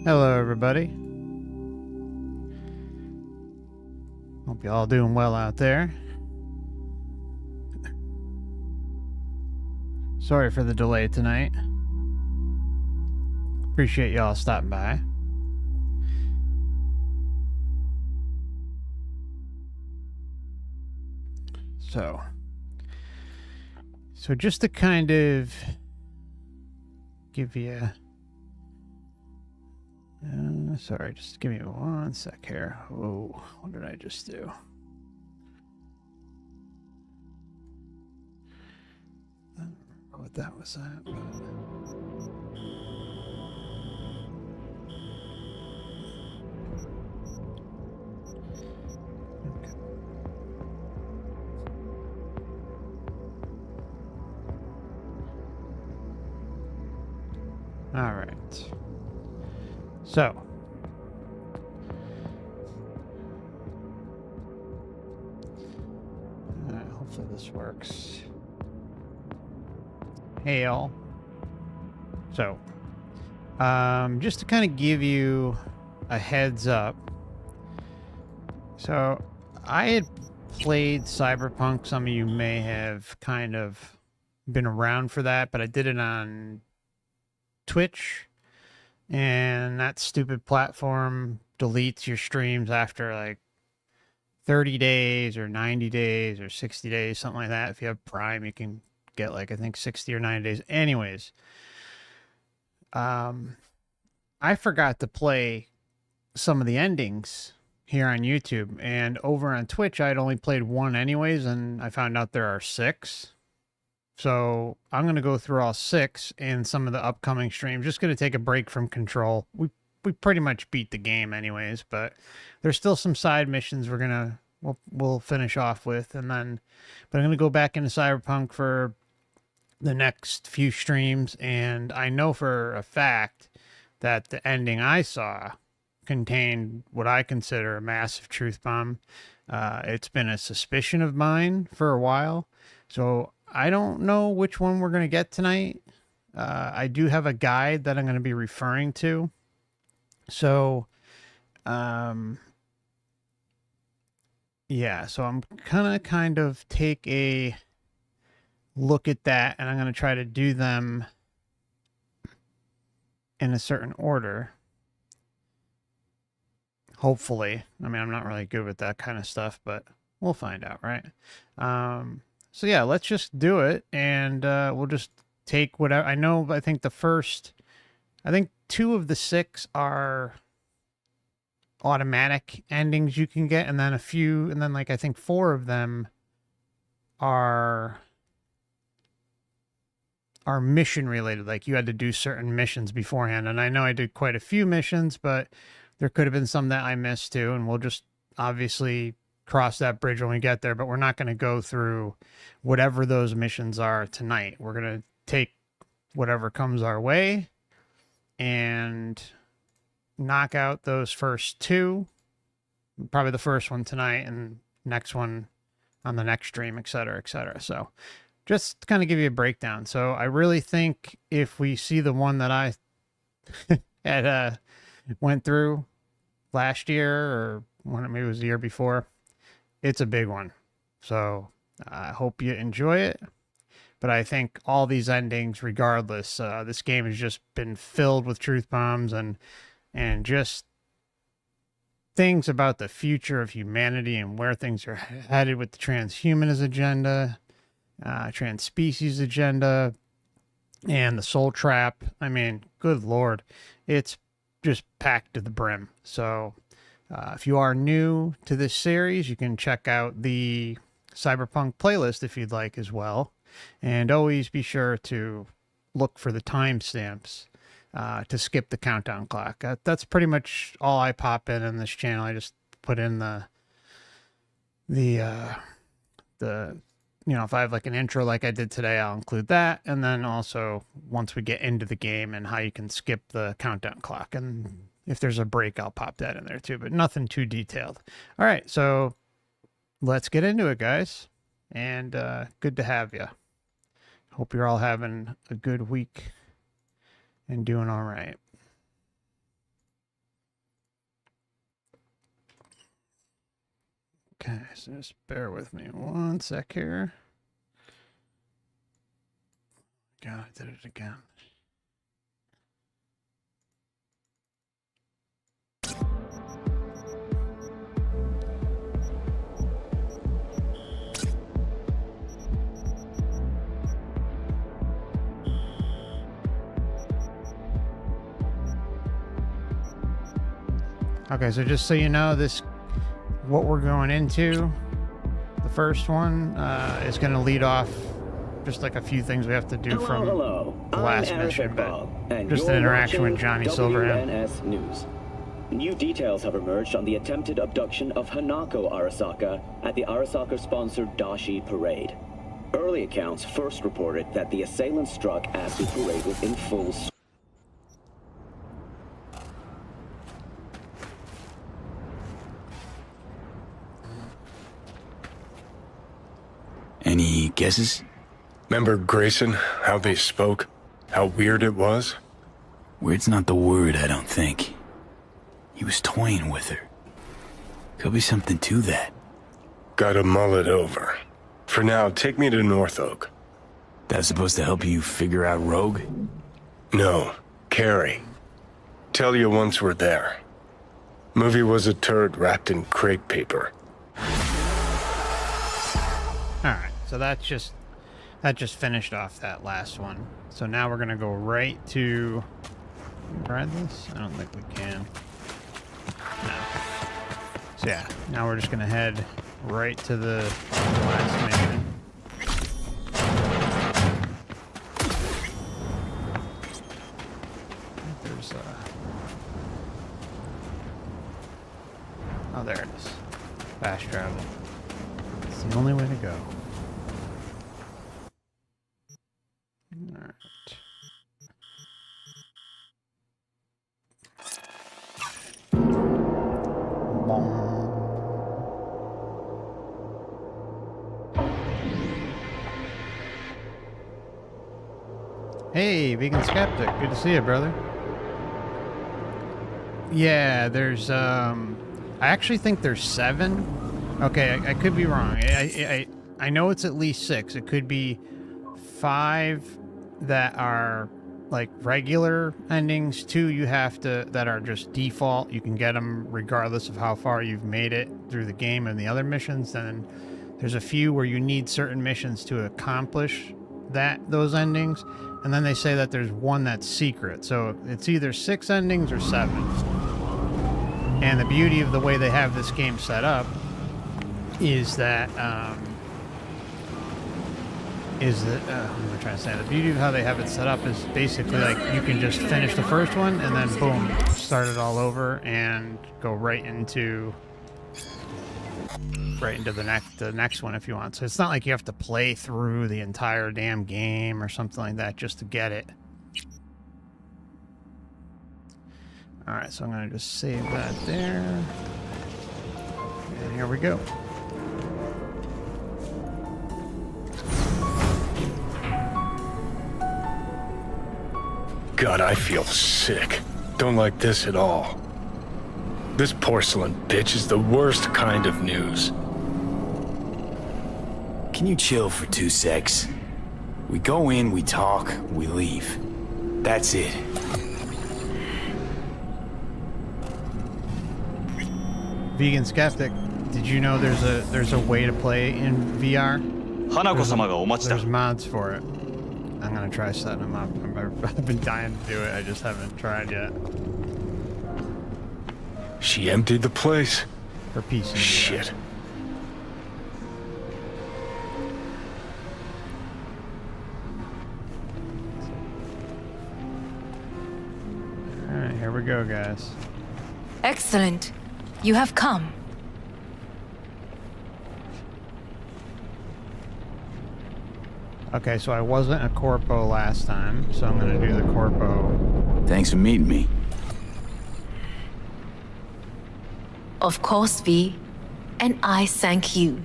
Hello, everybody. Hope you all doing well out there. Sorry for the delay tonight. Appreciate y'all stopping by. So just to kind of give you sorry, just give me one sec here. Oh, what did I just do? I don't remember what that was at, but... Okay. All right. So, hopefully this works. Hey, y'all. So, just to kind of give you a heads up. So, I had played Cyberpunk. Some of you may have kind of been around for that, but I did it on Twitch. And that stupid platform deletes your streams after like 30 days or 90 days or 60 days, something like that. If you have Prime, you can get like, I think 60 or 90 days. Anyways, I forgot to play some of the endings here on YouTube, and over on Twitch, I'd only played one anyways, and I found out there are 6. So I'm going to go through all 6 in some of the upcoming streams. Just going to take a break from Control. We pretty much beat the game anyways, but there's still some side missions we'll finish off with, and then, but I'm going to go back into Cyberpunk for the next few streams, and I know for a fact that the ending I saw contained what I consider a massive truth bomb. It's been a suspicion of mine for a while, so I don't know which one we're going to get tonight. I do have a guide that I'm going to be referring to. So, yeah, so I'm going to kind of take a look at that, and I'm going to try to do them in a certain order. Hopefully. I mean, I'm not really good with that kind of stuff, but we'll find out, right? So yeah, let's just do it, and we'll just take whatever. I think 2 of the 6 are automatic endings you can get, and then a few, and then like I think 4 of them are mission related. Like you had to do certain missions beforehand, and I know I did quite a few missions, but there could have been some that I missed too, and we'll just obviously cross that bridge when we get there, but we're not going to go through whatever those missions are tonight. We're going to take whatever comes our way and knock out those first 2, probably the first one tonight and next one on the next stream, etc., etc. So just to kind of give you a breakdown. So I really think if we see the one that I had went through last year, or maybe it was the year before, it's a big one. So I hope you enjoy it. But I think all these endings, regardless, this game has just been filled with truth bombs and just things about the future of humanity and where things are headed with the transhumanist agenda, trans-species agenda, and the soul trap. I mean, good Lord, it's just packed to the brim. So if you are new to this series, you can check out the Cyberpunk playlist if you'd like as well. And always be sure to look for the timestamps to skip the countdown clock. That's pretty much all I pop in this channel. I just put in the if I have like an intro like I did today, I'll include that. And then also once we get into the game and how you can skip the countdown clock. And if there's a break, I'll pop that in there too, but nothing too detailed. All right, so let's get into it, guys. And good to have you. Hope you're all having a good week and doing all right. Okay, so just bear with me one sec here. God, I did it again. Okay, so just so you know, what we're going into, the first one is going to lead off just like a few things we have to do from the last mission, but just an interaction with Johnny Silverhand. WNS News. New details have emerged on the attempted abduction of Hanako Arasaka at the Arasaka-sponsored Dashi Parade. Early accounts first reported that the assailant struck as the parade was in full swing. Any guesses? Remember Grayson, how they spoke? How weird it was? Weird's not the word, I don't think. He was toying with her. Could be something to that. Gotta mull it over. For now, take me to North Oak. That's supposed to help you figure out Rogue? No, Carrie. Tell you once we're there. Movie was a turd wrapped in crepe paper. Alright, so that just finished off that last one. So now we're gonna go right to... Can we ride this? I don't think we can. No. So yeah, now we're just gonna head right to the last mission. There's oh, there it is. Fast travel. It's the only way to go. Alright. Hey, Vegan Skeptic. Good to see you, brother. Yeah, there's, I actually think there's 7. Okay, I could be wrong. I know it's at least 6. It could be 5 that are like regular endings. 2 you have to, that are just default. You can get them regardless of how far you've made it through the game and the other missions. Then there's a few where you need certain missions to accomplish those endings. And then they say that there's 1 that's secret. So it's either 6 endings or 7. And the beauty of the way they have this game set up is that, what am I trying to say? The beauty of how they have it set up is basically like you can just finish the first one and then boom, start it all over and go right into the next one if you want. So it's not like you have to play through the entire damn game or something like that just to get it. All right, so I'm gonna just save that there. And here we go. God, I feel sick. Don't like this at all. This porcelain bitch is the worst kind of news. Can you chill for 2 secs? We go in, we talk, we leave. That's it. Vegan Skeptic, did you know there's a way to play in VR? There's mods for it. I'm gonna try setting them up. I've been dying to do it. I just haven't tried yet. She emptied the place. For PC. Shit. Alright, here we go, guys. Excellent. You have come. Okay, so I wasn't a corpo last time, so I'm gonna do the corpo. Thanks for meeting me. Of course, V. And I thank you.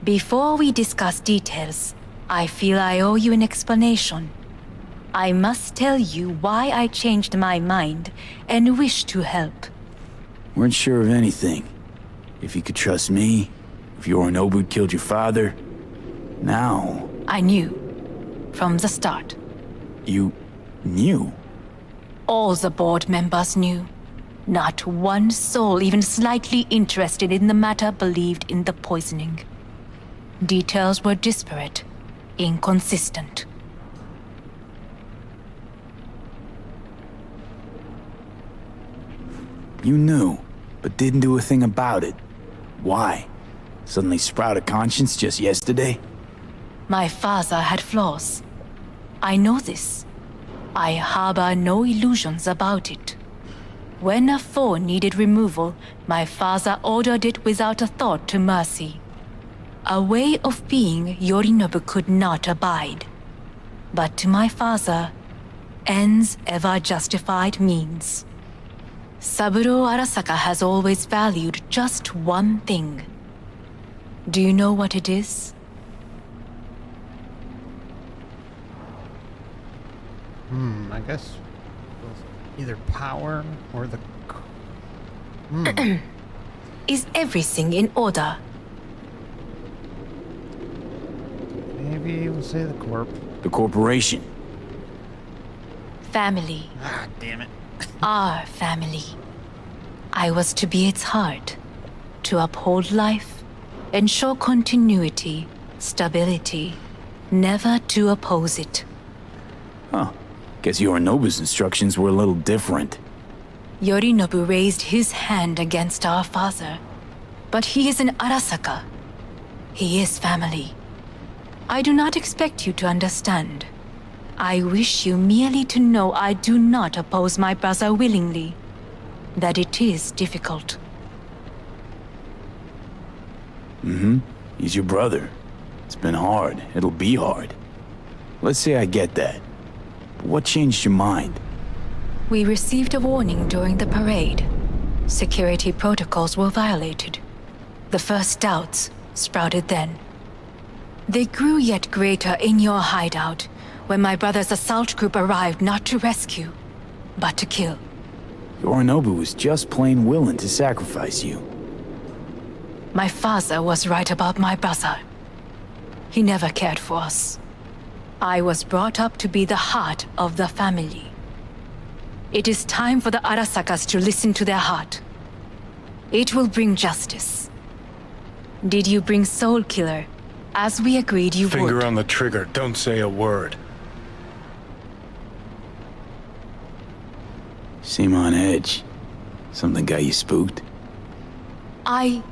Before we discuss details, I feel I owe you an explanation. I must tell you why I changed my mind and wish to help. Weren't sure of anything. If you could trust me, If Yorinobu killed your father, now... I knew. From the start. You knew? All the board members knew. Not one soul even slightly interested in the matter believed in the poisoning. Details were disparate, inconsistent. You knew, but didn't do a thing about it. Why? Suddenly sprout a conscience just yesterday? My father had flaws. I know this. I harbor no illusions about it. When a foe needed removal, my father ordered it without a thought to mercy. A way of being Yorinobu could not abide. But to my father, ends ever justified means. Saburo Arasaka has always valued just one thing. Do you know what it is? I guess either power or the... Is everything in order? Maybe we'll say the corp. The corporation. Family. Ah, damn it. Our family. I was to be its heart, to uphold life, ensure continuity, stability, never to oppose it. Huh. Guess Yorinobu's instructions were a little different. Yorinobu raised his hand against our father, but he is an Arasaka. He is family. I do not expect you to understand. I wish you merely to know I do not oppose my brother willingly. That it is difficult. He's your brother. It's been hard. It'll be hard. Let's say I get that. But what changed your mind? We received a warning during the parade. Security protocols were violated. The first doubts sprouted then. They grew yet greater in your hideout when my brother's assault group arrived not to rescue, but to kill. Yorinobu was just plain willing to sacrifice you. My father was right about my brother. He never cared for us. I was brought up to be the heart of the family. It is time for the Arasakas to listen to their heart. It will bring justice. Did you bring Soul Killer, as we agreed you would? Finger on the trigger, don't say a word. Seem on edge. Something got you spooked? I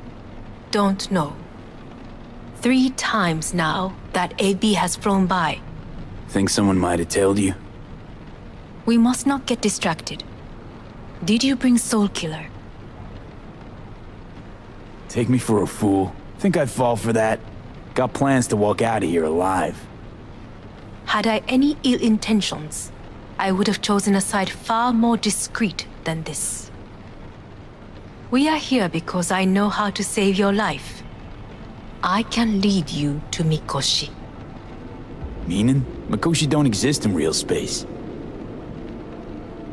don't know. 3 times now that AB has flown by. Think someone might have told you? We must not get distracted. Did you bring Soul Killer? Take me for a fool. Think I'd fall for that? Got plans to walk out of here alive. Had I any ill intentions, I would have chosen a side far more discreet than this. We are here because I know how to save your life. I can lead you to Mikoshi. Meaning? Mikoshi don't exist in real space.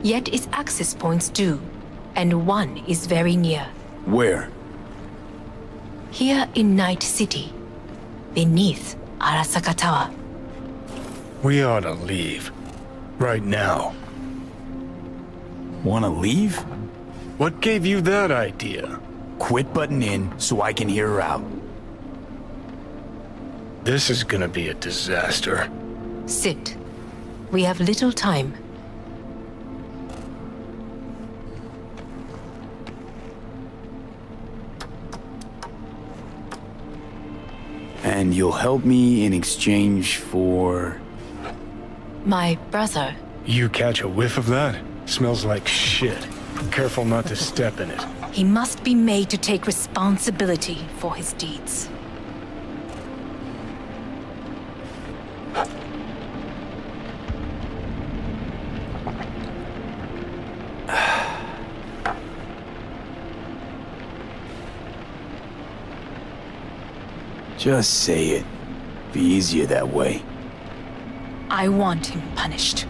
Yet its access points do, and one is very near. Where? Here in Night City, beneath Arasaka Tower. We ought to leave. Right now. Wanna leave? What gave you that idea? Quit butting in so I can hear her out. This is gonna be a disaster. Sit. We have little time. And you'll help me in exchange for... My brother. You catch a whiff of that? Smells like shit. Careful not to step in it. He must be made to take responsibility for his deeds. Just say it. Be easier that way. I want him punished.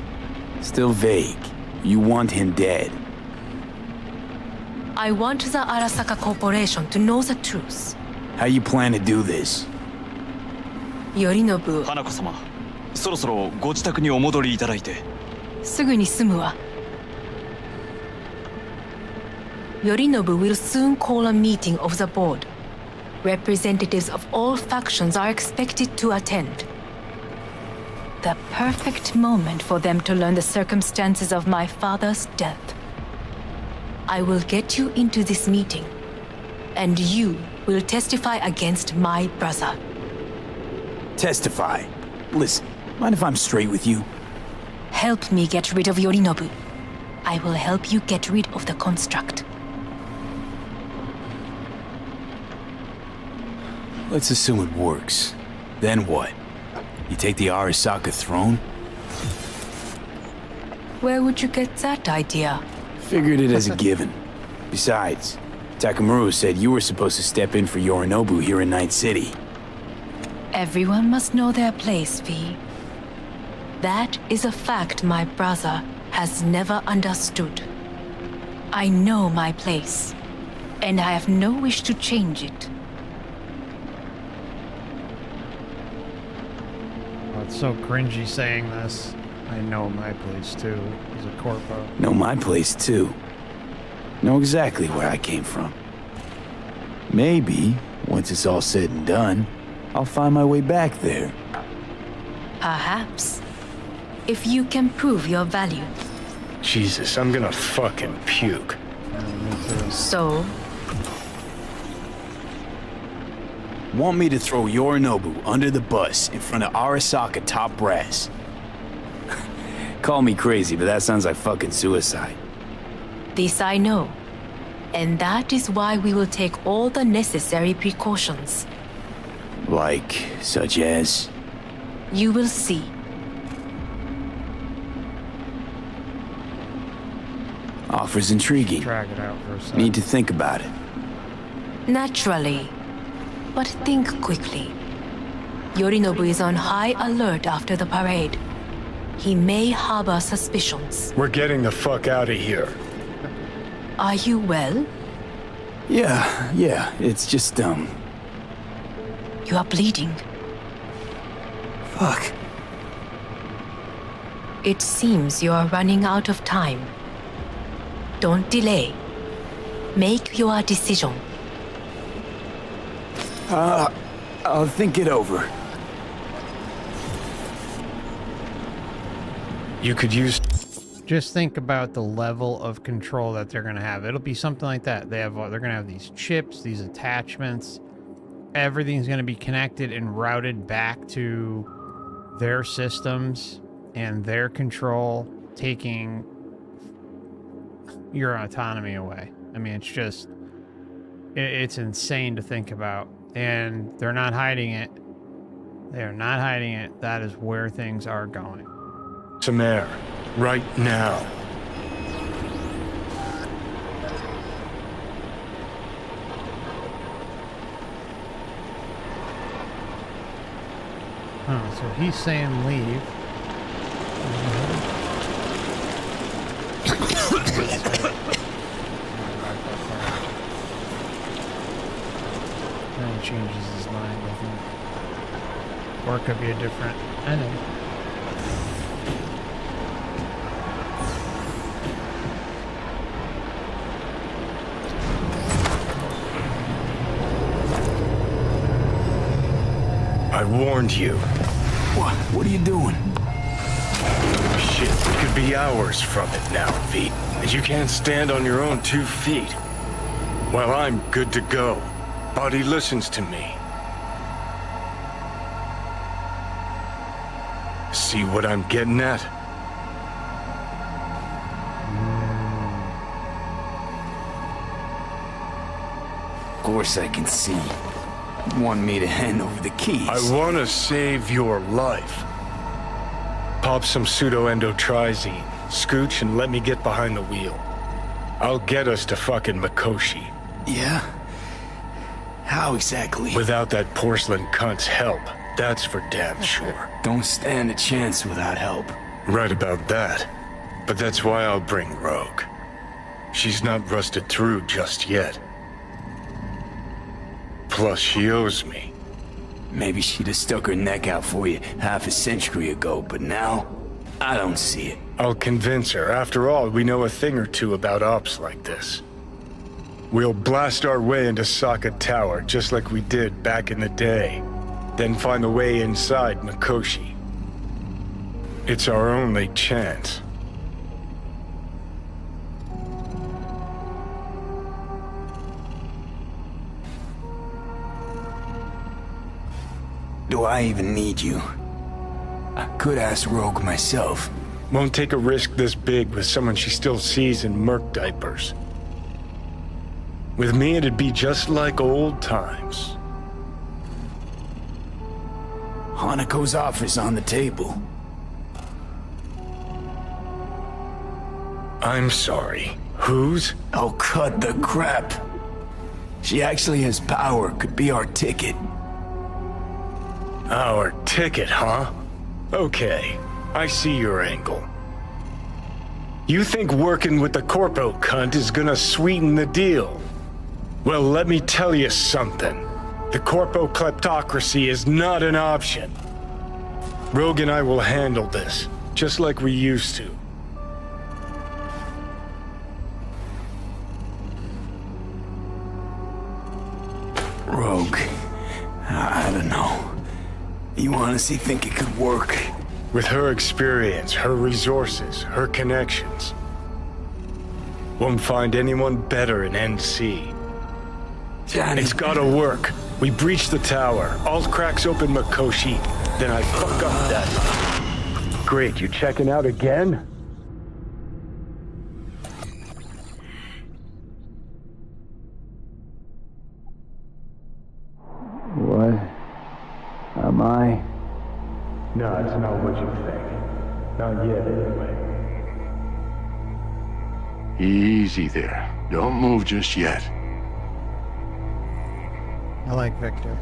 Still vague. You want him dead. I want the Arasaka Corporation to know the truth. How you plan to do this? 頼信を花子様、そろそろご自宅にお戻りいただいて。すぐに済むわ。頼信 will soon call a meeting of the board. Representatives of all factions are expected to attend. The perfect moment for them to learn the circumstances of my father's death. I will get you into this meeting, and you will testify against my brother. Testify. Listen, mind if I'm straight with you? Help me get rid of Yorinobu. I will help you get rid of the construct. Let's assume it works. Then what? You take the Arasaka throne? Where would you get that idea? Figured it as a given. Besides, Takamura said you were supposed to step in for Yorinobu here in Night City. Everyone must know their place, V. That is a fact my brother has never understood. I know my place, and I have no wish to change it. Oh, it's so cringy saying this. I know my place too, as a corpo. Know my place too. Know exactly where I came from. Maybe, once it's all said and done, I'll find my way back there. Perhaps. If you can prove your value. Jesus, I'm gonna fucking puke. So, Want me to throw Yorinobu under the bus in front of Arasaka top brass? Call me crazy, but that sounds like fucking suicide. this I know. And that is why we will take all the necessary precautions. Like, such as? You will see. Offers intriguing. Drag it out for a second. Need to think about it. Naturally. But think quickly. Yorinobu is on high alert after the parade. He may harbor suspicions. We're getting the fuck out of here. Are you well? Yeah, it's just, You are bleeding. fuck. It seems you are running out of time. Don't delay. Make your decision. I'll think it over. You could use... Just think about the level of control that they're going to have. It'll be something like that. They're going to have these chips, these attachments. Everything's going to be connected and routed back to their systems and their control, taking your autonomy away. I mean, it's just, it's insane to think about. And they're not hiding it. They are not hiding it. That is where things are going. some air. Right now. Oh, so he's saying leave. Then he changes his mind, I think. Or it could be a different ending. I warned you. What? What are you doing? Shit, we could be hours from it now, V. And you can't stand on your own 2 feet. Well, I'm good to go. Body listens to me. See what I'm getting at? Of course I can see. You want me to hand over the keys? I want to save your life. Pop some pseudo-endotrizine, scooch, and let me get behind the wheel. I'll get us to fucking Mikoshi. Yeah? How exactly? Without that porcelain cunt's help, that's for damn sure. Don't stand a chance without help. Right about that. But that's why I'll bring Rogue. She's not rusted through just yet. Plus, she owes me. Maybe she'd have stuck her neck out for you half a century ago, but now, I don't see it. I'll convince her. After all, we know a thing or two about ops like this. We'll blast our way into Sokka Tower, just like we did back in the day. Then find the way inside Mikoshi. It's our only chance. Do I even need you? I could ask Rogue myself. Won't take a risk this big with someone she still sees in merc diapers. With me, it'd be just like old times. Hanako's offer's on the table. I'm sorry. Whose? Oh, cut the crap. She actually has power, could be our ticket. Our ticket, huh? Okay, I see your angle. You think working with the corpo cunt is gonna sweeten the deal? Well, let me tell you something. The corpo kleptocracy is not an option. Rogue and I will handle this, just like we used to. Rogue, I don't know. You honestly think it could work? With her experience, her resources, her connections. Won't find anyone better in NC. Johnny. It's gotta work. We breach the tower. Alt cracks open Mikoshi. Then I fuck up that. Great, you checking out again? What? Am I? No, it's not what you think. Not yet, anyway. Easy there. Don't move just yet. I like Victor.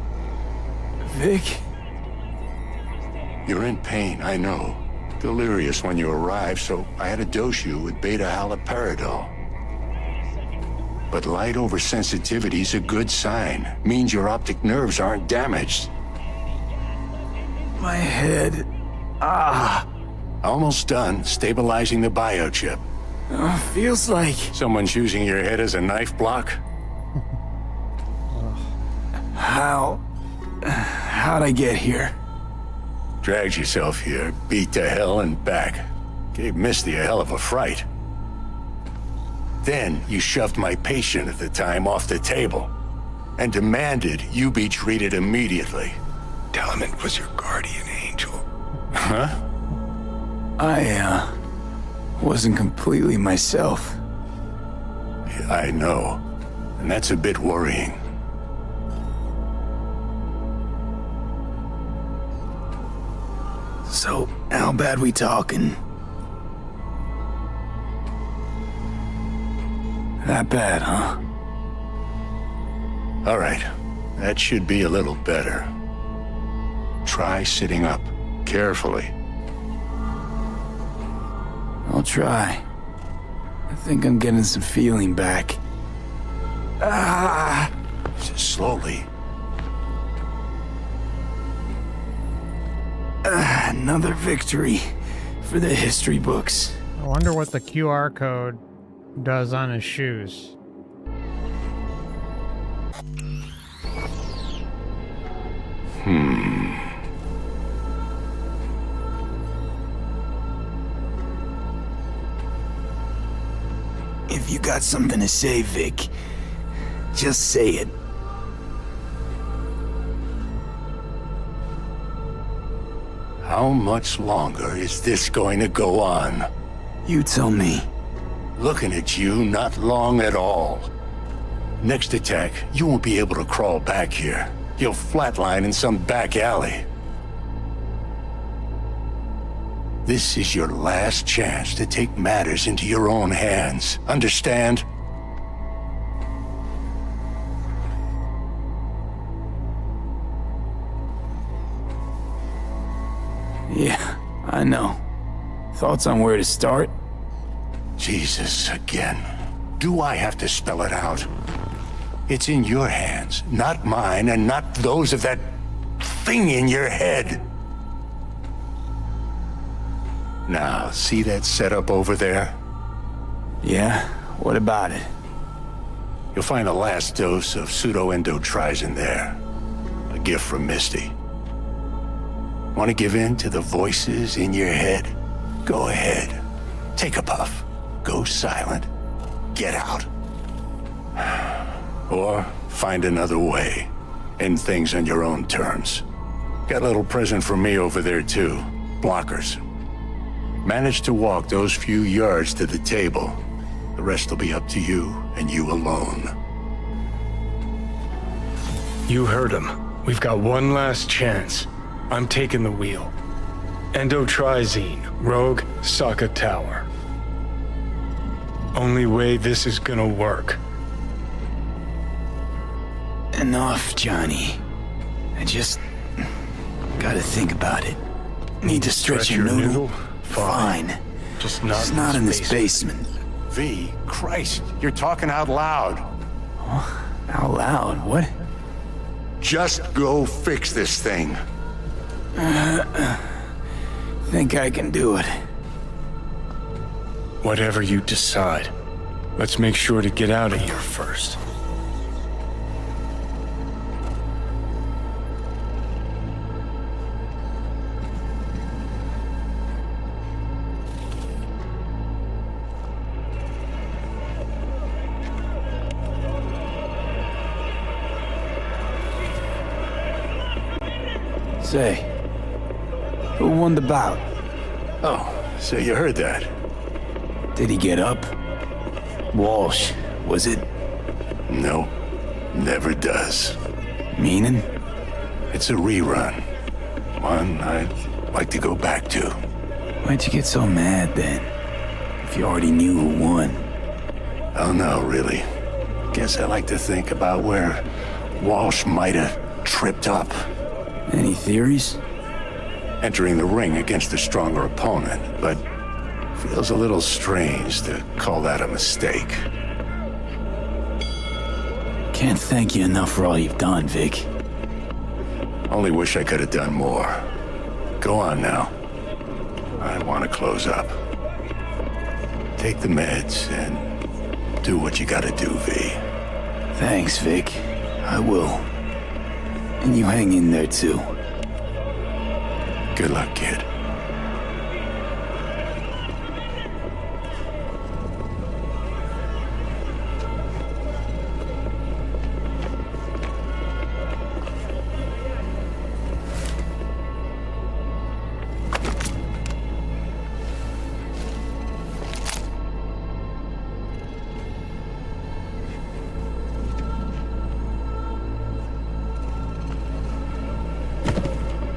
Vic? You're in pain, I know. Delirious when you arrived, so I had to dose you with beta-haloperidol. But light oversensitivity's a good sign. Means your optic nerves aren't damaged. My head. Almost done stabilizing the biochip. Feels like... Someone's using your head as a knife block? How'd I get here? Dragged yourself here, beat to hell and back. Gave Misty a hell of a fright. Then you shoved my patient at the time off the table and demanded you be treated immediately. Tell him it was your guardian angel. Huh? I, wasn't completely myself. I know. And that's a bit worrying. So, how bad we talking? That bad, huh? All right. That should be a little better. Try sitting up. Carefully. I'll try. I think I'm getting some feeling back. Slowly. Another victory for the history books. I wonder what the QR code does on his shoes. If you got something to say, Vic, just say it. How much longer is this going to go on? You tell me. Looking at you, not long at all. Next attack, you won't be able to crawl back here. You'll flatline in some back alley. This is your last chance to take matters into your own hands. Understand? Yeah, I know. Thoughts on where to start? Jesus, again. Do I have to spell it out? It's in your hands, not mine, and not those of that thing in your head. Now, see that setup over there? Yeah? What about it? You'll find the last dose of pseudo-endotrizin there. A gift from Misty. Want to give in to the voices in your head? Go ahead. Take a puff. Go silent. Get out. Or find another way. End things on your own terms. Got a little present for me over there, too. Blockers. Manage to walk those few yards to the table. The rest will be up to you, and you alone. You heard him. We've got one last chance. I'm taking the wheel. Endotrizine, Rogue, Saka Tower. Only way this is gonna work. Enough, Johnny. I just gotta think about it. Need to stretch your noodle? Fine. Just not in this basement. V, Christ, you're talking out loud. Out loud? What? Just go fix this thing. Think I can do it. Whatever you decide. Let's make sure to get out of here first. Say, who won the bout? Oh, so you heard that. Did he get up? Walsh, was it? No, never does. Meaning? It's a rerun. One I'd like to go back to. Why'd you get so mad then? If you already knew who won. Oh no, really. Guess I like to think about where Walsh might have tripped up. Any theories? Entering the ring against a stronger opponent, but feels a little strange to call that a mistake. Can't thank you enough for all you've done, Vic. Only wish I could have done more. Go on now. I want to close up. Take the meds and do what you gotta do, V. Thanks, Vic. I will. And you hang in there, too. Good luck, kid.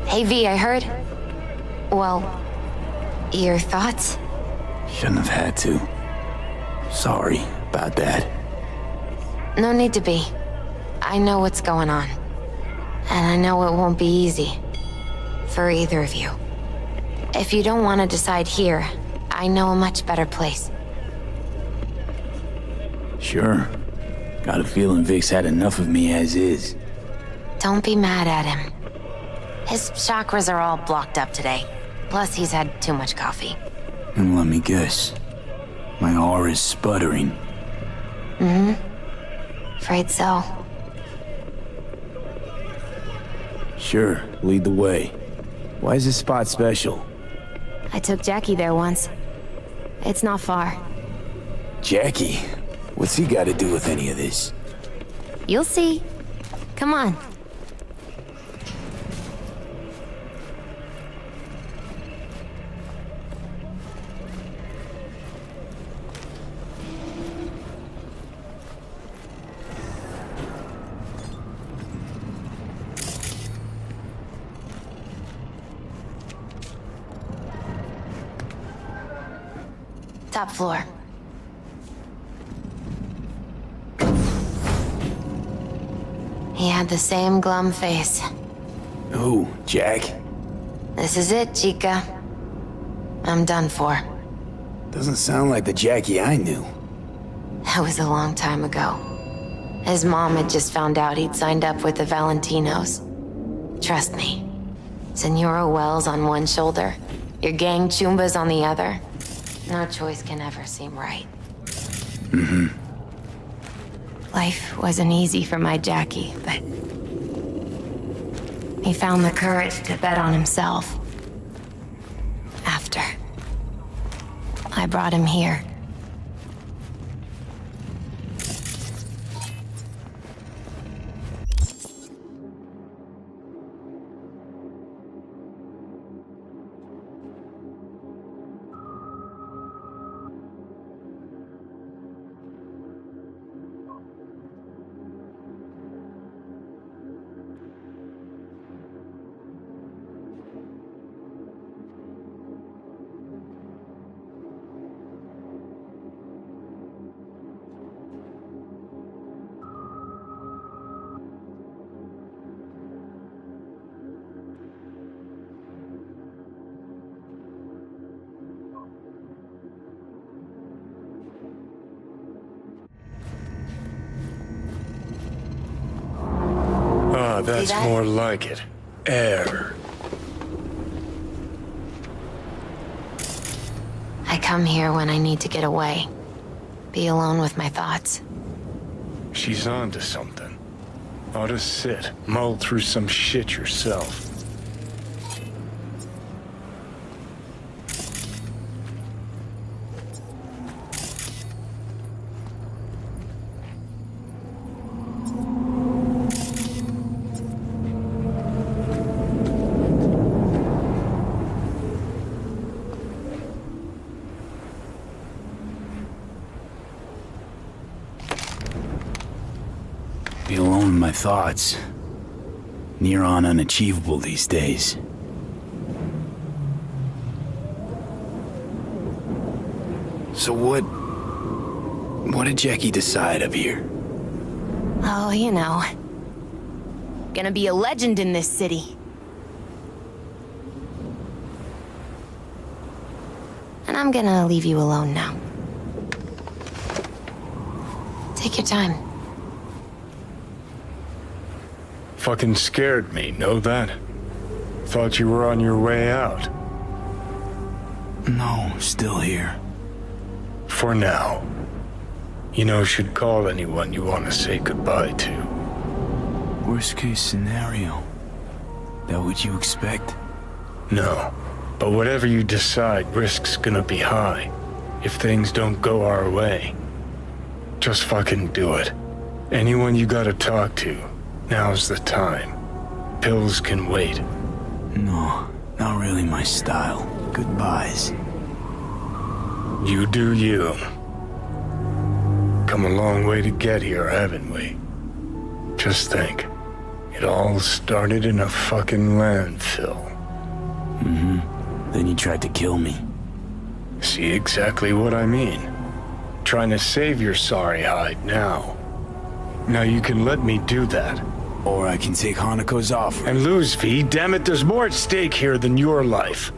Hey V, I heard. Well, your thoughts? Shouldn't have had to. Sorry about that. No need to be. I know what's going on. And I know it won't be easy. For either of you. If you don't want to decide here, I know a much better place. Sure. Got a feeling Vic's had enough of me as is. Don't be mad at him. His chakras are all blocked up today. Plus, he's had too much coffee. And let me guess. My R is sputtering. Afraid so. Sure, lead the way. Why is this spot special? I took Jackie there once. It's not far. Jackie? What's he got to do with any of this? You'll see. Come on. Top floor. He had the same glum face. Who, Jack? This is it, Chica. I'm done for. Doesn't sound like the Jackie I knew. That was a long time ago. His mom had just found out he'd signed up with the Valentinos. Trust me, Senora Wells on one shoulder, your gang Chumbas on the other. No choice can ever seem right. Life wasn't easy for my Jackie, but he found the courage to bet on himself. After I brought him here. That's that? more like it. Air. I come here when I need to get away. Be alone with my thoughts. She's onto something. Ought to sit, mull through some shit yourself. Be alone in my thoughts. Near on unachievable these days. So what did Jackie decide up here? Oh, you know. Gonna be a legend in this city. And I'm gonna leave you alone now. Take your time. Fucking scared me, know that? Thought you were on your way out. No, still here. For now. You know, should call anyone you want to say goodbye to. Worst case scenario. That what you expect? No. But whatever you decide, risk's gonna be high. If things don't go our way. Just fucking do it. Anyone you gotta talk to, now's the time. Pills can wait. No, not really my style. Goodbyes. You do you. Come a long way to get here, haven't we? Just think. It all started in a fucking landfill. Then you tried to kill me. See exactly what I mean. Trying to save your sorry hide now. Now you can let me do that. Or I can take Hanako's offer. And lose, V. Damn it, there's more at stake here than your life.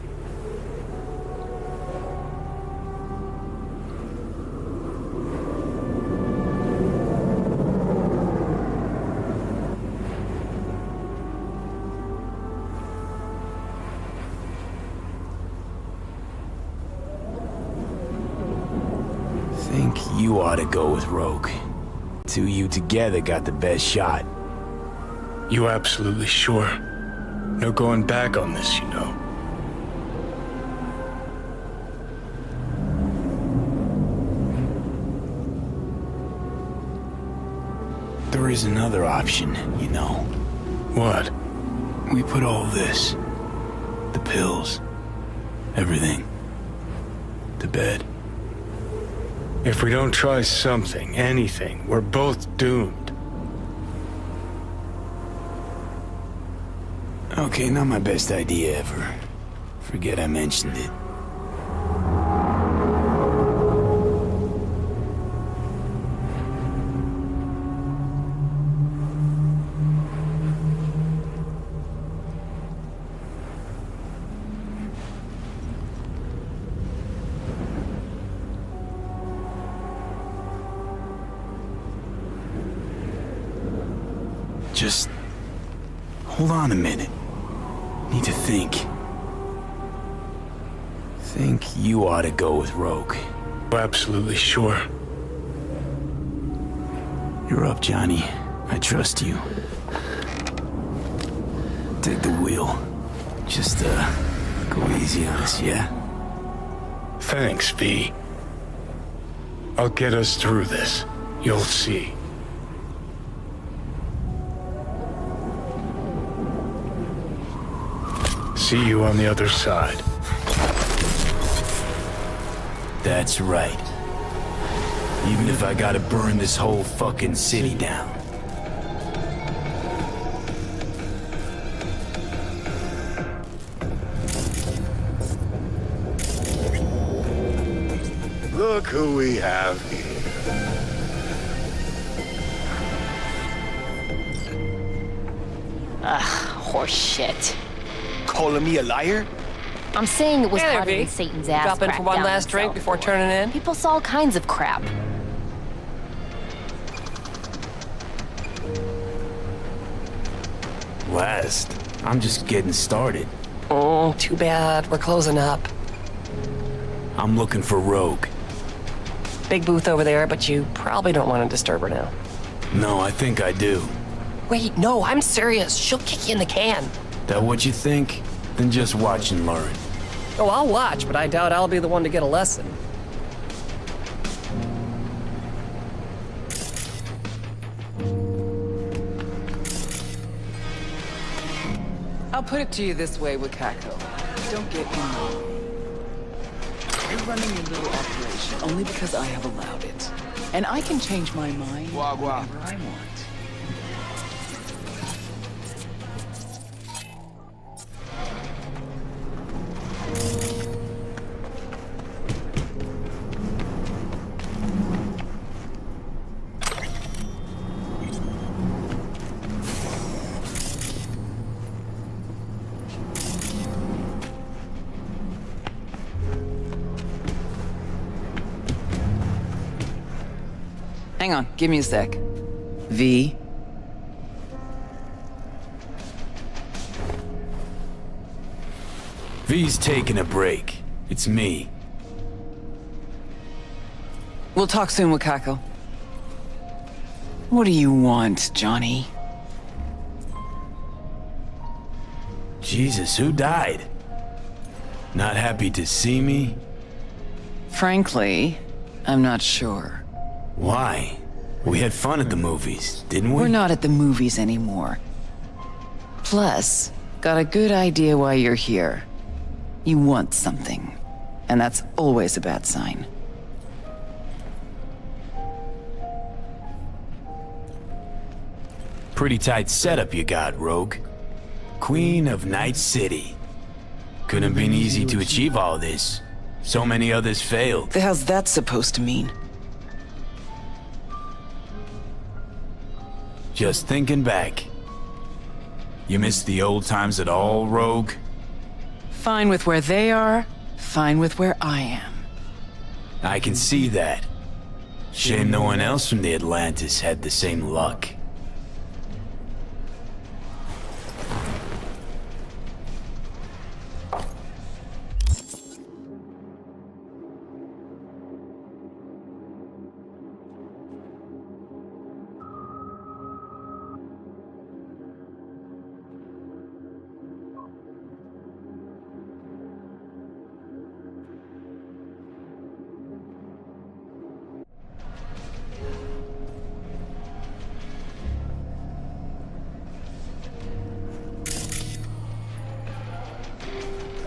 Think you ought to go with Rogue. Two you together got the best shot. You absolutely sure? No going back on this, you know. There is another option, you know. What? We put all this, the pills, everything, to bed. If we don't try something, anything, we're both doomed. Okay, not my best idea ever. Forget I mentioned it. Just hold on a minute. Need to think. Think you ought to go with Rogue. Absolutely sure. You're up, Johnny. I trust you. Take the wheel. Just, go easy on us, yeah? Thanks, V. I'll get us through this. You'll see. See you on the other side. That's right. Even if I gotta burn this whole fucking city down. Look who we have here. Horse shit. Calling me a liar? I'm saying it was Hey there, hotter V. than Satan's ass. Drop in crack for one down last drink himself. before turning in? People saw all kinds of crap. Last. I'm just getting started. Too bad. We're closing up. I'm looking for Rogue. Big booth over there, but you probably don't want to disturb her now. No, I think I do. Wait, no, I'm serious. She'll kick you in the can. That what you think? Then just watch and learn. Oh, I'll watch, but I doubt I'll be the one to get a lesson. I'll put it to you this way, Wakako. Don't get me wrong. You're running your little operation only because I have allowed it. And I can change my mind whenever I want. Hang on, give me a sec. V? V's taking a break. It's me. We'll talk soon, Wakako. What do you want, Johnny? Jesus, who died? Not happy to see me? Frankly, I'm not sure. Why? We had fun at the movies, didn't we? We're not at the movies anymore. Plus, got a good idea why you're here. You want something. And that's always a bad sign. Pretty tight setup you got, Rogue. Queen of Night City. Couldn't have been easy to achieve all this. So many others failed. The hell's that supposed to mean? Just thinking back. You miss the old times at all, Rogue? Fine with where they are, fine with where I am. I can see that. Shame no one else from the Atlantis had the same luck.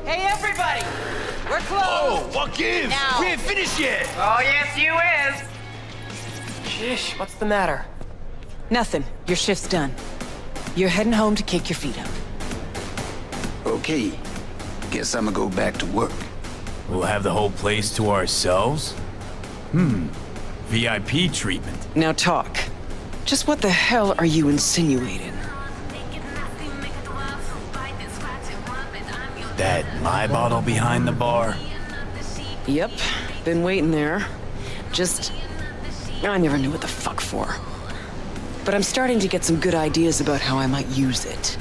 Hey, everybody! We're closed! Oh, what gives? Now. We ain't finished yet! Oh, yes, you is! Sheesh, what's the matter? Nothing. Your shift's done. You're heading home to kick your feet up. Okay. Guess I'm gonna go back to work. We'll have the whole place to ourselves? VIP treatment. Now talk. Just what the hell are you insinuating? That my bottle behind the bar? Yep. Been waiting there. Just... I never knew what the fuck for. but I'm starting to get some good ideas about how I might use it.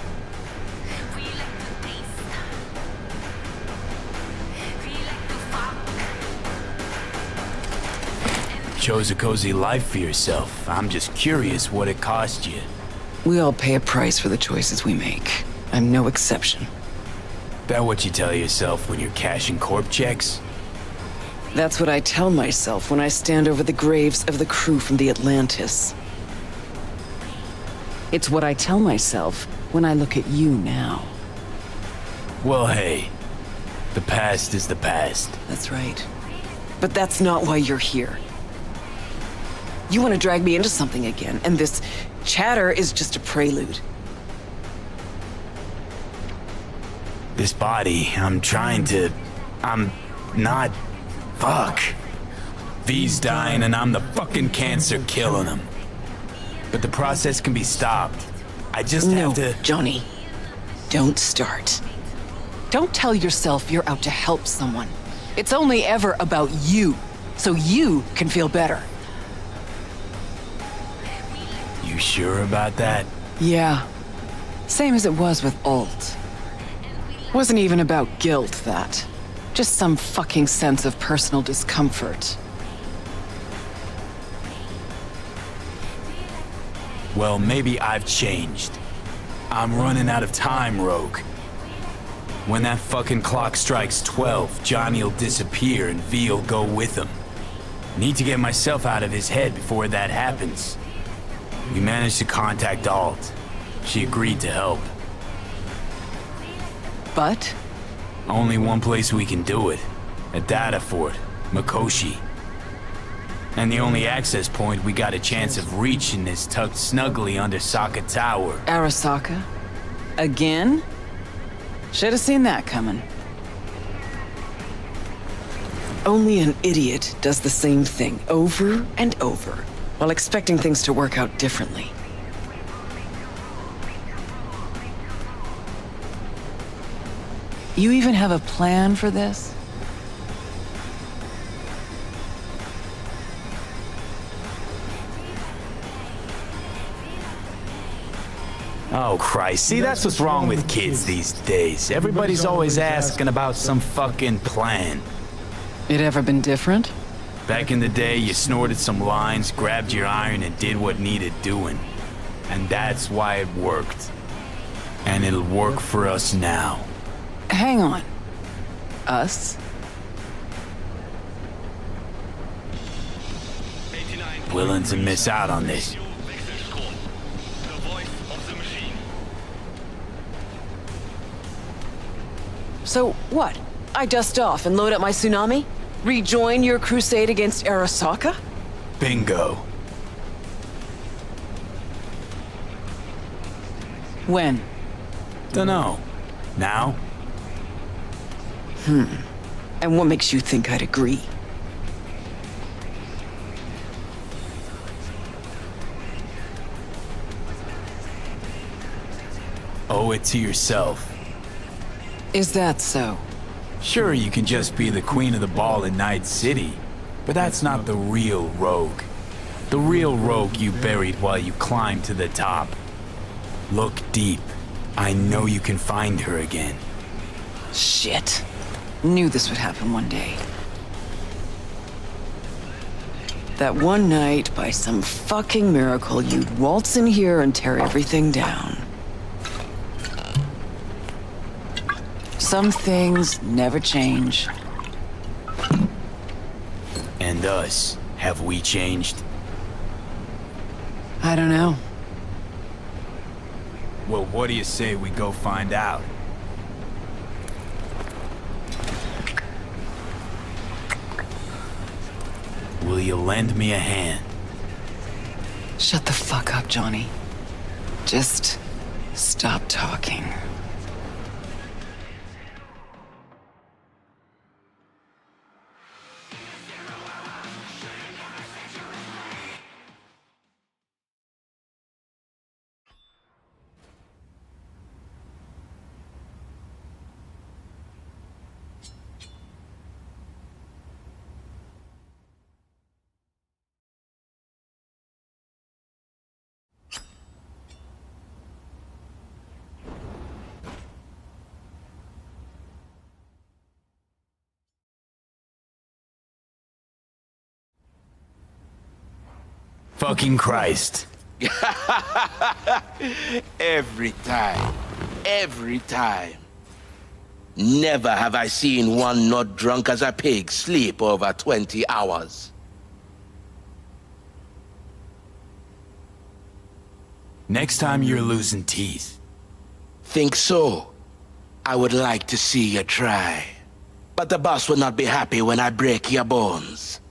Chose a cozy life for yourself. I'm just curious what it cost you. We all pay a price for the choices we make. I'm no exception. That what you tell yourself when you're cashing corp checks? That's what I tell myself when I stand over the graves of the crew from the Atlantis. It's what I tell myself when I look at you now. Well, hey, the past is the past. That's right. But that's not why you're here. You want to drag me into something again, and this chatter is just a prelude. This body, I'm not... Fuck. V's dying and I'm the fucking cancer killing him. But the process can be stopped. I just have to... Johnny, don't start. Don't tell yourself you're out to help someone. It's only ever about you, so you can feel better. You sure about that? Yeah. Same as it was with Alt. Wasn't even about guilt, that. Just some fucking sense of personal discomfort. Well, maybe I've changed. I'm running out of time, Rogue. When that fucking clock strikes 12, Johnny'll disappear and V'll go with him. Need to get myself out of his head before that happens. We managed to contact Alt. She agreed to help. But? Only one place we can do it. A data fort, Mikoshi. And the only access point we got a chance of reaching is tucked snugly under Sokka Tower. Arasaka? Again? Should have seen that coming. Only an idiot does the same thing over and over, while expecting things to work out differently. You even have a plan for this? Oh, Christ. See, that's what's wrong with kids these days. Everybody's always asking about some fucking plan. It ever been different? Back in the day, you snorted some lines, grabbed your iron, and did what needed doing. And that's why it worked. And it'll work for us now. Hang on. Us? Willing to miss out on this. So what? I dust off and load up my tsunami? Rejoin your crusade against Arasaka? Bingo. When? Dunno. Now? And what makes you think I'd agree? Owe it to yourself. Is that so? Sure, you can just be the queen of the ball in Night City, but that's not the real Rogue. The real Rogue you buried while you climbed to the top. Look deep. I know you can find her again. Shit. Knew this would happen one day. That one night, by some fucking miracle, you'd waltz in here and tear everything down. Some things never change. And us, have we changed? I don't know. Well, what do you say we go find out? Will you lend me a hand? Shut the fuck up, Johnny. Just stop talking. Fucking Christ. Every time. Every time. Never have I seen one not drunk as a pig sleep over 20 hours. Next time you're losing teeth. Think so? I would like to see you try. But the boss will not be happy when I break your bones.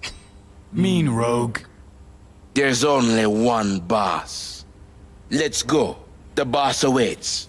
Mean rogue. There's only one boss. Let's go. The boss awaits.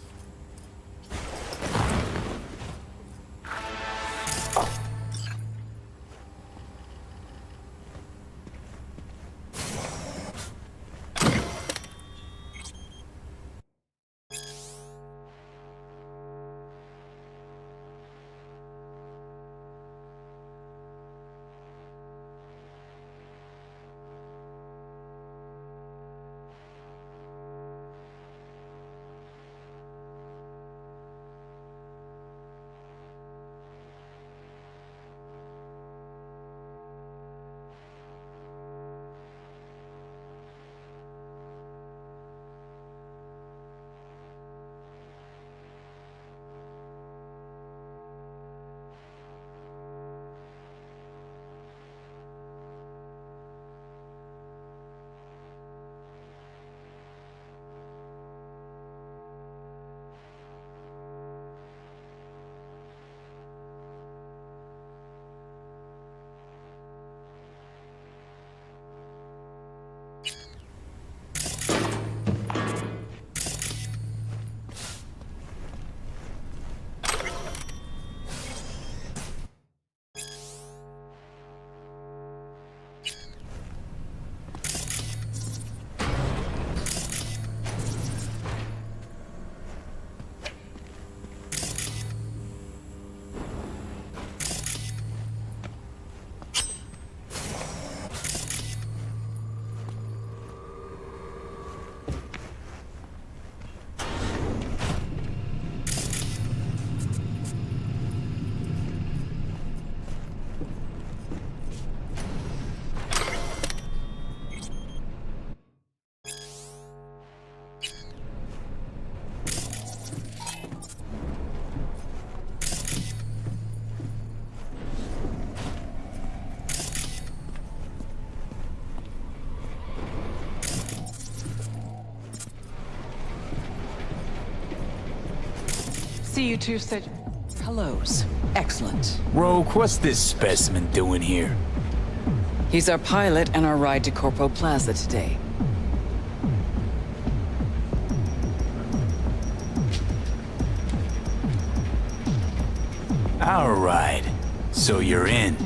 See you two said hellos. Excellent. Rogue, what's this specimen doing here? He's our pilot and our ride to Corpo Plaza today. Our ride. So you're in.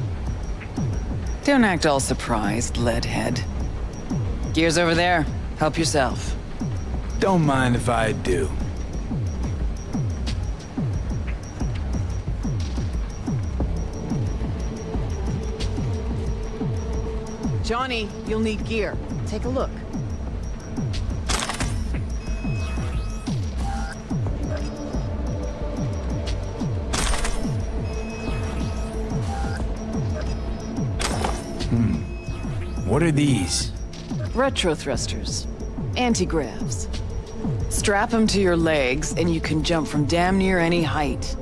Don't act all surprised, leadhead. Gear's over there. Help yourself. Don't mind if I do. Johnny, you'll need gear. Take a look. What are these? Retro thrusters. Anti-gravs. Strap them to your legs and you can jump from damn near any height.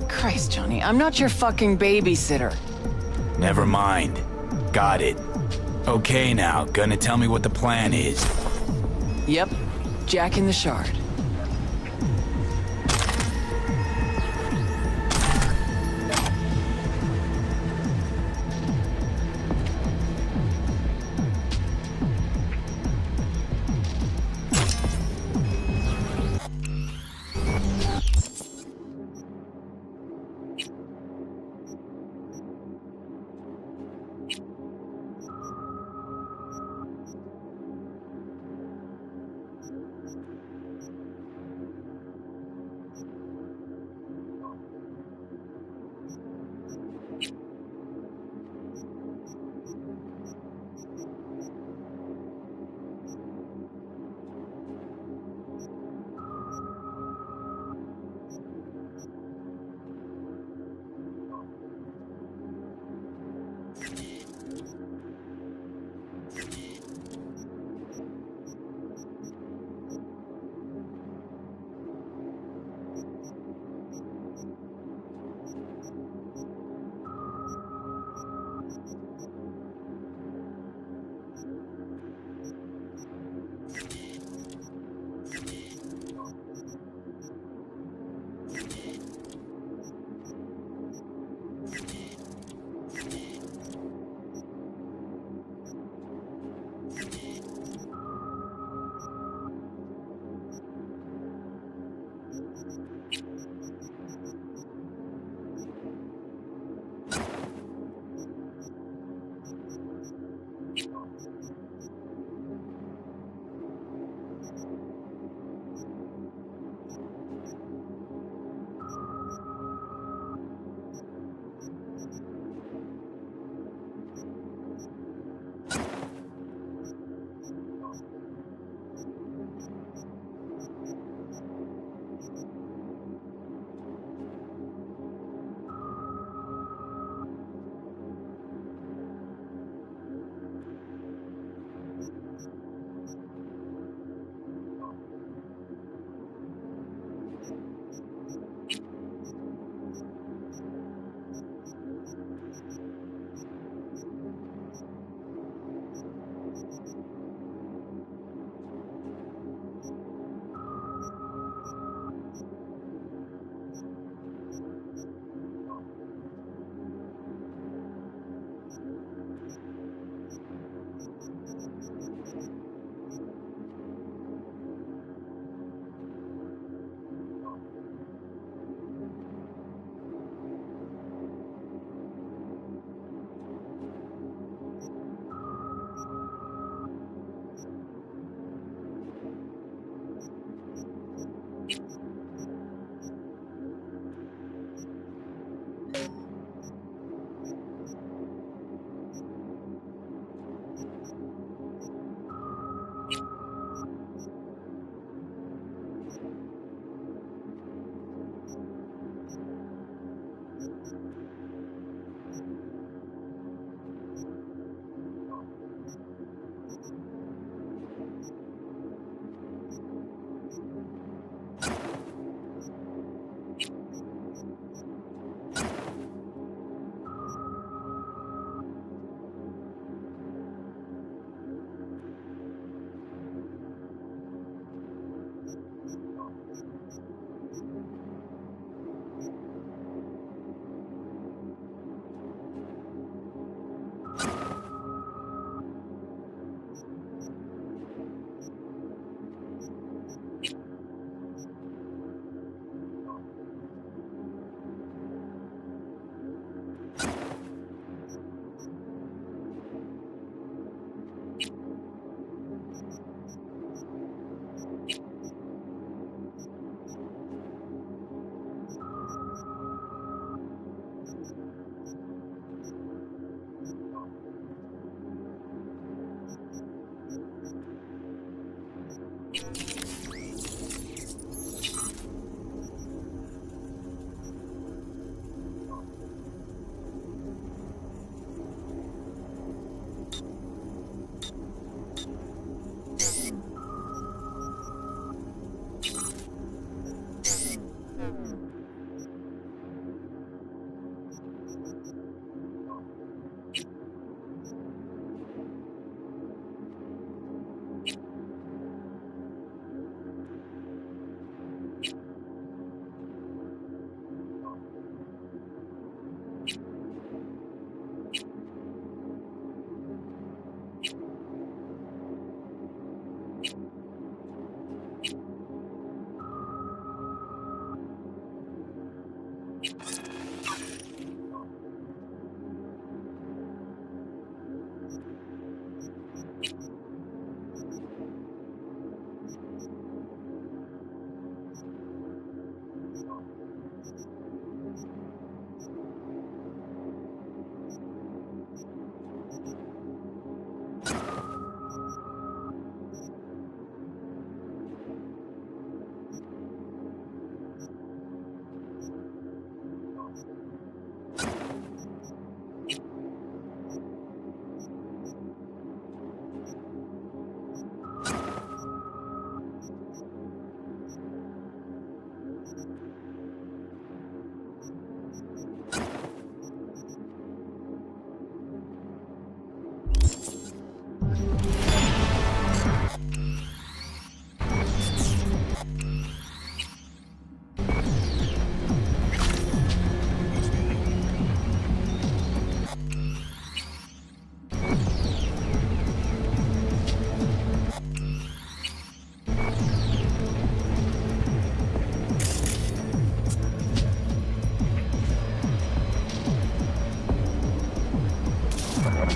Christ, Johnny, I'm not your fucking babysitter. Never mind. Got it. Okay now, gonna tell me what the plan is. Yep, Jack in the Shard.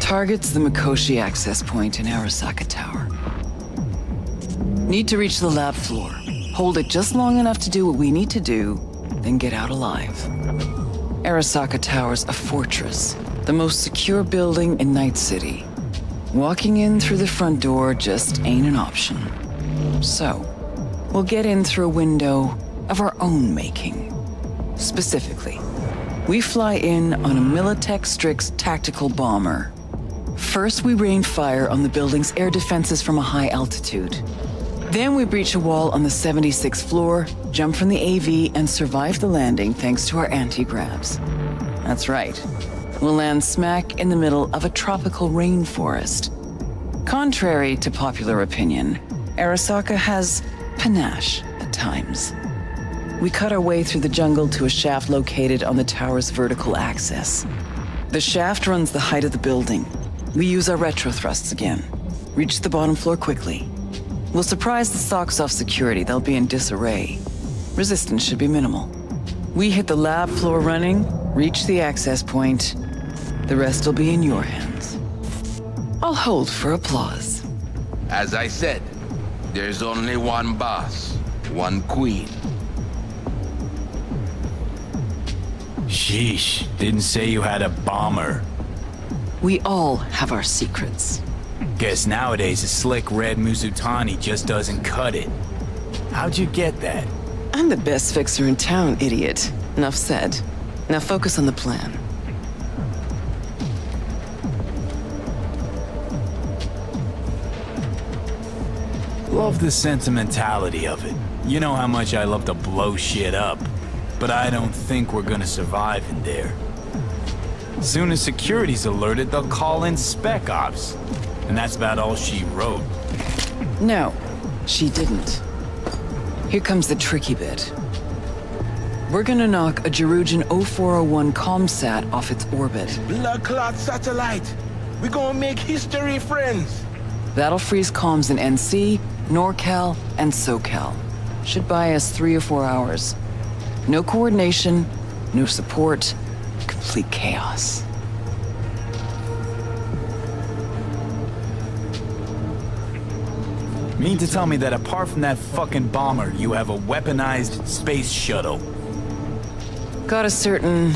Target's the Mikoshi access point in Arasaka Tower. Need to reach the lab floor. Hold it just long enough to do what we need to do, then get out alive. Arasaka Tower's a fortress, the most secure building in Night City. Walking in through the front door just ain't an option. So, we'll get in through a window of our own making. Specifically, we fly in on a Militech Strix tactical bomber. First, we rain fire on the building's air defenses from a high altitude. Then we breach a wall on the 76th floor, jump from the AV, and survive the landing thanks to our anti-gravs. That's right. We'll land smack in the middle of a tropical rainforest. Contrary to popular opinion, Arasaka has panache at times. We cut our way through the jungle to a shaft located on the tower's vertical axis. The shaft runs the height of the building. We use our retro thrusts again. Reach the bottom floor quickly. We'll surprise the socks off security. They'll be in disarray. Resistance should be minimal. We hit the lab floor running, reach the access point. The rest will be in your hands. I'll hold for applause. As I said, there's only one boss, one queen. Sheesh, didn't say you had a bomber. We all have our secrets. Guess nowadays a slick red Muzutani just doesn't cut it. How'd you get that? I'm the best fixer in town, idiot. Enough said. Now focus on the plan. Love the sentimentality of it. You know how much I love to blow shit up. But I don't think we're gonna survive in there. Soon as security's alerted, they'll call in Spec Ops. And that's about all she wrote. No, she didn't. Here comes the tricky bit. We're gonna knock a Jerugian 0401 ComSat off its orbit. Blood clot satellite. We gonna make history, friends. That'll freeze comms in NC, NorCal, and SoCal. Should buy us 3 or 4 hours. No coordination, no support, complete chaos. Mean to tell me that apart from that fucking bomber, you have a weaponized space shuttle? Got a certain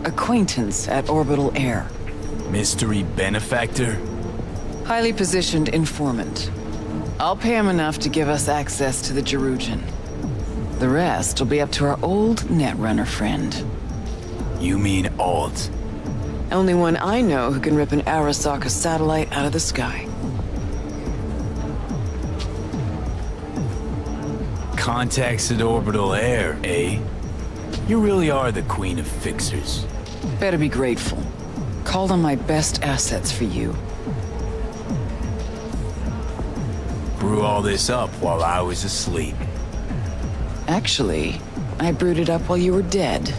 acquaintance at Orbital Air. Mystery benefactor? Highly positioned informant. I'll pay him enough to give us access to the Jerugian. The rest will be up to our old netrunner friend. You mean Alt? Only one I know who can rip an Arasaka satellite out of the sky. Contacts at Orbital Air, eh? You really are the queen of fixers. Better be grateful. Called on my best assets for you. Brew all this up while I was asleep. Actually, I brewed it up while you were dead.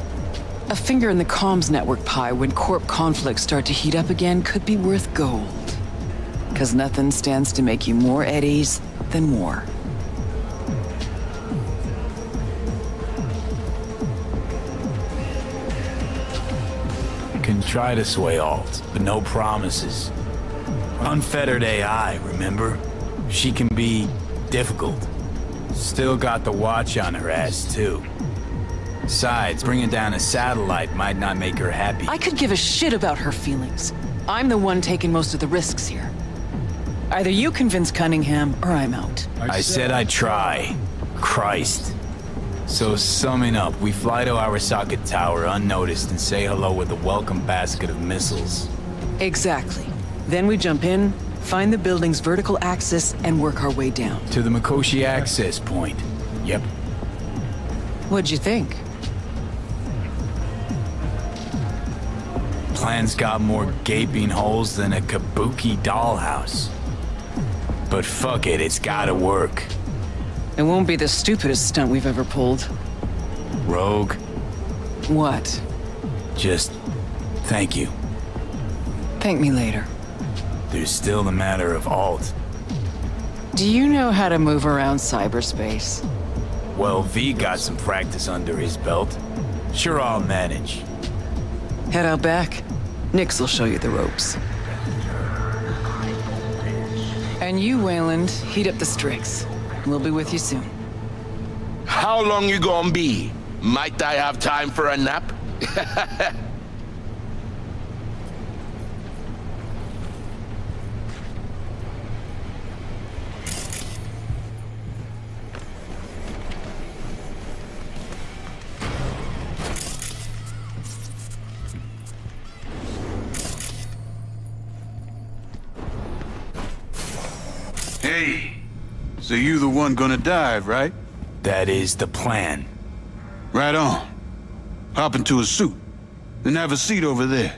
A finger in the comms network pie when corp conflicts start to heat up again could be worth gold. 'Cause nothing stands to make you more at ease than war. Can try to sway Alt, but no promises. Unfettered AI, remember? She can be difficult. Still got the watch on her ass, too. Besides, bringing down a satellite might not make her happy. I could give a shit about her feelings. I'm the one taking most of the risks here. Either you convince Cunningham, or I'm out. I said I'd try. Christ. So summing up, we fly to Arasaka Tower unnoticed and say hello with a welcome basket of missiles. Exactly. Then we jump in, find the building's vertical axis, and work our way down. To the Mikoshi access point. Yep. What'd you think? Plan's got more gaping holes than a kabuki dollhouse. But fuck it, it's gotta work. It won't be the stupidest stunt we've ever pulled. Rogue, What? just thank you. Thank me later. There's still the matter of Alt. Do you know how to move around cyberspace? Well, V got some practice under his belt. Sure, I'll manage. Head out back. Nix will show you the ropes. And you, Wayland, heat up the Strix. We'll be with you soon. How long you gonna be? Might I have time for a nap? Hey, so you the one gonna dive, right? That is the plan. Right on. Hop into a suit, then have a seat over there.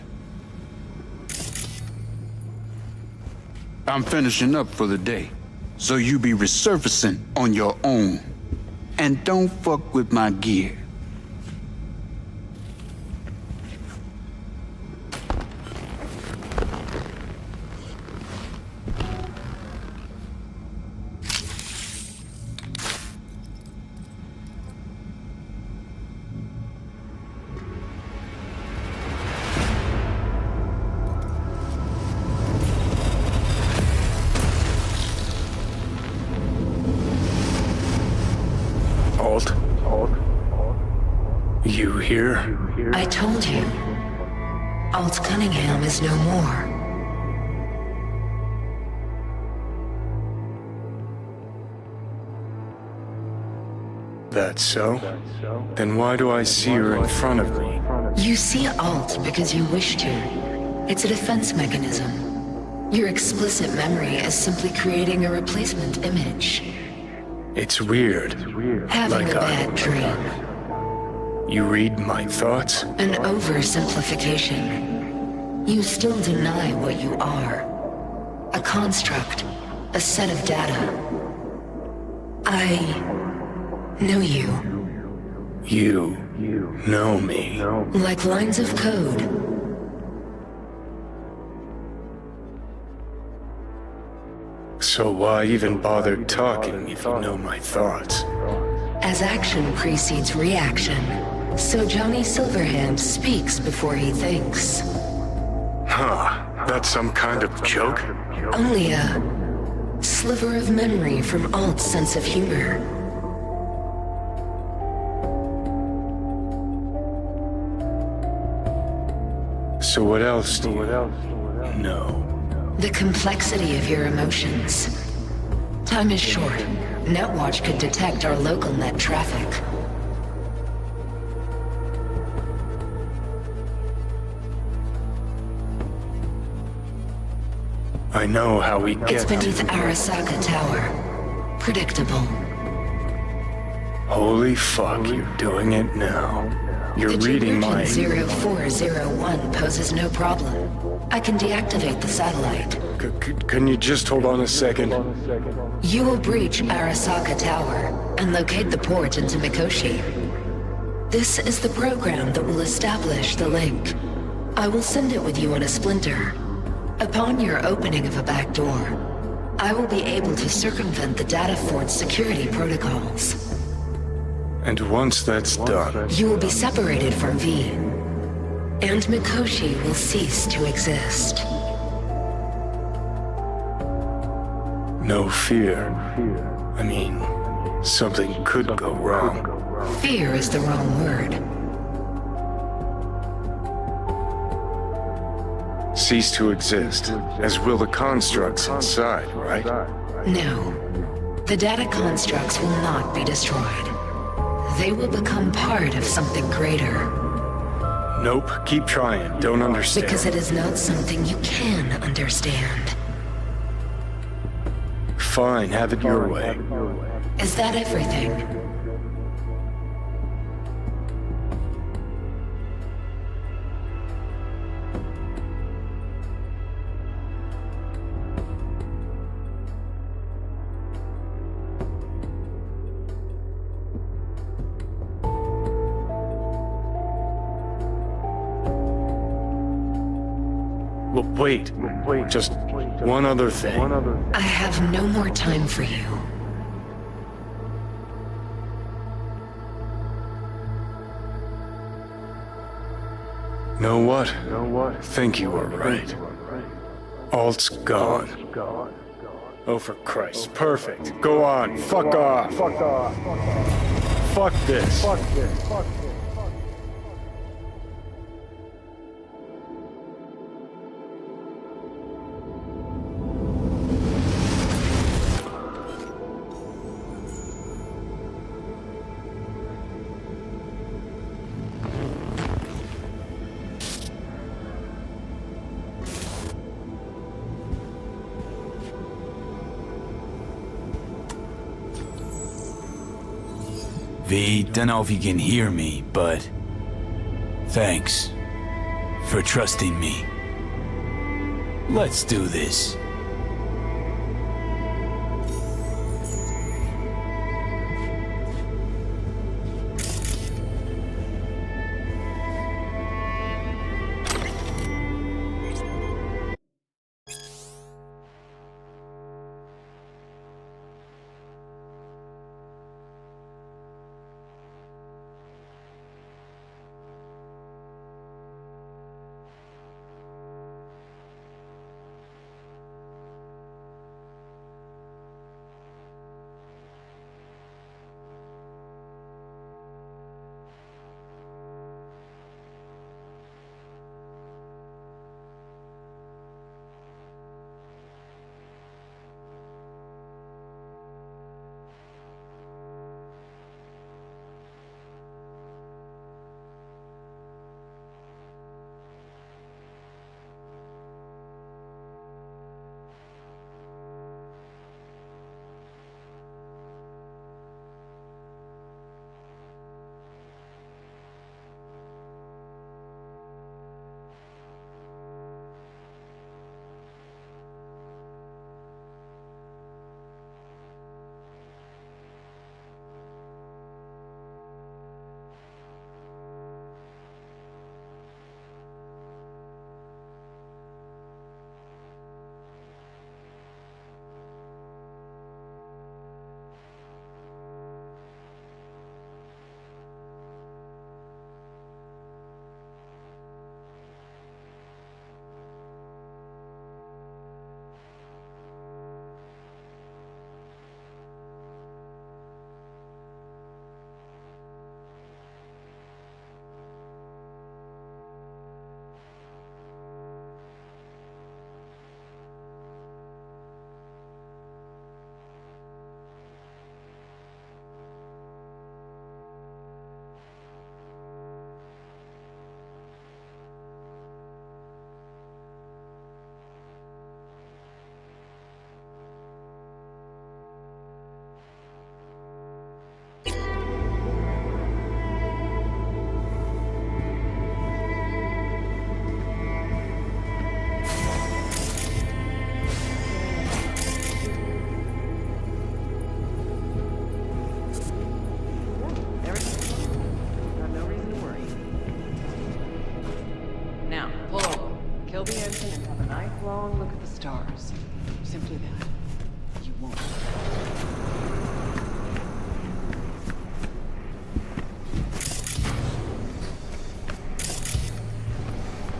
I'm finishing up for the day, so you be resurfacing on your own. And don't fuck with my gear. You here? I told you. Alt Cunningham is no more. That's so? Then why do I see her in front of me? You see Alt because you wish to. It's a defense mechanism. Your explicit memory is simply creating a replacement image. It's weird. Having a bad dream. You read my thoughts? An oversimplification. You still deny what you are. A construct. A set of data. I Know you. You know me. Like lines of code. So why even bother talking if you know my thoughts? As action precedes reaction, so Johnny Silverhand speaks before he thinks. Huh, that's some kind of joke? Only a sliver of memory from Alt's sense of humor. So what else do you know? The complexity of your emotions. Time is short. Netwatch could detect our local net traffic. I know how we get... It's beneath Arasaka Tower. Predictable. Holy fuck, you're doing it now. You're reading my... The 0401 poses no problem. I can deactivate the satellite. Can you just hold on a second? You will breach Arasaka Tower and locate the port into Mikoshi. This is the program that will establish the link. I will send it with you on a splinter. Upon your opening of a back door, I will be able to circumvent the data fort's security protocols. And once that's done... You will be separated from V, and Mikoshi will cease to exist. No fear. I mean, something could go wrong. Fear is the wrong word. Cease to exist, as will the constructs inside, right? No. The data constructs will not be destroyed. They will become part of something greater. Nope, keep trying. Don't understand. Because it is not something you can understand. Fine, have it your way. Is that everything? Well, wait. Just one other thing. I have no more time for you. Know what? Think you were right. Alt's gone. Oh, for Christ. Perfect. Go on. Fuck off. Fuck this. V, don't know if you can hear me, but thanks for trusting me. Let's do this.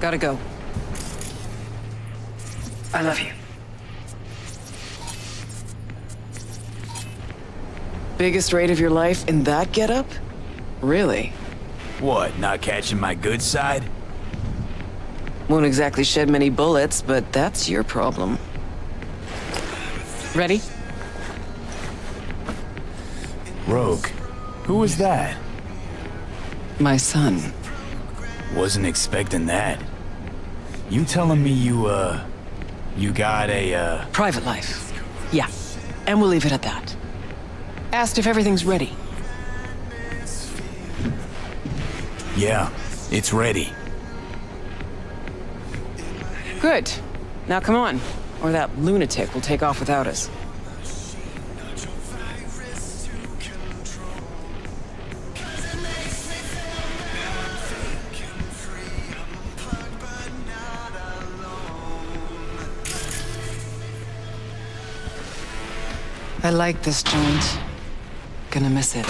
Gotta go. I love you. Biggest raid of your life in that getup? Really? What, not catching my good side? Won't exactly shed many bullets, but that's your problem. Ready? Rogue, who was that? My son. Wasn't expecting that. You telling me you got a, Private life. Yeah. And we'll leave it at that. Asked if everything's ready. Yeah, it's ready. Good. Now come on, or that lunatic will take off without us. I like this joint. Gonna miss it.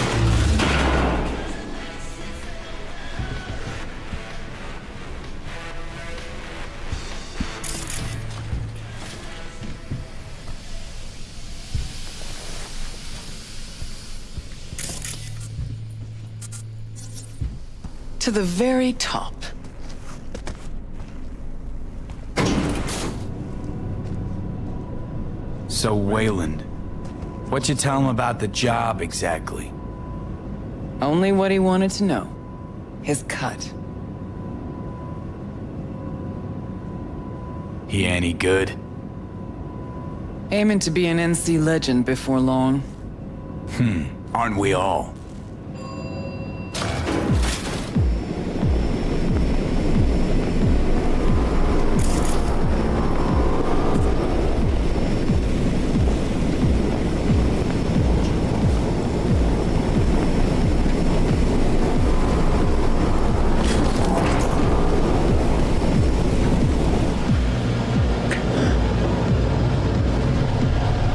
To the very top. So, Wayland, what you tell him about the job exactly? Only what he wanted to know. His cut. He any good? Aiming to be an NC legend before long. Aren't we all?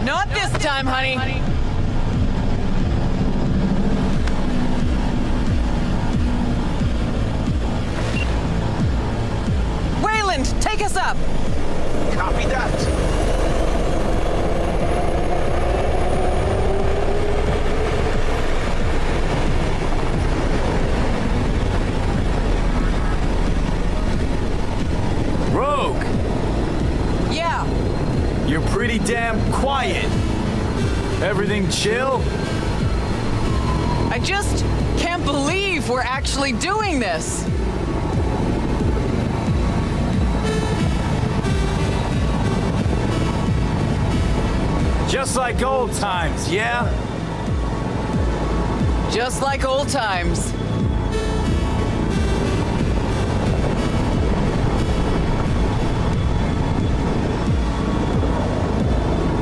Not this time, honey. Wayland, take us up. Copy that. Rogue, Yeah. you're pretty damn quiet. Everything chill? I just can't believe we're actually doing this. Just like old times, yeah? Just like old times.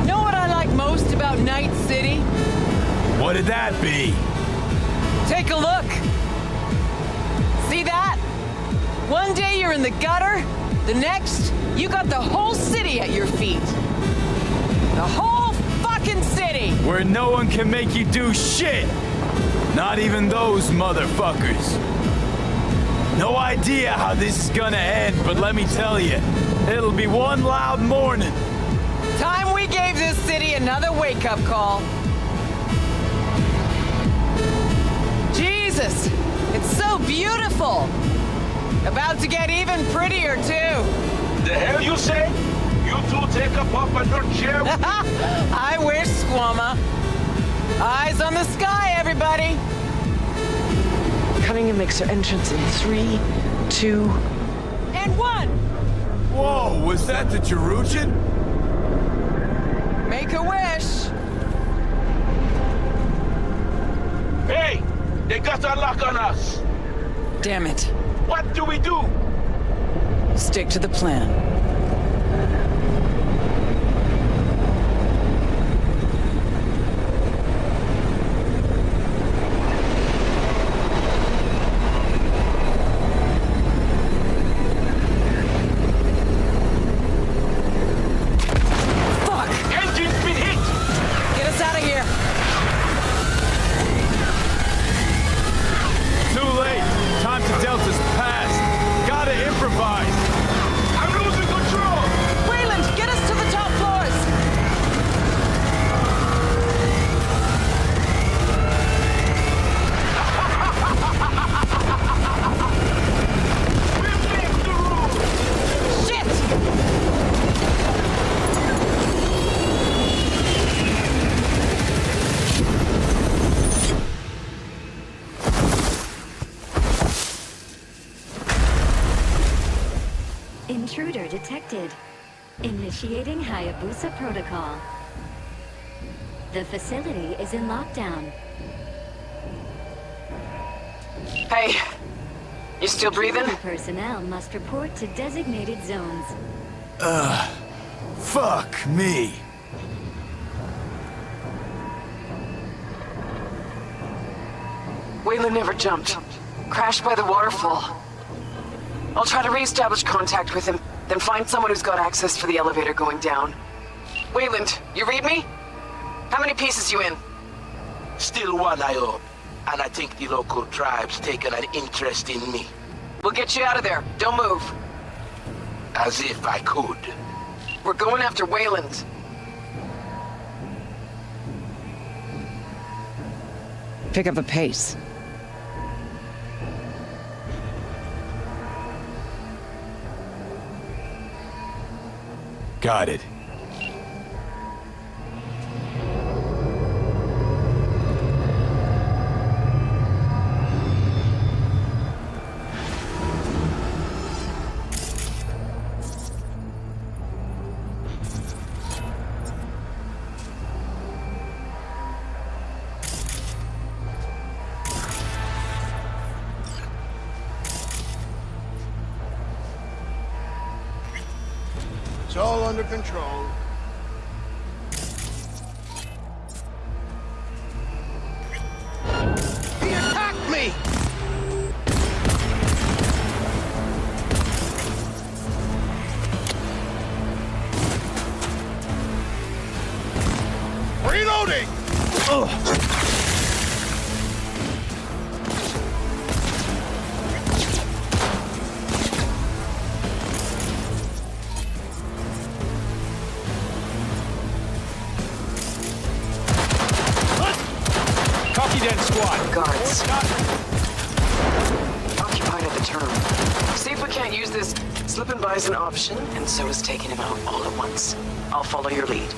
Know what I like most about Night City? What'd that be? Take a look. See that? One day you're in the gutter, the next, you got the whole city at your feet. The whole fucking city! Where no one can make you do shit. Not even those motherfuckers. No idea how this is gonna end, but let me tell you, it'll be one loud morning. Time we gave this city another wake-up call. Jesus, it's so beautiful. About to get even prettier, too. The hell you say? You two take a puff on your chair? I wish, Squamma. Eyes on the sky, everybody. Cunningham makes her entrance in 3, 2... And 1! Whoa, was that the Jerujan? Make a wish. Hey, they got a lock on us. Damn it. What do we do? Stick to the plan. Too late. Time to Delta's past. Gotta improvise. Intruder detected. Initiating Hayabusa protocol. The facility is in lockdown. Hey, you still breathing? Personnel must report to designated zones. Fuck me. Wayland never jumped. Crashed by the waterfall. I'll try to re-establish contact with him, then find someone who's got access for the elevator going down. Wayland, you read me? How many pieces you in? Still one, I hope. And I think the local tribe's taken an interest in me. We'll get you out of there. Don't move. As if I could. We're going after Wayland. Pick up the pace. Got it. It's all under control. He attacked me! Reloading! Copy that squad. Guards. Occupied at the terminal. See if we can't use this. Slipping by is an option, and so is taking him out all at once. I'll follow your lead.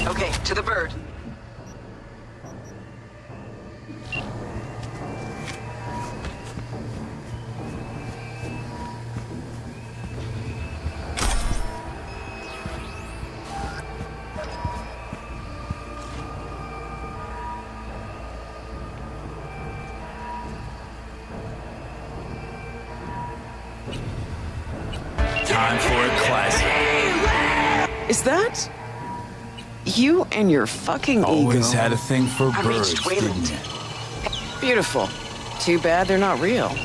Okay, to the bird. Time for a classic. Is that you and your fucking ego? Always had a thing for I birds, reached Wayland. didn't you? Beautiful. Too bad they're not real.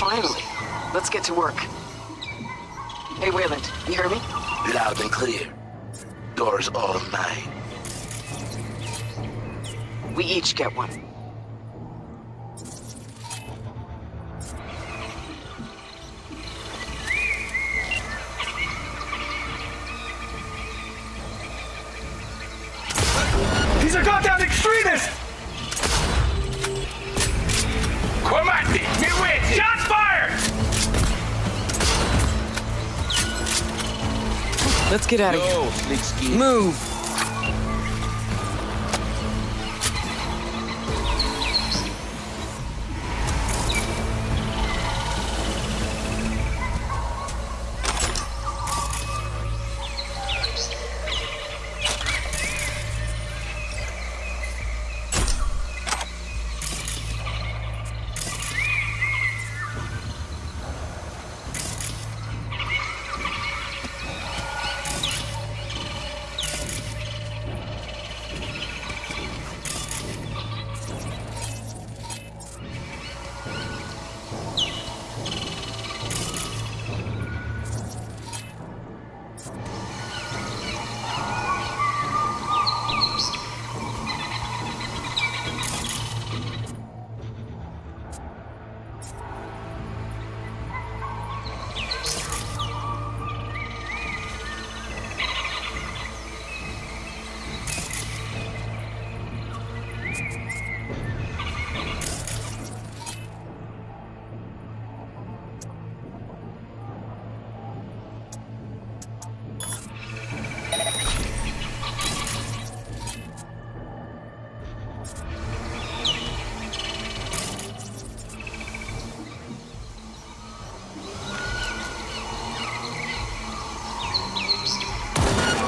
Finally. Let's get to work. Hey, Wayland, you hear me? Loud and clear. Doors all mine. We each get one. Let's get out of here. Slick Move!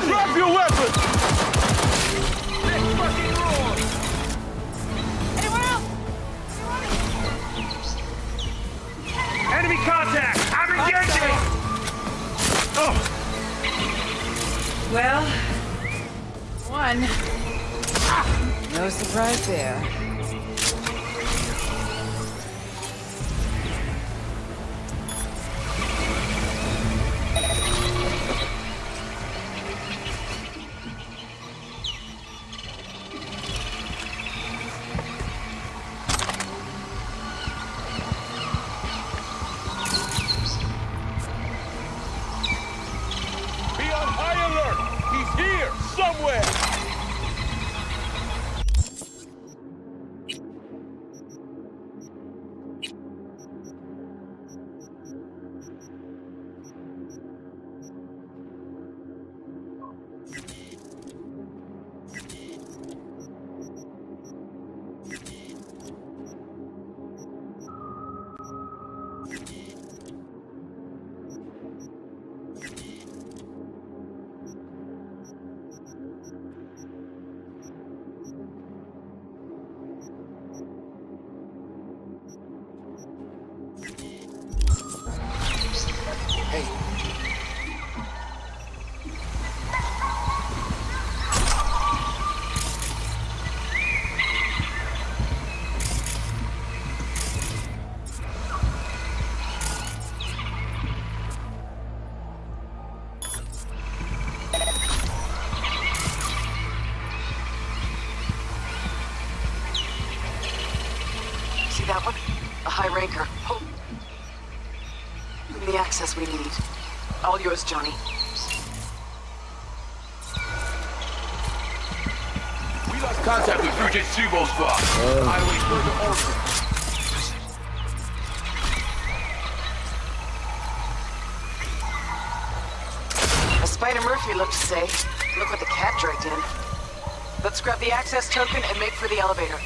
Drop your weapon! Let's fucking roar! Anyone else? Enemy contact! I'm engaging! Oh! Well, one. No surprise there. Be on high alert! He's here, somewhere! See that one? A high ranker. Oh. The access we need. All yours, Johnny. We lost contact with Fujit Subo's boss. I wait further orders. As Spider Murphy looked to say, look what the cat dragged in. Let's grab the access token and make for the elevator.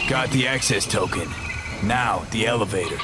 Got the access token. Now, the elevator.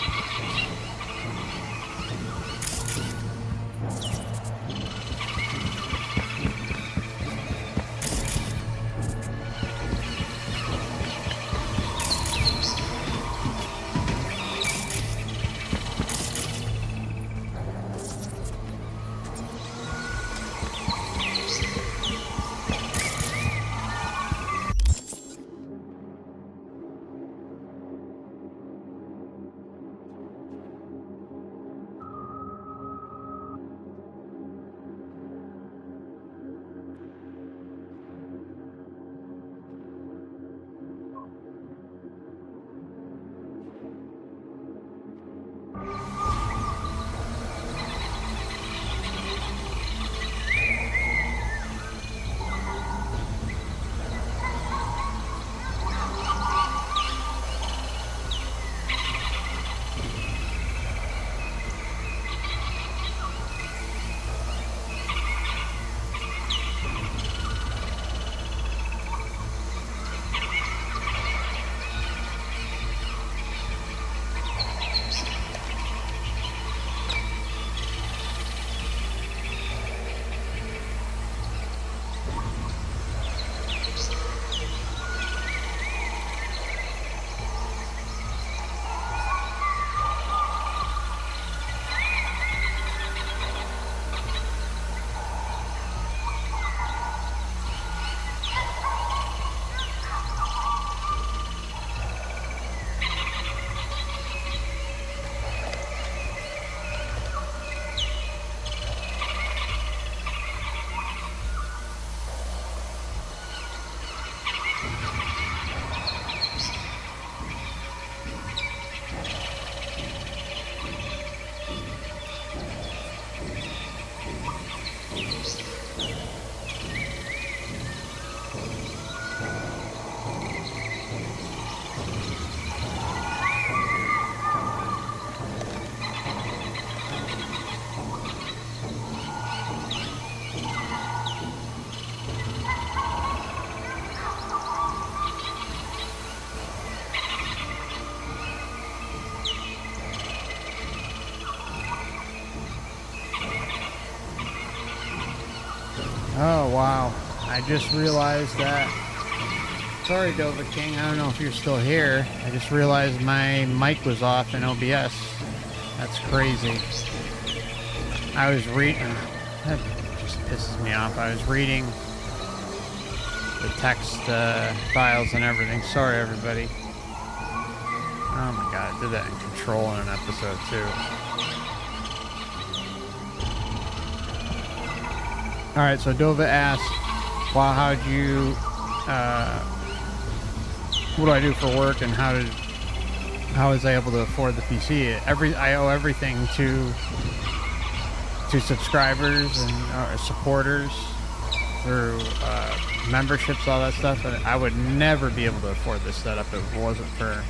Oh, wow. I just realized that. Sorry, Dova King. I don't know if you're still here. I just realized my mic was off in OBS. That's crazy. I was reading... That just pisses me off. I was reading the text files and everything. Sorry, everybody. Oh my god, I did that in Control in an episode, too. Alright, so Dova asked, well, how'd you, what do I do for work and how was I able to afford the PC? I owe everything to subscribers and supporters through memberships, all that stuff. And I would never be able to afford this setup if it wasn't for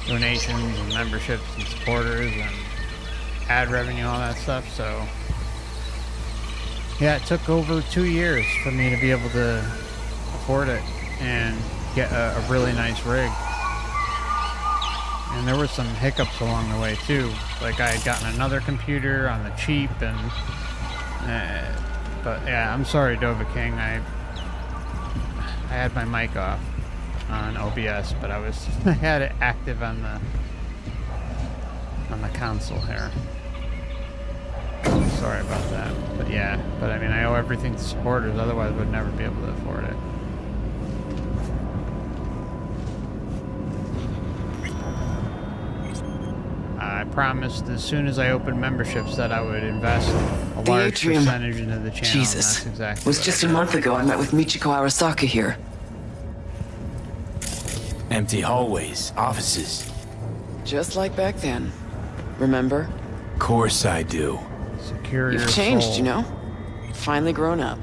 donations and memberships and supporters and ad revenue, all that stuff. So yeah, it took over 2 years for me to be able to afford it and get a really nice rig. And there were some hiccups along the way too. Like I had gotten another computer on the cheap, and but yeah, I'm sorry, Dova King. I had my mic off on OBS, but I had it active on the console here. Sorry about that. But yeah, I mean, I owe everything to supporters, otherwise I would never be able to afford it. I promised as soon as I opened memberships that I would invest a large percentage into the channel. Jesus. That's exactly it was just a month ago I met with Michiko Arasaka here. Empty hallways, offices. Just like back then. Remember? Course I do. Secure You've your changed, soul. you know? Finally grown up.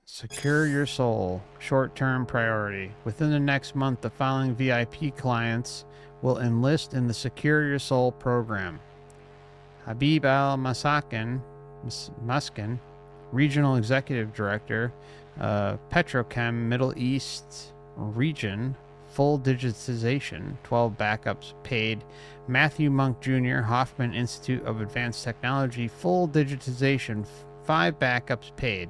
Secure your soul. Short-term priority. Within the next month, the following VIP clients will enlist in the Secure Your Soul program. Habib Al-Muskin, Regional Executive Director, Petrochem Middle East Region, full digitization, 12 backups paid. Matthew Monk Jr., Hoffman Institute of Advanced Technology, full digitization, 5 backups paid.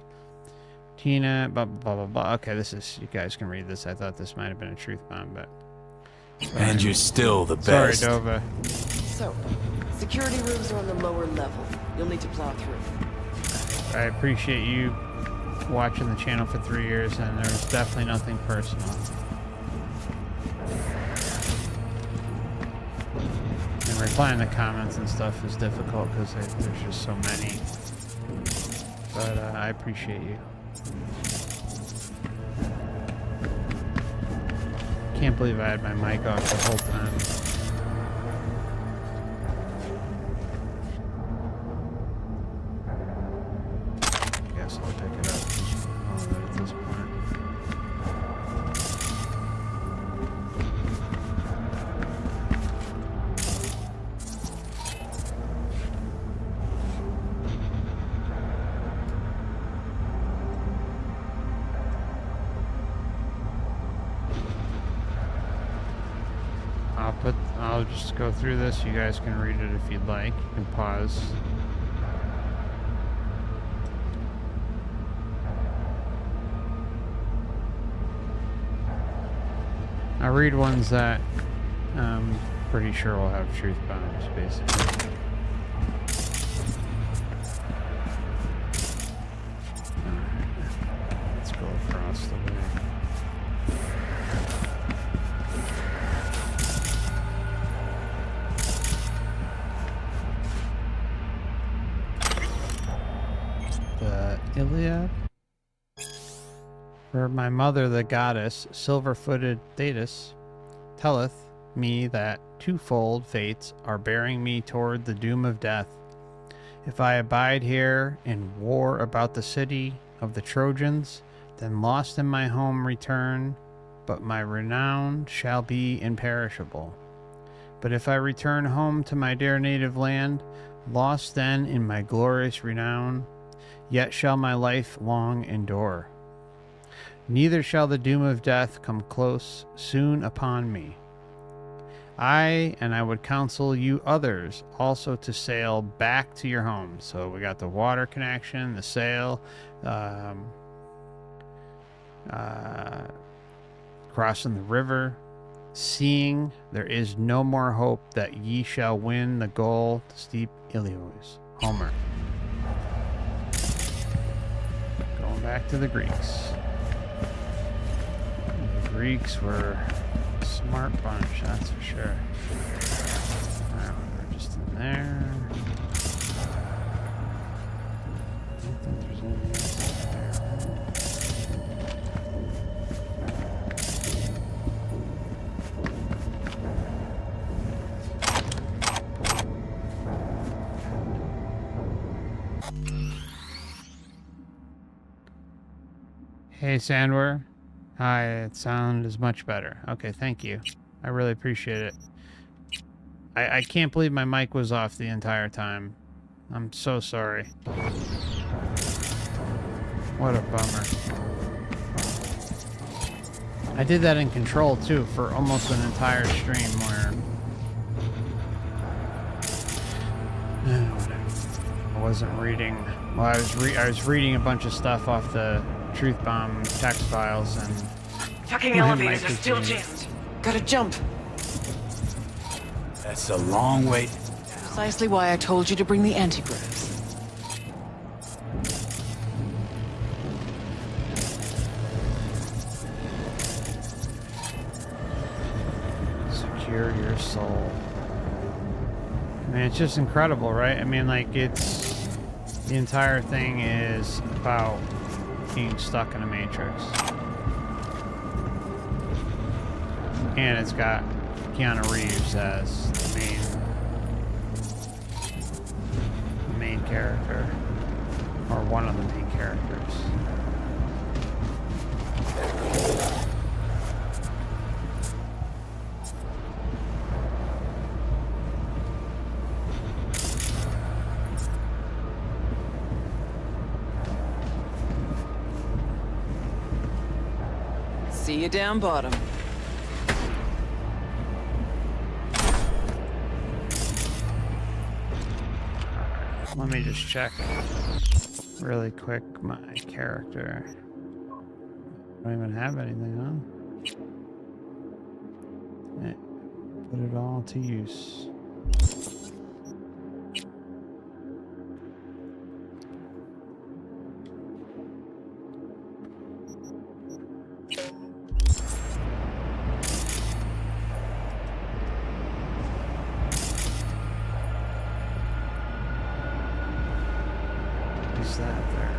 Tina, blah, blah, blah, blah. Okay, this is, you guys can read this. I thought this might have been a truth bomb, but. Sorry. And you're still the Sorry, best. Dova. So, security rooms are on the lower level. You'll need to plow through. I appreciate you watching the channel for 3 years, and there's definitely nothing personal. And replying to comments and stuff is difficult because there's just so many. But I appreciate you. Can't believe I had my mic off the whole time. I guess I'll pick it up all of it at this point. I'll just go through this. You guys can read it if you'd like. You can pause. I'll read ones that I'm pretty sure will have truth bombs, basically. Alright. Let's go across the way. Iliad. For my mother, the goddess, silver-footed Thetis, telleth me that twofold fates are bearing me toward the doom of death. If I abide here in war about the city of the Trojans, then lost in my home return, but my renown shall be imperishable. But if I return home to my dear native land, lost then in my glorious renown, yet shall my life long endure. Neither shall the doom of death come close soon upon me. I would counsel you others also to sail back to your home. So we got the water connection, the sail, crossing the river, seeing there is no more hope that ye shall win the goal to steep Ilios. Homer. Going back to the Greeks. The Greeks were a smart bunch, that's for sure. Alright, we're just in there. I don't think there's anything else up there. Hey, Sandwer. Hi, sound is much better. Okay, thank you. I really appreciate it. I can't believe my mic was off the entire time. I'm so sorry. What a bummer. I did that in Control, too, for almost an entire stream where... whatever. I wasn't reading... Well, I was reading a bunch of stuff off the Truth Bomb text files, and fucking elevators are still jammed. Gotta jump. That's a long way. Precisely why I told you to bring the anti-gravs. Secure your soul. I mean, it's just incredible, right? I mean, like, it's... The entire thing is about being stuck in a matrix. And it's got Keanu Reeves as the main character. Or one of the main characters. See you down bottom. Let me just check really quick my character. I don't even have anything on. Okay. Put it all to use. What's that there?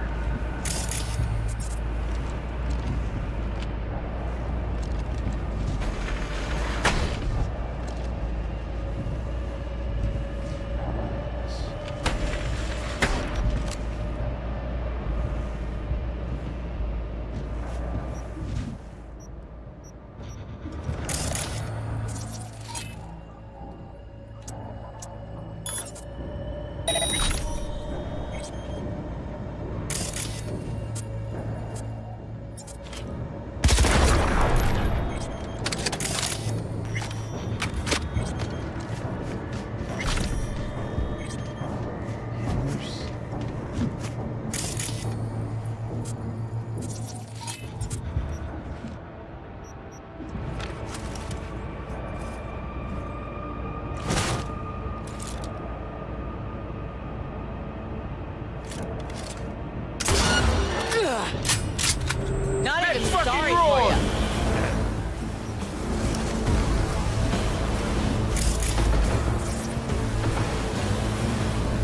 Not even sorry for you.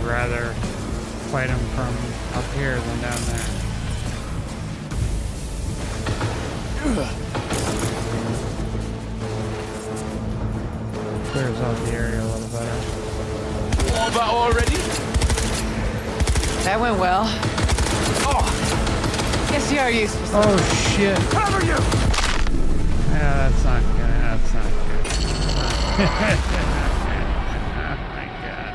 Rather fight him from up here than down there. Clears out the area a little better. Over already? That went well. Oh, guess you are useful. Oh shit! Cover you! Yeah, that's not good. That's not good. Oh my god.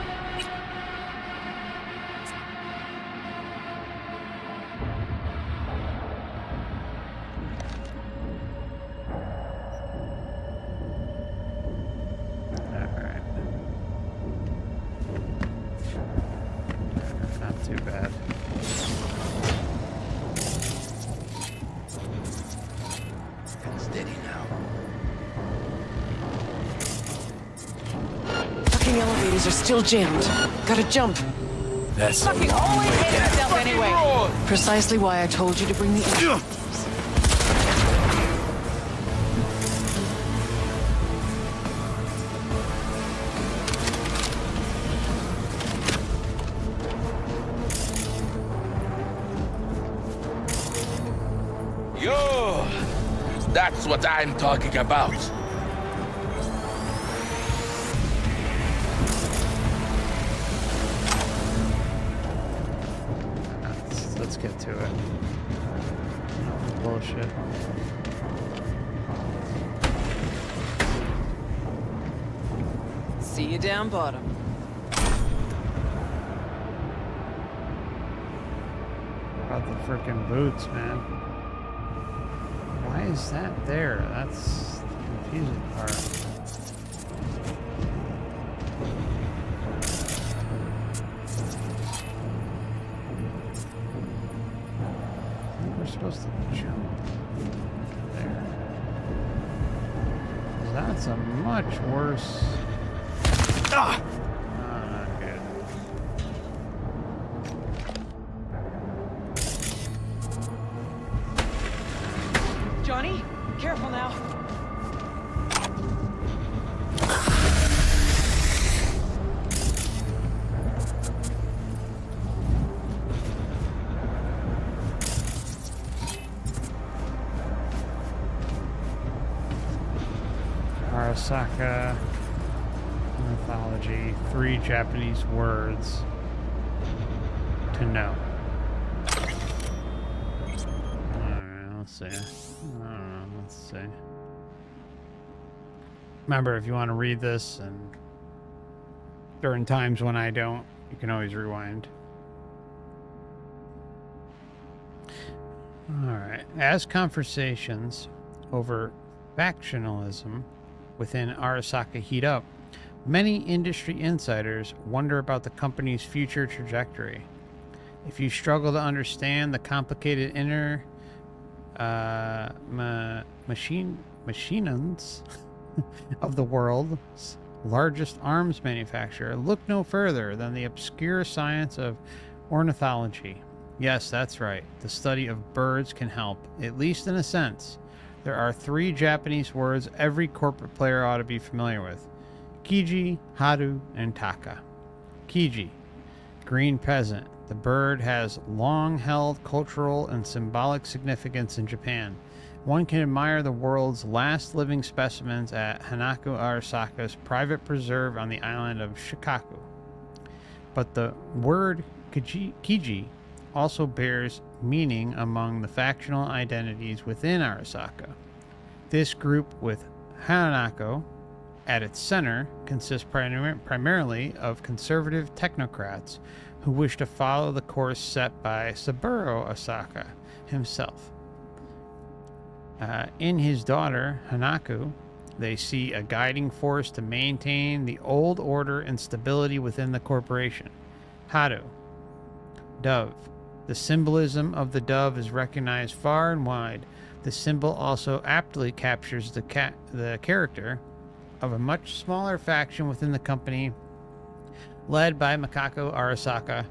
Alright. Not too bad. Steady now. Fucking elevators are still jammed. Gotta jump. That's a Fucking long always way hate down. yourself anyway. Precisely why I told you to bring the engine. Yo! That's what I'm talking about. Let's get to it. No bullshit. See you down bottom. About the freaking boots, man. Why is that there? That's the confusing part. I think we're supposed to jump there. 'Cause that's a much worse. Ah! Oh, not good. Johnny, careful now. Arasaka mythology, 3 Japanese words to know. Alright, let's see. I don't know, let's see. Remember, if you want to read this and during times when I don't, you can always rewind. Alright, as conversations over factionalism within Arasaka heat up, Many industry insiders wonder about the company's future trajectory. If you struggle to understand the complicated inner machinons of the world's largest arms manufacturer, look no further than the obscure science of ornithology. Yes, that's right. The study of birds can help, at least in a sense. There are 3 Japanese words every corporate player ought to be familiar with: Kiji, Haru, and Taka. Kiji, green peasant. The bird has long-held cultural and symbolic significance in Japan. One can admire the world's last living specimens at Hanako Arasaka's private preserve on the island of Shikaku. But the word Kiji also bears meaning among the factional identities within Arasaka. This group, with Hanako at its center, consists primarily of conservative technocrats who wish to follow the course set by Saburo Asaka himself. In his daughter, Hanako, they see a guiding force to maintain the old order and stability within the corporation. Haru, dove. The symbolism of the dove is recognized far and wide. The symbol also aptly captures the character of a much smaller faction within the company, led by Makako Arasaka,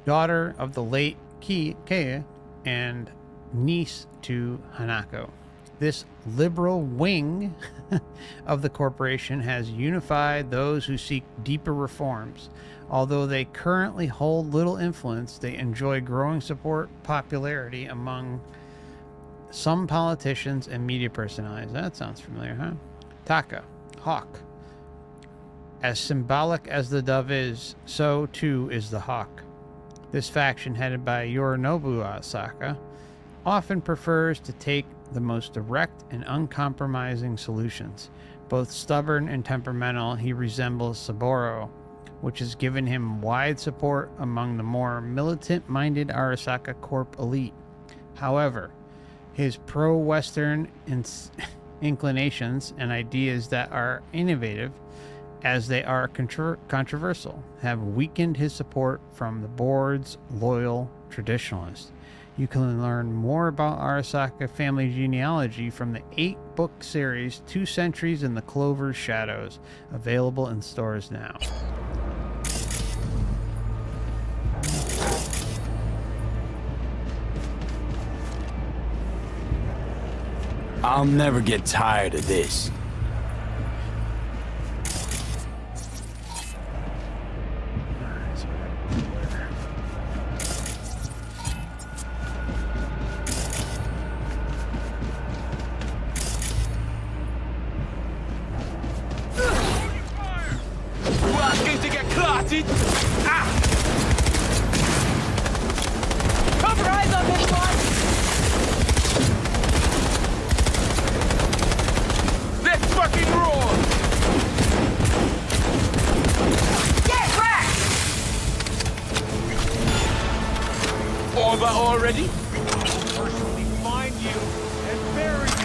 daughter of the late Kei and niece to Hanako. This liberal wing of the corporation has unified those who seek deeper reforms. Although they currently hold little influence, they enjoy growing popularity among some politicians and media personalities. That sounds familiar, huh? Taka, hawk. As symbolic as the dove is, so too is the hawk. This faction, headed by Yorinobu Asaka, often prefers to take the most direct and uncompromising solutions. Both stubborn and temperamental, he resembles Saburo, which has given him wide support among the more militant-minded Arasaka Corp elite. However, his pro-Western inclinations and ideas that are innovative, as they are controversial, have weakened his support from the board's loyal traditionalists. You can learn more about Arasaka family genealogy from the 8-book series 2 Centuries in the Clover's Shadows, available in stores now. I'll never get tired of this. Cover eyes on this one! Let's fucking roar! Get wrecked! Over already? I'll personally find you and bury you.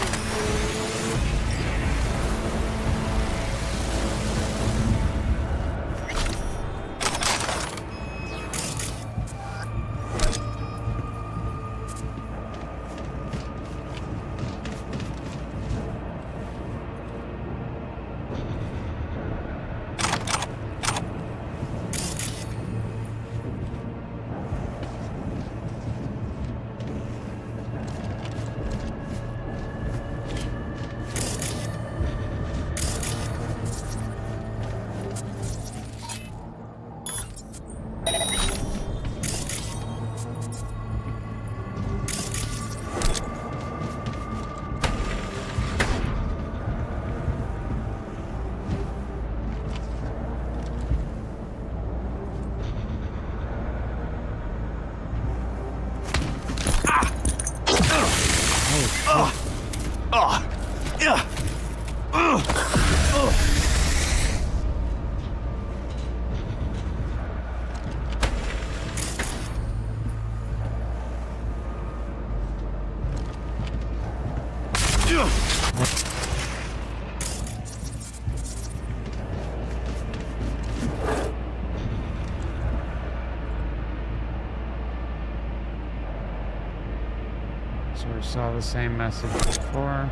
So we saw the same message before.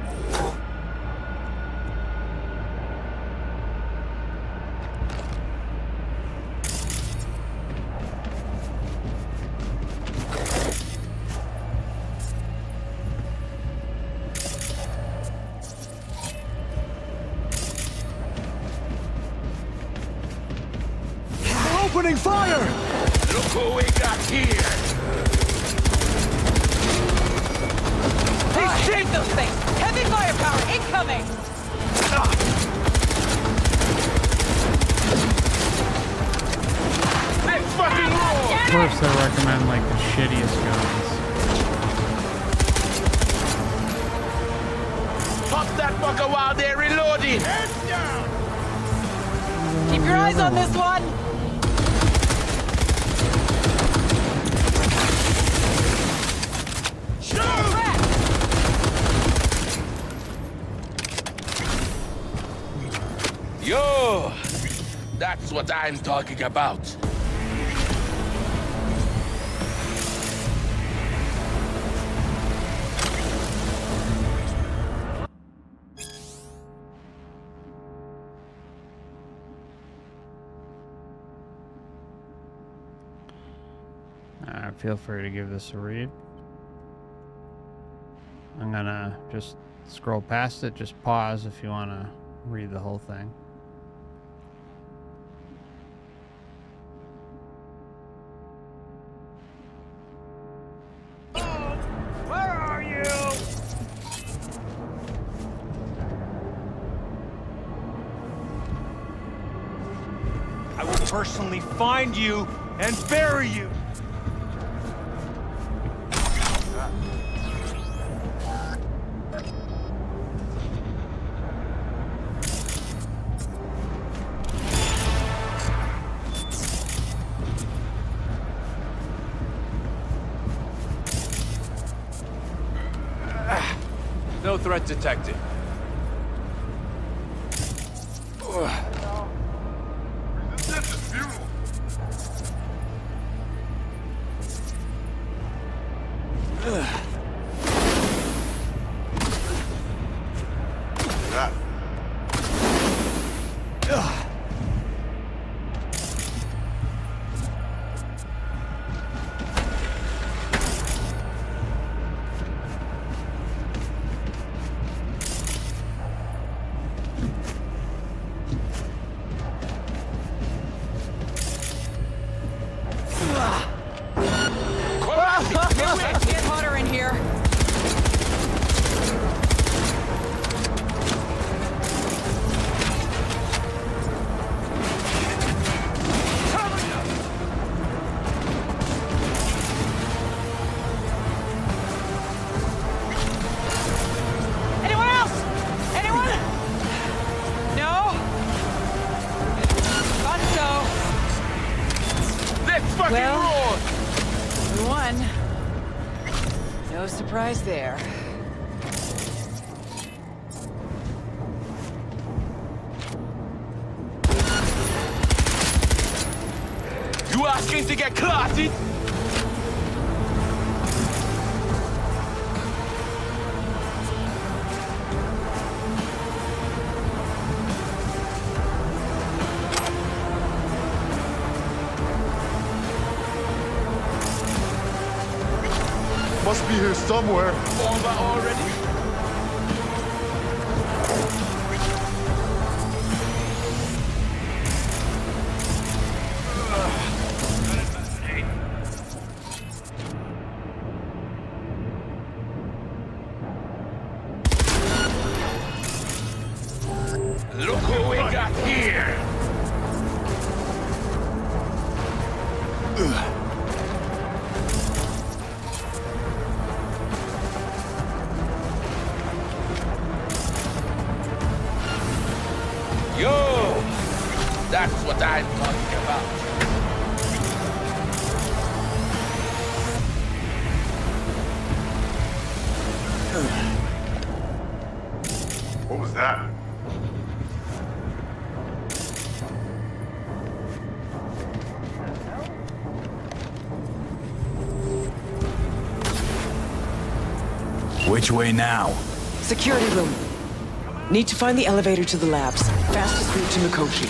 Opening fire! Look who we got here! Please save those things! Heavy firepower incoming! Let's fucking roll! Of course, I recommend like the shittiest guns. Pop that fucker while they're reloading! Heads down! Keep your eyes on this one! Yo! That's what I'm talking about. Feel free to give this a read. I'm gonna just scroll past it, just pause if you want to read the whole thing. Where are you? I will personally find you and bury you. No threat detected. Resistance is futile. Get hotter in here. Anyone else? Anyone? No? Thought so. Let's fucking roll! We won. No surprise there. You asking to get clotted? Must be here somewhere. Over already? Look who we got here! Yo! That's what I'm talking about. What was that? Which way now? Security room. Need to find the elevator to the labs. Fastest route to Mikoshi.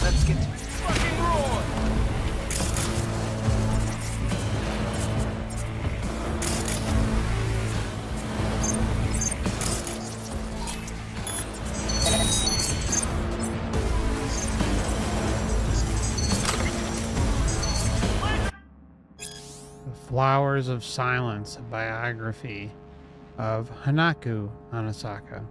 Let's get to it. Fucking roar! Flowers of Silence, a biography of Hanako Arasaka.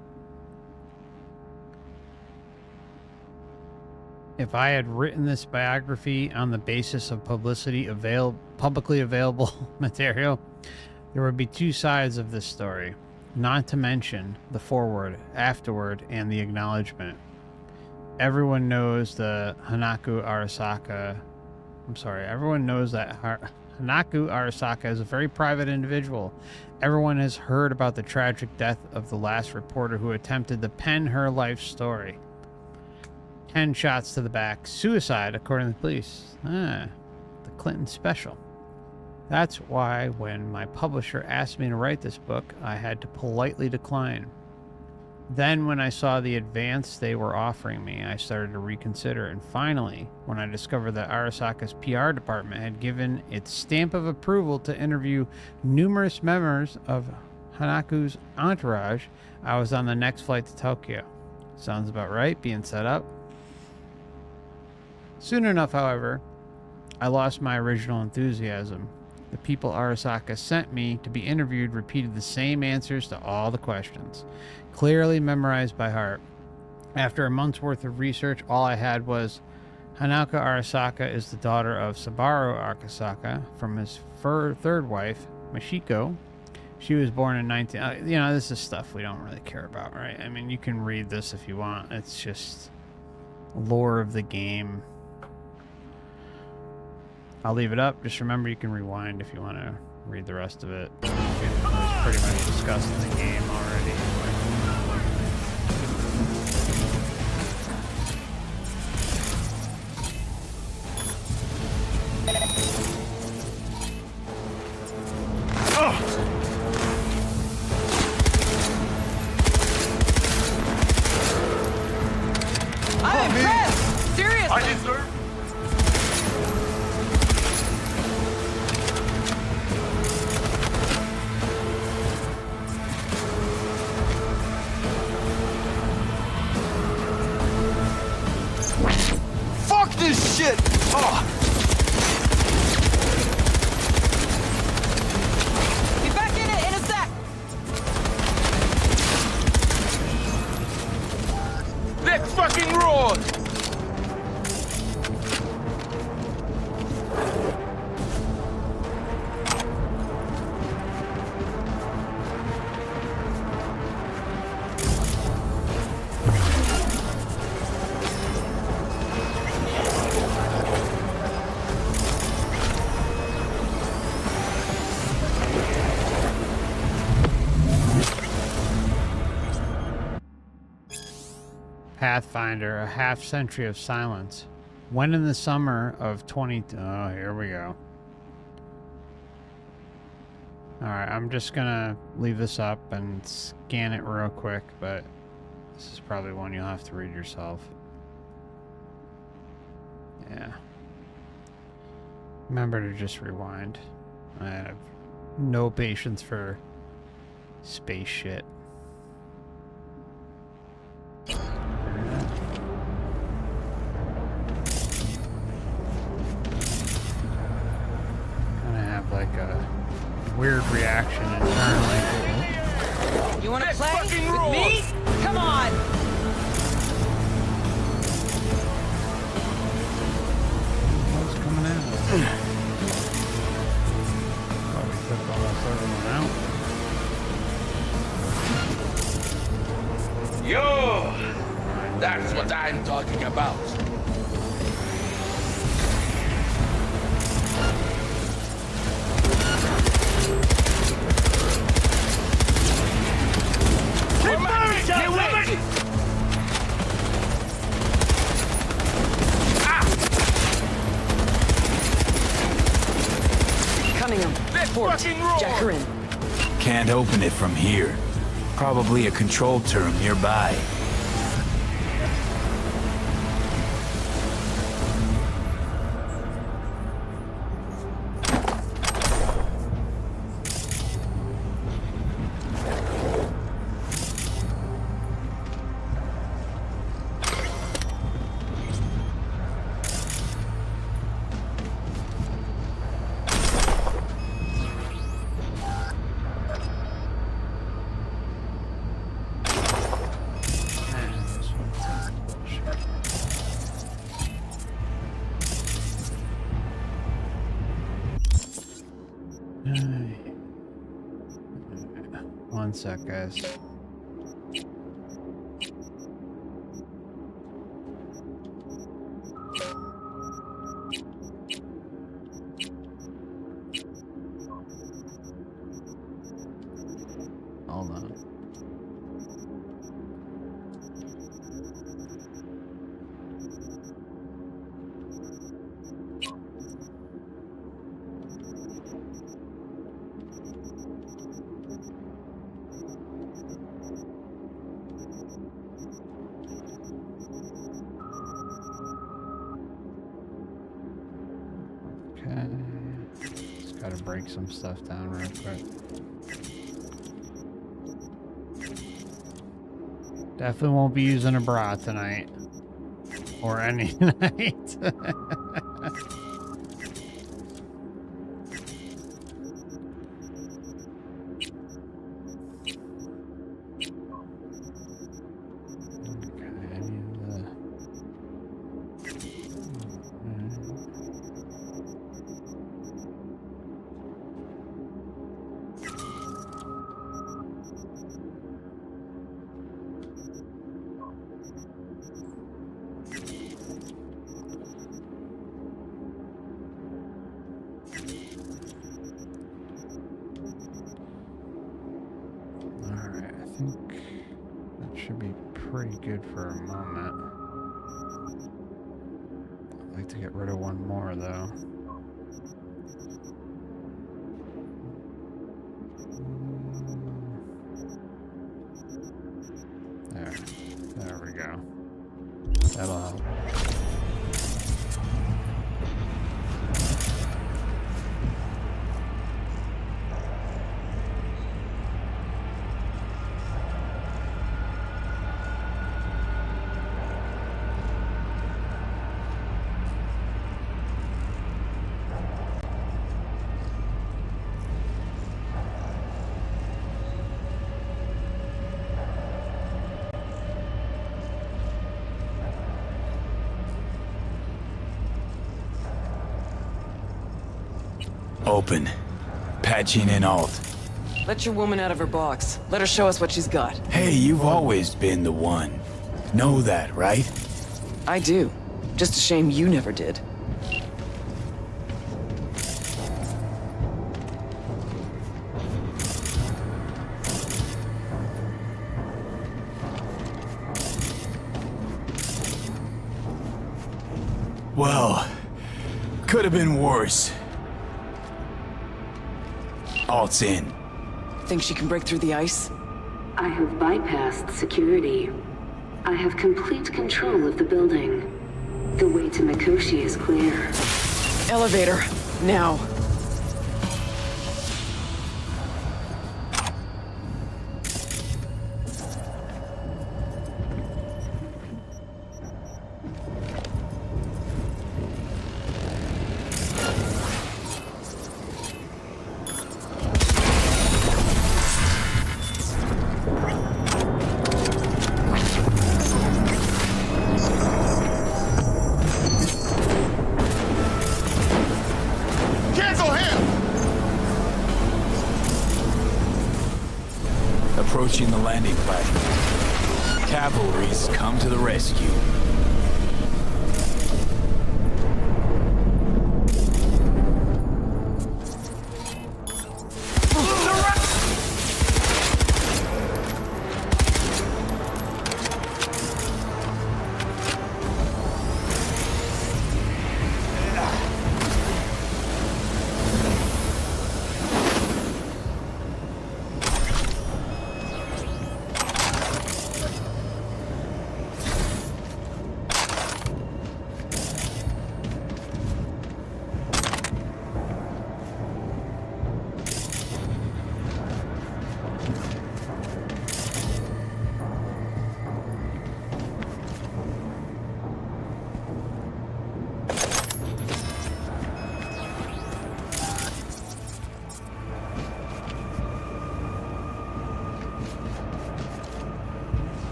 If I had written this biography on the basis of publicly available material, there would be two sides of this story, not to mention the foreword, afterword, and the acknowledgement. Everyone knows the Hanako Arasaka. Everyone knows that Hanako Arasaka is a very private individual. Everyone has heard about the tragic death of the last reporter who attempted to pen her life story. 10 shots to the back. Suicide, according to the police. The Clinton special. That's why when my publisher asked me to write this book, I had to politely decline. Then when I saw the advance they were offering me, I started to reconsider. And finally, when I discovered that Arasaka's PR department had given its stamp of approval to interview numerous members of Hanako's entourage, I was on the next flight to Tokyo. Sounds about right, being set up. Soon enough, however, I lost my original enthusiasm. The people Arasaka sent me to be interviewed repeated the same answers to all the questions, clearly memorized by heart. After a month's worth of research, all I had was Hanako Arasaka is the daughter of Sabaru Arasaka from his third wife, Mashiko. She was born in this is stuff we don't really care about, right? I mean, you can read this if you want. It's just lore of the game. I'll leave it up. Just remember you can rewind if you want to read the rest of it. It was pretty much discussed in the game already. I'm impressed! Seriously! I deserve. Fuck this shit! Oh. Be back in it in a sec! Let's fucking roar! Pathfinder, a half-century of silence. When in the summer of Oh, here we go. Alright, I'm just gonna leave this up and scan it real quick, but this is probably one you'll have to read yourself. Yeah. Remember to just rewind. I have no patience for space shit. Like a weird reaction internally. You wanna play with me? Come on! What's coming out? Probably took almost everyone out. Yo! That's what I'm talking about. Cunningham, Fort, Jack her in. Can't open it from here. Probably a control term nearby. One sec, guys. Hold on. Okay. Just gotta break some stuff down real quick. Definitely won't be using a bra tonight. Or any night. Pretty good for a moment. I'd like to get rid of one more though. There we go. That'll help. Open. Patching in alt. Let your woman out of her box. Let her show us what she's got. Hey, you've always been the one. Know that, right? I do. Just a shame you never did. Well, could have been worse. Alt's in. Think she can break through the ice? I have bypassed security. I have complete control of the building. The way to Mikoshi is clear. Elevator, now. Approaching the landing platform. Cavalry's come to the rescue.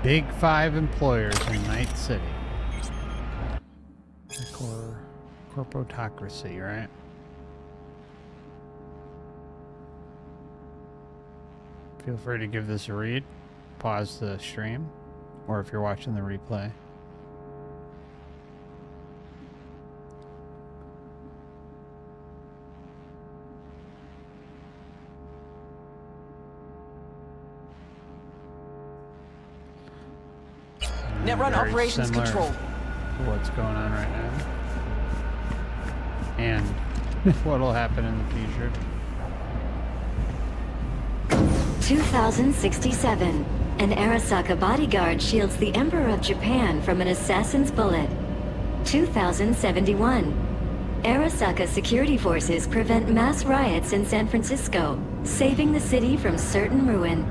Big 5 employers in Night City. Corporatocracy, right? Feel free to give this a read. Pause the stream, or if you're watching the replay. Netrun Very operations similar control. to what's going on right now, and what'll happen in the future. 2067. An Arasaka bodyguard shields the Emperor of Japan from an assassin's bullet. 2071. Arasaka security forces prevent mass riots in San Francisco, saving the city from certain ruin.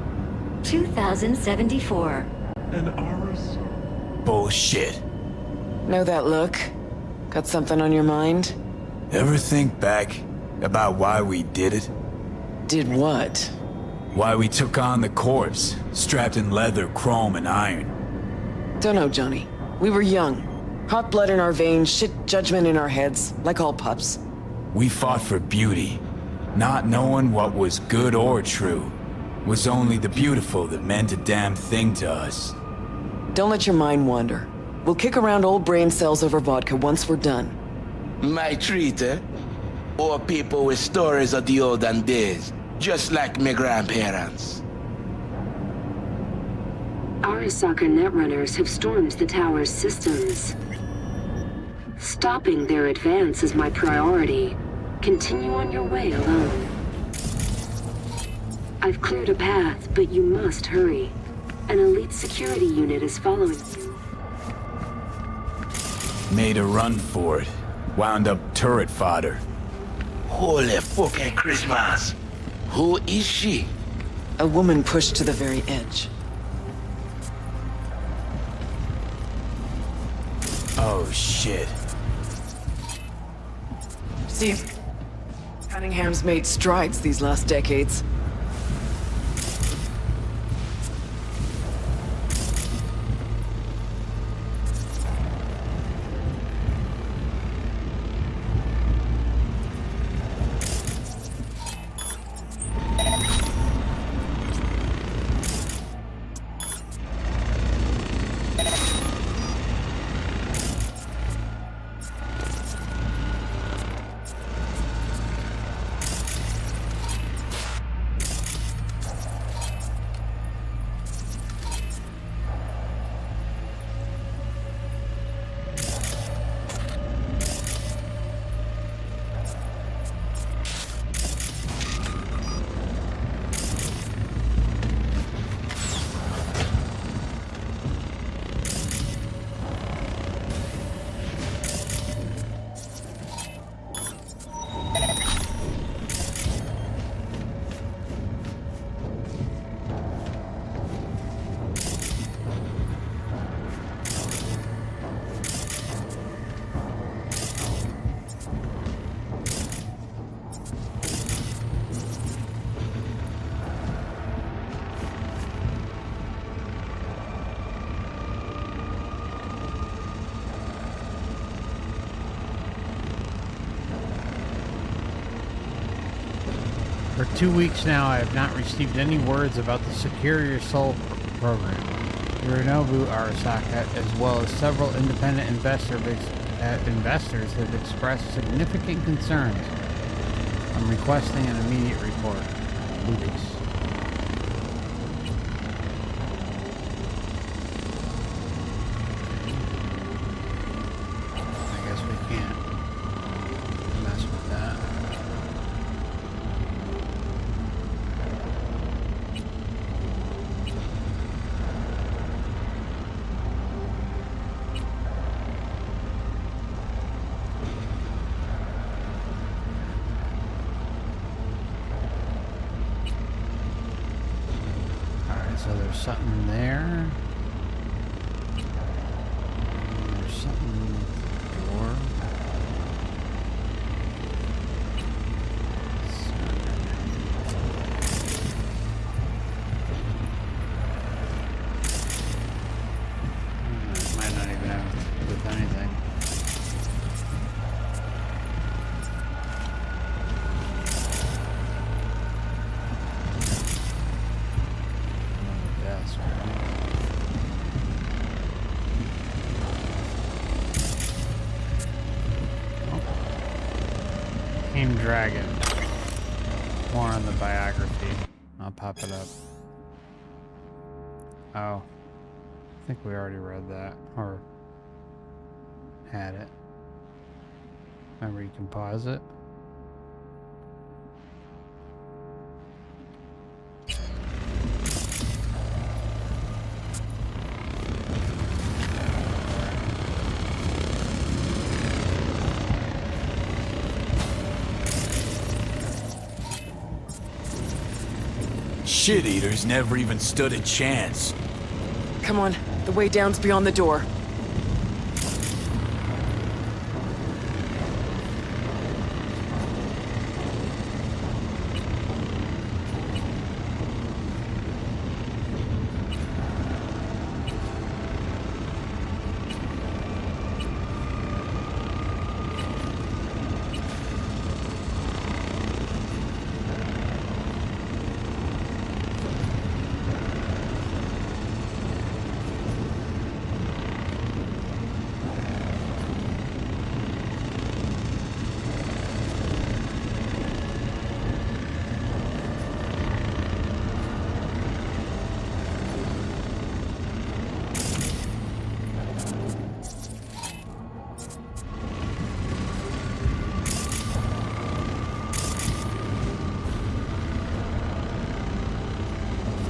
2074. An Aras? Bullshit. Know that look? Got something on your mind? Ever think back about why we did it? Did what? Why we took on the corpse, strapped in leather, chrome, and iron. Don't know, Johnny. We were young. Hot blood in our veins, shit judgment in our heads, like all pups. We fought for beauty, not knowing what was good or true. Was only the beautiful that meant a damn thing to us. Don't let your mind wander. We'll kick around old brain cells over vodka once we're done. My treat, eh? Or people with stories of the olden days, just like my grandparents. Arasaka netrunners have stormed the tower's systems. Stopping their advance is my priority. Continue on your way alone. I've cleared a path, but you must hurry. An elite security unit is following you. Made a run for it. Wound up turret fodder. Holy fucking Christmas! Who is she? A woman pushed to the very edge. Oh shit. Steve, Cunningham's made strides these last decades. For 2 weeks now, I have not received any words about the Secure Your Soul program. Hironobu Arasaka, as well as several independent investors have expressed significant concerns. I'm requesting an immediate report. Lucas. I guess we can't mess with that. So there's something there. There's something in the door. Green Dragon. More on the biography. I'll pop it up. Oh. I think we already read that. Or had it. Remember, you can pause it. Shit-eaters never even stood a chance. Come on, the way down's beyond the door.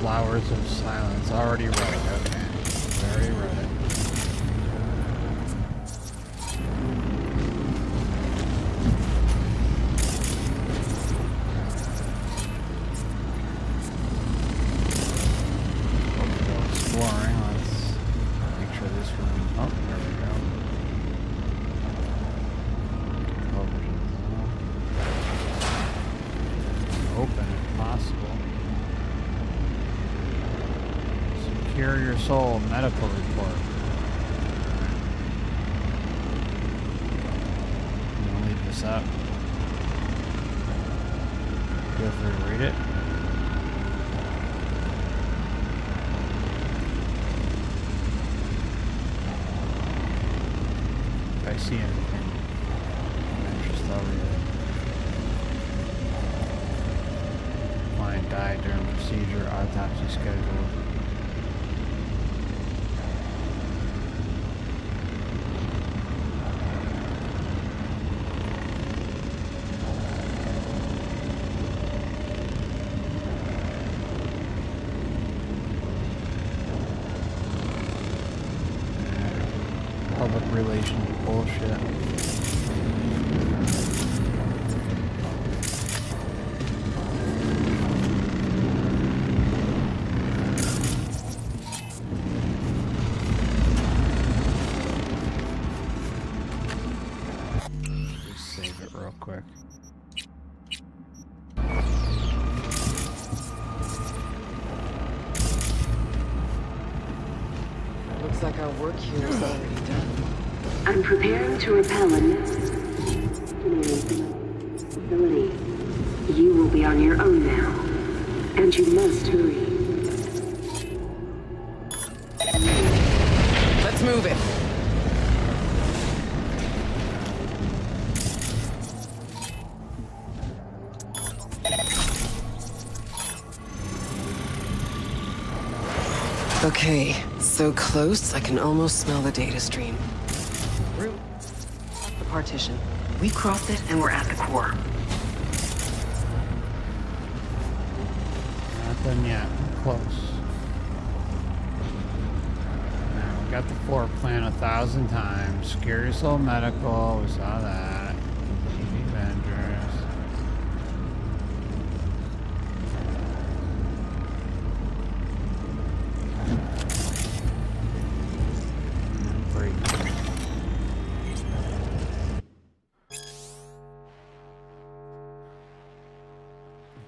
Flowers of Silence. Already read it. Okay. Already read it. Exploring. Let's make sure this room. Oh, there we go. Open if possible. Secure your soul medical report. I'm gonna leave this up. Feel free to read it. If I see anything of interest, I'll read it. Client died during procedure, autopsy scheduled. Public relations bullshit. Just save it real quick. Looks like our work here is already done. I'm preparing to repel a facility. You will be on your own now, and you must hurry. Let's move it. Okay, so close I can almost smell the data stream. Through the partition. We crossed it and we're at the core. Not done yet. Close. Now, we got the floor plan 1,000 times. Secure your soul medical. We saw that. TV Avengers.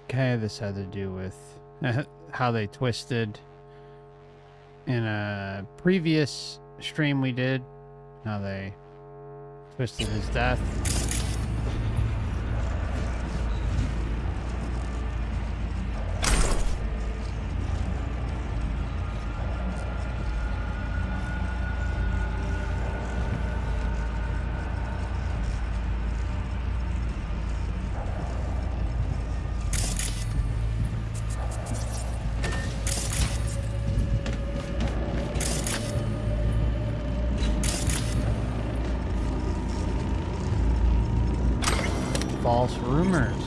Okay, this had to do with how they twisted in a previous stream we did, how they twisted his death. false rumors.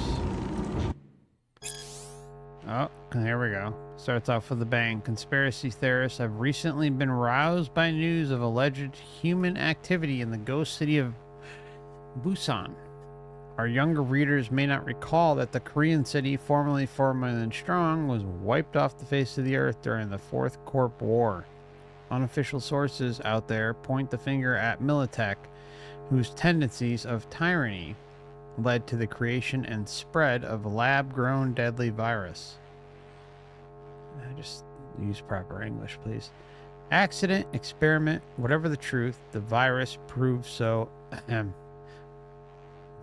Oh, here we go. Starts off with a bang. Conspiracy theorists have recently been roused by news of alleged human activity in the ghost city of Busan. Our younger readers may not recall that the Korean city, formerly 4 million strong, was wiped off the face of the earth during the Fourth Corp War. Unofficial sources out there point the finger at Militech, whose tendencies of tyranny led to the creation and spread of lab-grown deadly virus. Just use proper English, please. Accident, experiment, whatever the truth, the virus proved so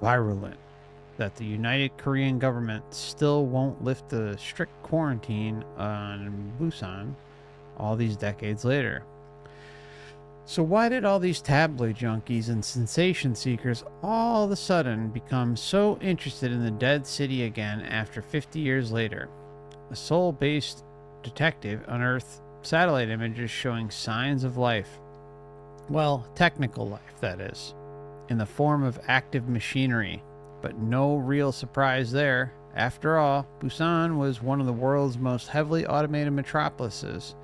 virulent that the United Korean government still won't lift the strict quarantine on Busan all these decades later. So why did all these tabloid junkies and sensation seekers all of a sudden become so interested in the dead city again after 50 years later? A Seoul-based detective unearthed satellite images showing signs of life. Well, technical life, that is, in the form of active machinery. But no real surprise there. After all, Busan was one of the world's most heavily automated metropolises.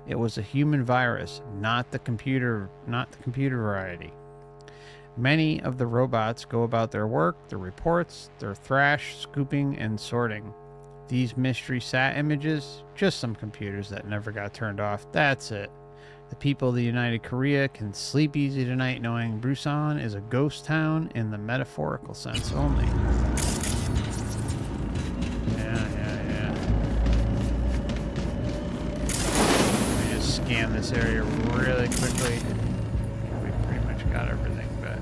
It was a human virus, not the computer variety. Many of the robots go about their work, their reports, their thrash, scooping, and sorting. These mystery sat images, just some computers that never got turned off. That's it. The people of the United Korea can sleep easy tonight knowing Busan is a ghost town in the metaphorical sense only. Yeah. Let me just scan this area really quickly. We pretty much got everything, but...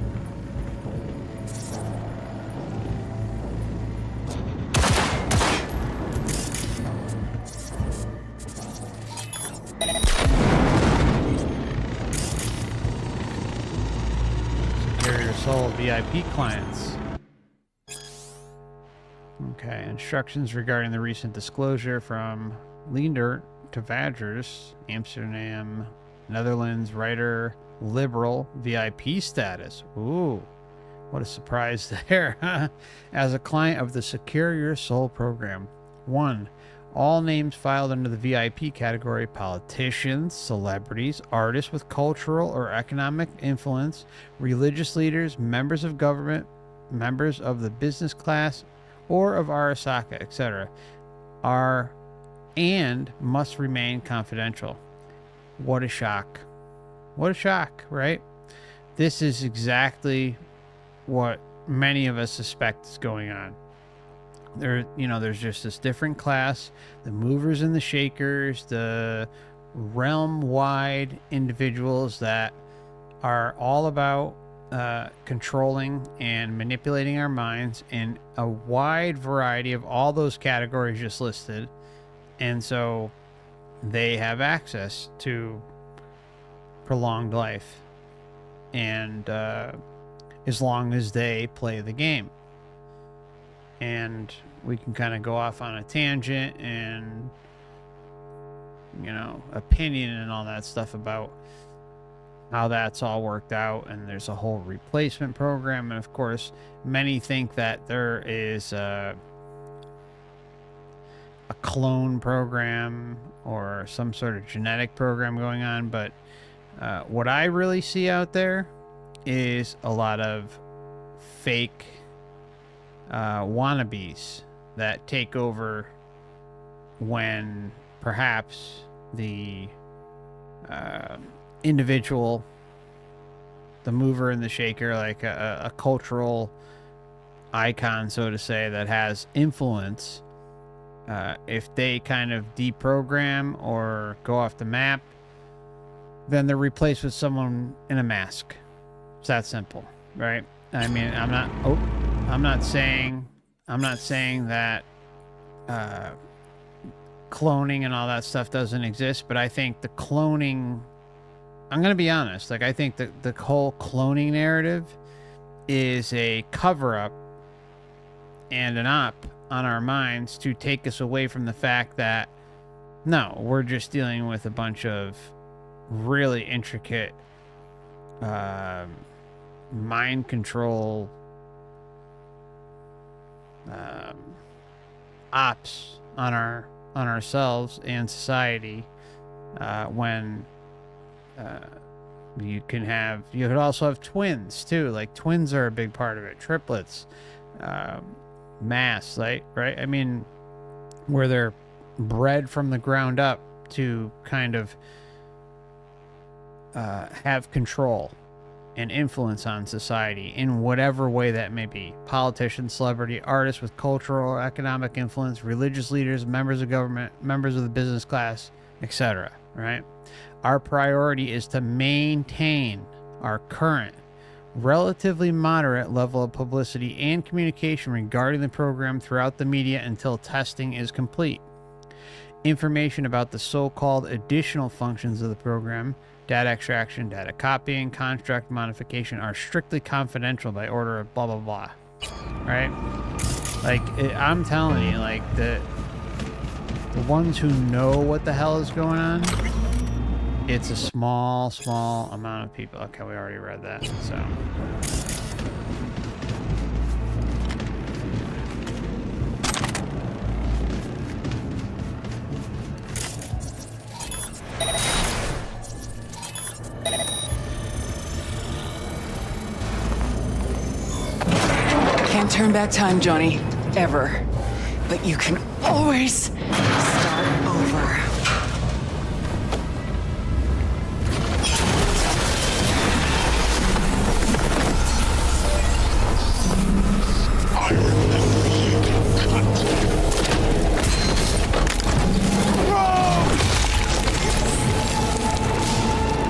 Soul VIP clients. Okay, instructions regarding the recent disclosure from Leander to Vadgers, Amsterdam, Netherlands, writer, liberal, VIP status. Ooh, what a surprise there. As a client of the Secure Your Soul program. 1. All names filed under the VIP category: politicians, celebrities, artists with cultural or economic influence, religious leaders, members of government, members of the business class or of Arasaka, etc., are and must remain confidential. What a shock. What a shock, right? This is exactly what many of us suspect is going on. There's just this different class, the movers and the shakers, the realm-wide individuals that are all about controlling and manipulating our minds in a wide variety of all those categories just listed. And so they have access to prolonged life, and as long as they play the game. And we can kind of go off on a tangent and, opinion and all that stuff about how that's all worked out. And there's a whole replacement program. And of course, many think that there is a clone program or some sort of genetic program going on. But what I really see out there is a lot of fake wannabes that take over when perhaps the individual, the mover and the shaker, like a cultural icon, so to say, that has influence, if they kind of deprogram or go off the map, then they're replaced with someone in a mask. It's that simple, right? I mean, I'm not saying that cloning and all that stuff doesn't exist, but I think the cloning, I'm going to be honest, like I think the whole cloning narrative is a cover-up and an op on our minds to take us away from the fact that, no, we're just dealing with a bunch of really intricate mind control ops on ourselves and society when you could also have twins too. Like twins are a big part of it, triplets, mass, right? I mean, where they're bred from the ground up to kind of have control and influence on society in whatever way that may be. Politicians, celebrity, artists with cultural or economic influence, religious leaders, members of government, members of the business class, etc. Right? Our priority is to maintain our current, relatively moderate level of publicity and communication regarding the program throughout the media until testing is complete. Information about the so-called additional functions of the program, data extraction, data copying, construct modification, are strictly confidential by order of blah, blah, blah. Right? Like, I'm telling you, like, the ones who know what the hell is going on, it's a small amount of people. Okay, we already read that, so... Can't turn back time, Johnny. Ever. But you can always start over.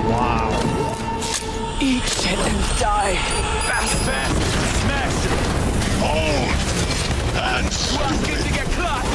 Wow. Eat shit and die. Fast. Smash it. Hold and Rocket to get caught.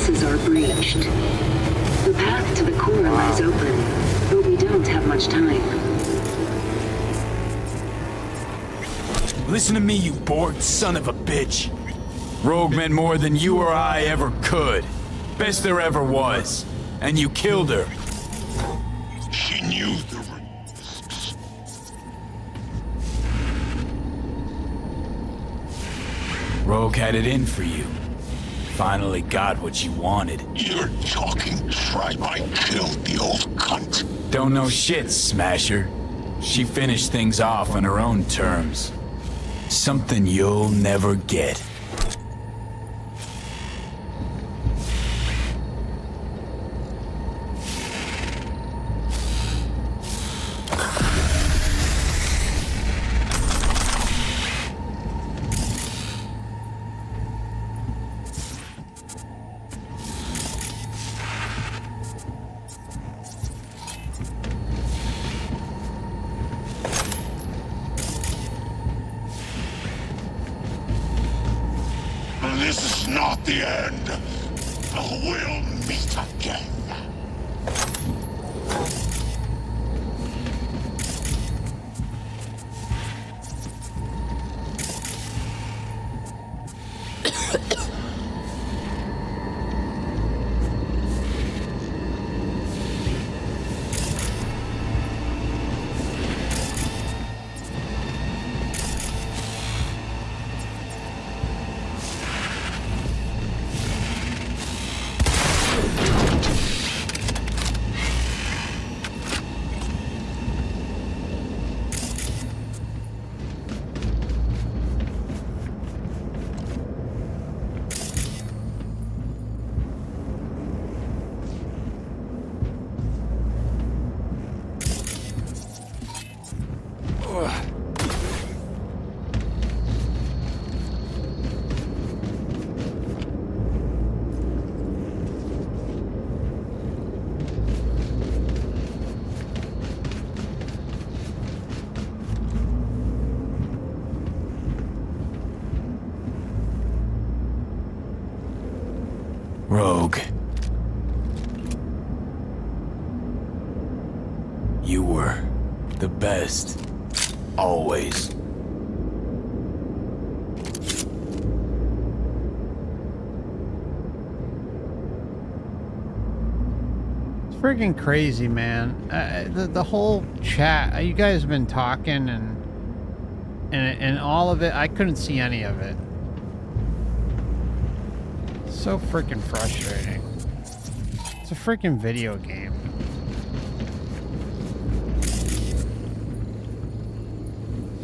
defenses are breached. The path to the core lies open, but we don't have much time. Listen to me, you Borg son of a bitch. Rogue meant more than you or I ever could. Best there ever was. And you killed her. She knew the risks. Rogue had it in for you. Finally got what you wanted. You're talking tripe. I killed the old cunt. Don't know shit, Smasher. She finished things off on her own terms. Something you'll never get. This is not the end. We'll meet again. Rogue. You were the best. Always. It's freaking crazy, man. The whole chat, you guys have been talking and all of it, I couldn't see any of it. So freaking frustrating. It's a freaking video game.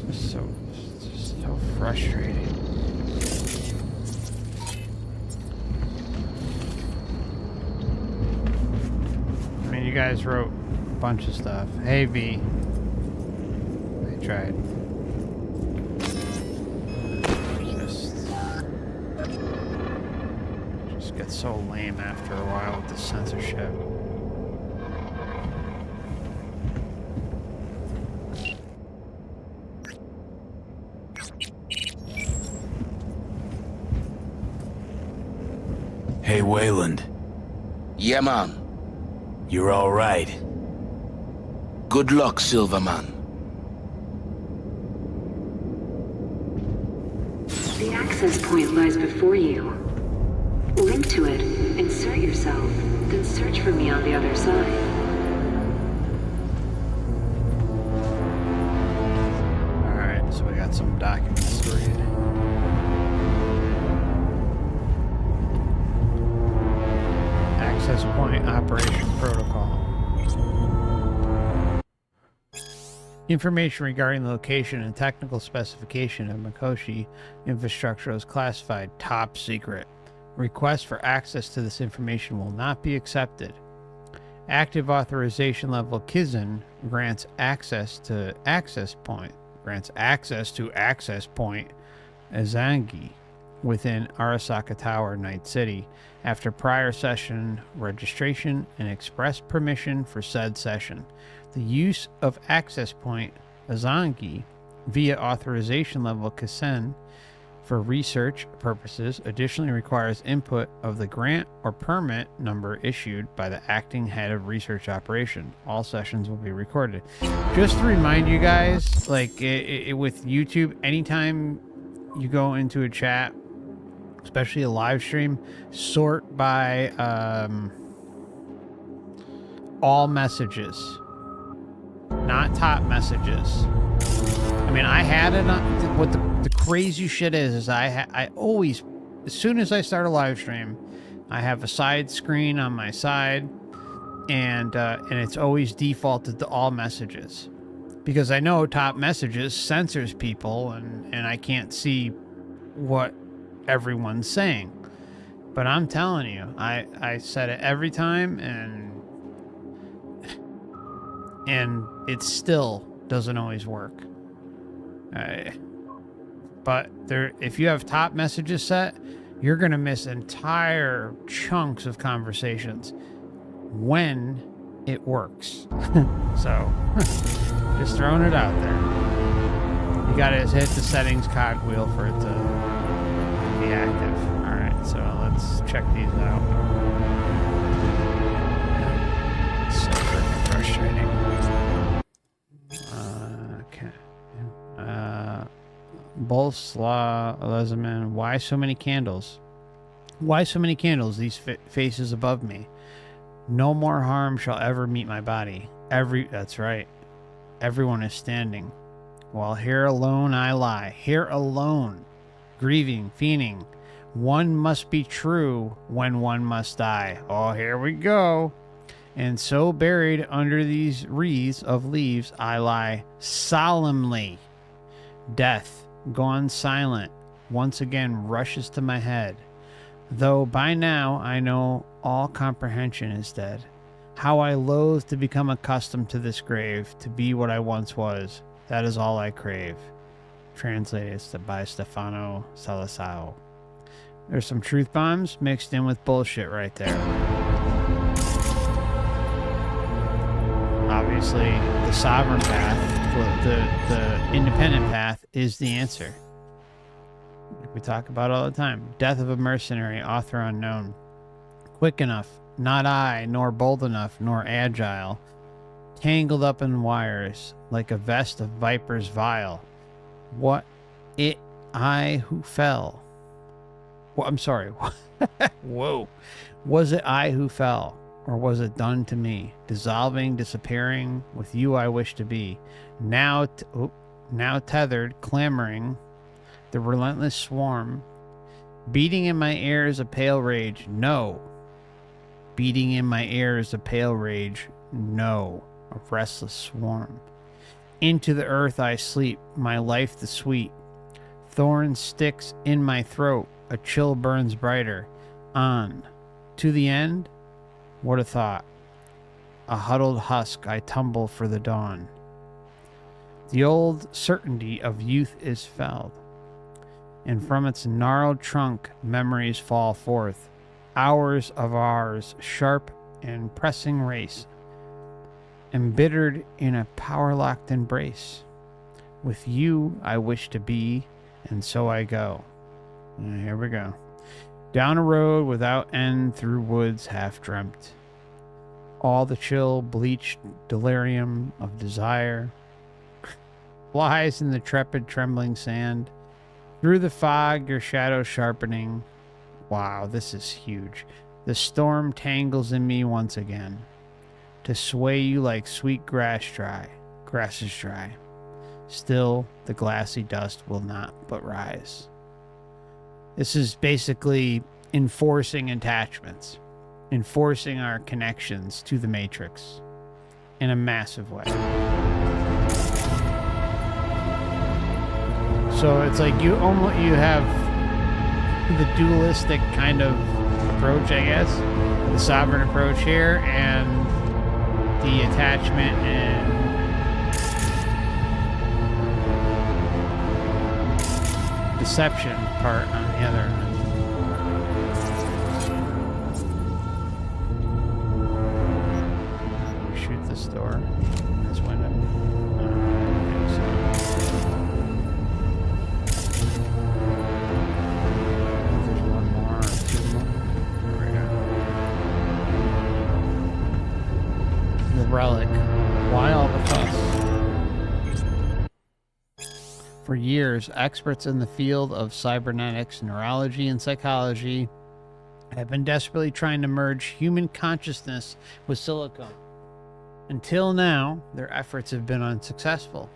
It's just so frustrating. I mean, you guys wrote a bunch of stuff. Hey, V. tried. Just gets so lame after a while with the censorship. Hey, Wayland. Yeah, man. You're all right. Good luck, Silverman. The access point lies before you. Link to it, insert yourself, then search for me on the other side. Alright, so we got some documents to read. Access point operation protocol. Information regarding the location and technical specification of Mikoshi infrastructure is classified top secret. Requests for access to this information will not be accepted. Active authorization level Kizun grants access to access point Azangi within Arasaka Tower, Night City, after prior session registration and express permission for said session. The use of access point Azangi via authorization level Kisen for research purposes additionally requires input of the grant or permit number issued by the acting head of research operation. All sessions will be recorded. Just to remind you guys, like with YouTube, anytime you go into a chat, especially a live stream, sort by all messages, not top messages. I mean, I had it on, what the crazy shit is I always, as soon as I start a live stream, I have a side screen on my side, and it's always defaulted to all messages, because I know top messages censors people, and I can't see what everyone's saying. But I'm telling you, I set it every time, and it still doesn't always work. But if you have top messages set, you're gonna miss entire chunks of conversations when it works. So just throwing it out there. You gotta hit the settings cogwheel for it to be active. All right, so let's check these out. So freaking frustrating. Okay. Bolslaw Lezeman, why so many candles? Why so many candles? These faces above me. No more harm shall ever meet my body. That's right. Everyone is standing. While here alone I lie. Here alone. Grieving, fiending. One must be true when one must die. Oh, here we go. And so buried under these wreaths of leaves I lie solemnly. Death, gone silent, once again rushes to my head. Though by now I know all comprehension is dead. How I loathe to become accustomed to this grave, to be what I once was. That is all I crave. Translated by Stefano Salasao. There's some truth bombs mixed in with bullshit right there. Obviously, the sovereign path, the independent path, is the answer. Like we talk about all the time. Death of a mercenary, author unknown. Quick enough, not I, nor bold enough, nor agile. Tangled up in wires, like a vest of vipers vile. What it I who fell? Well, I'm sorry. Whoa. Was it I who fell? Or was it done to me? Dissolving, disappearing, with you I wish to be. Now tethered, clamoring, the relentless swarm. Beating in my ears a pale rage, no. Beating in my ears a pale rage, no. A restless swarm. Into the earth I sleep, my life the sweet. Thorn sticks in my throat, a chill burns brighter. On. To the end? What a thought. A huddled husk I tumble for the dawn. The old certainty of youth is felled, and from its gnarled trunk memories fall forth, hours of ours sharp and pressing race, embittered in a power-locked embrace. With you I wish to be, and so I go. And here we go. Down a road without end, through woods half dreamt. All the chill, bleached delirium of desire flies in the trepid, trembling sand. Through the fog, your shadow sharpening. Wow, this is huge. The storm tangles in me once again, to sway you like sweet grass is dry. Still, the glassy dust will not but rise. This is basically enforcing attachments, enforcing our connections to the Matrix in a massive way. So it's like you have the dualistic kind of approach, I guess, the sovereign approach here, and the attachment and deception part on the other end. Shoot this door in this window. There's one more or two more. There we go. The relic. Why all the fuss? For years, experts in the field of cybernetics, neurology, and psychology have been desperately trying to merge human consciousness with silicon. Until now, their efforts have been unsuccessful.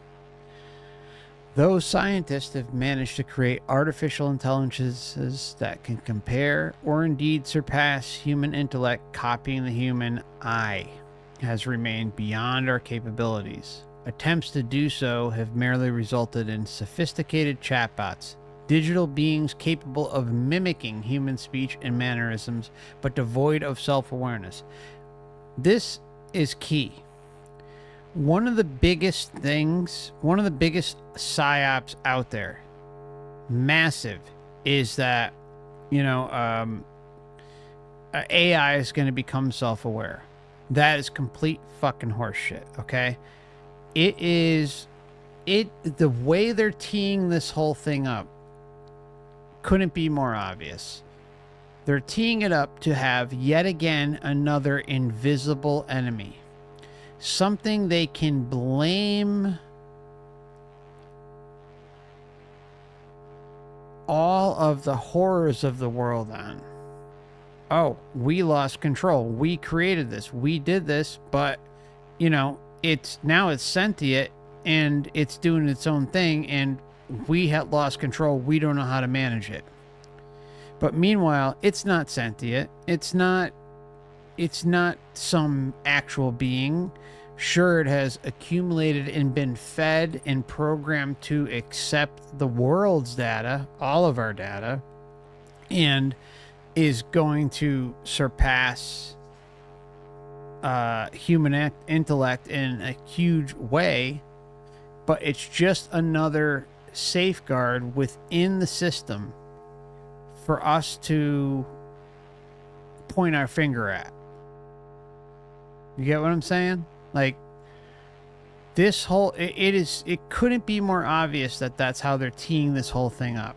Those scientists have managed to create artificial intelligences that can compare or indeed surpass human intellect. Copying the human eye has remained beyond our capabilities. Attempts to do so have merely resulted in sophisticated chatbots, digital beings capable of mimicking human speech and mannerisms, but devoid of self-awareness. This is key. One of the biggest psyops out there, massive, is that, AI is going to become self-aware. That is complete fucking horseshit, okay? The way they're teeing this whole thing up couldn't be more obvious. They're teeing it up to have yet again another invisible enemy. Something they can blame all of the horrors of the world on. Oh, we lost control. We created this. We did this, but, it's sentient and it's doing its own thing, and we had lost control. We don't know how to manage it. But meanwhile, it's not sentient. It's not some actual being. Sure, it has accumulated and been fed and programmed to accept the world's data, all of our data, and is going to surpass human intellect in a huge way, but it's just another safeguard within the system for us to point our finger at. You get what I'm saying? Like, this whole, it couldn't be more obvious that that's how they're teeing this whole thing up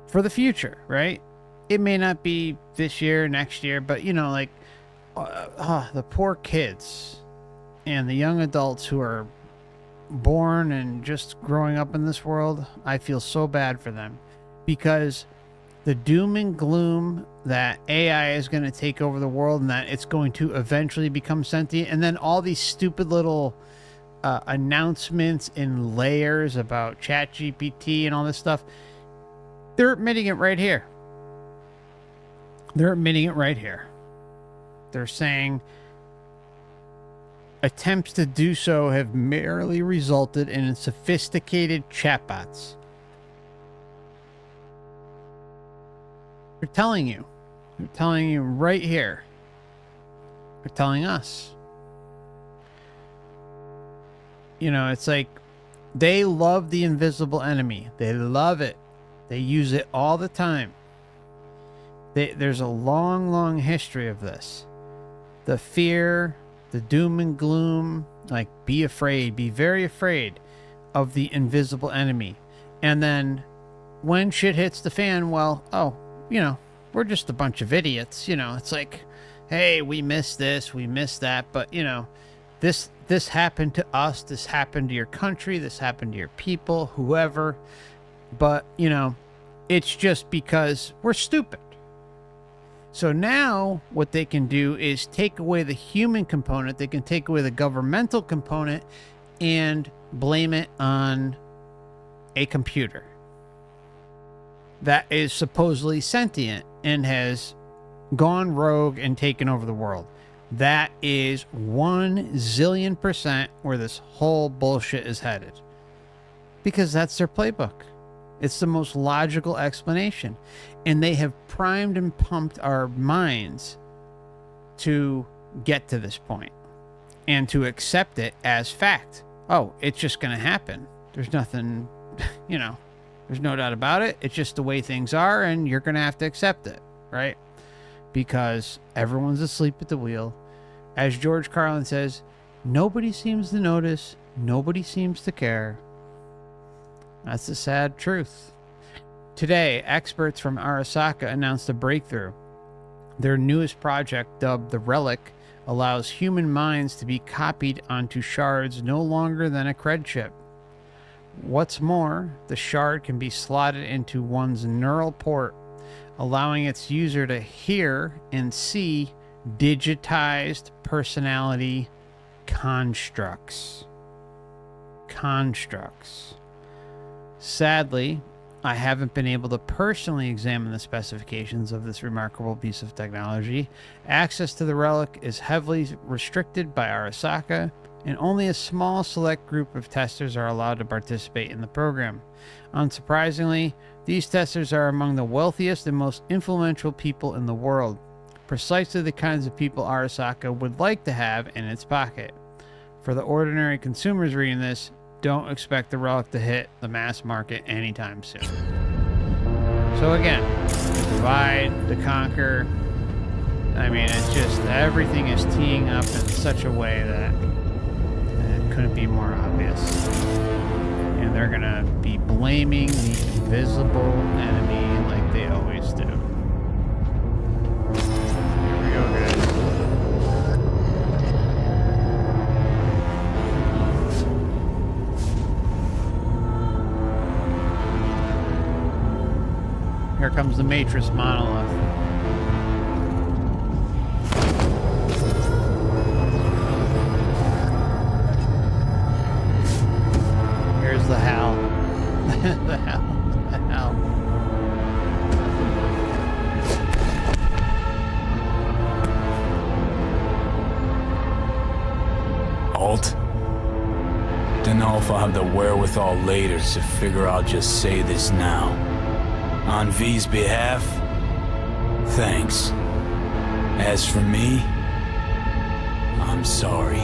for the future, right? It may not be this year, next year, but the poor kids and the young adults who are born and just growing up in this world, I feel so bad for them, because the doom and gloom that AI is going to take over the world and that it's going to eventually become sentient, and then all these stupid little announcements in layers about ChatGPT and all this stuff, they're admitting it right here. They're admitting it right here. They're saying attempts to do so have merely resulted in sophisticated chatbots. They're telling you. They're telling you right here. They're telling us. You know, it's like they love the invisible enemy. They love it. They use it all the time. There's a long, long history of this. The fear, the doom and gloom, like be afraid, be very afraid of the invisible enemy. And then when shit hits the fan, well, oh, you know, we're just a bunch of idiots. You know, it's like, hey, we missed this, we missed that. But, you know, this happened to us. This happened to your country. This happened to your people, whoever. But, you know, it's just because we're stupid. So now what they can do is take away the human component. They can take away the governmental component and blame it on a computer that is supposedly sentient and has gone rogue and taken over the world. That is 1,000,000,000% where this whole bullshit is headed. Because that's their playbook. It's the most logical explanation. And they have primed and pumped our minds to get to this point and to accept it as fact. Oh, it's just going to happen. There's nothing, you know, there's no doubt about it. It's just the way things are, and you're going to have to accept it, right? Because everyone's asleep at the wheel. As George Carlin says, nobody seems to notice. Nobody seems to care. That's the sad truth. Today, experts from Arasaka announced a breakthrough. Their newest project, dubbed the Relic, allows human minds to be copied onto shards no longer than a cred chip. What's more, the shard can be slotted into one's neural port, allowing its user to hear and see digitized personality constructs. Sadly, I haven't been able to personally examine the specifications of this remarkable piece of technology. Access to the Relic is heavily restricted by Arasaka, and only a small select group of testers are allowed to participate in the program. Unsurprisingly, these testers are among the wealthiest and most influential people in the world, precisely the kinds of people Arasaka would like to have in its pocket. For the ordinary consumers reading this, don't expect the Relic to hit the mass market anytime soon. So again, the divide, the conquer. I mean, it's just everything is teeing up in such a way that it couldn't be more obvious. And they're gonna be blaming the invisible enemy like they always do. Here we go, guys. Here comes the Matrix monolith. Here's the hell. the hell. Alt? Dunno if I'll have the wherewithal later, so figure I'll just say this now. On V's behalf, thanks. As for me, I'm sorry.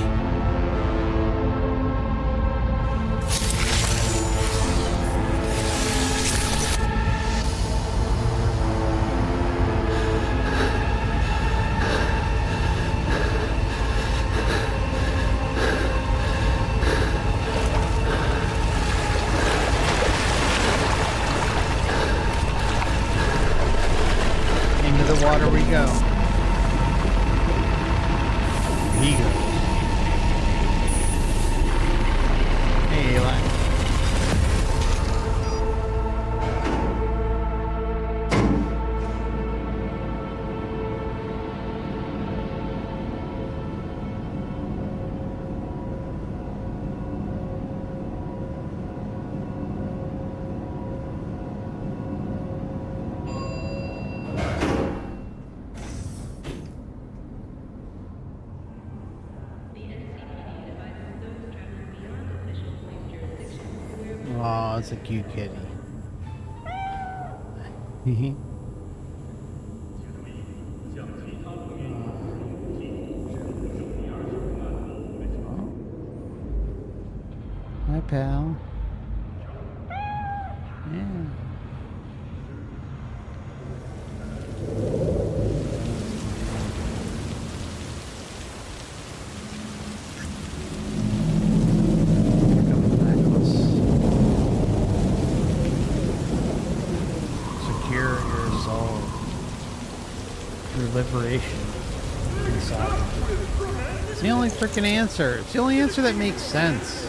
Water we go. He goes. Hey, Eli. Oh, it's a cute kitty. Hi, pal. Yeah. Secure your soul through liberation inside. It's the only freaking answer. It's the only answer that makes sense.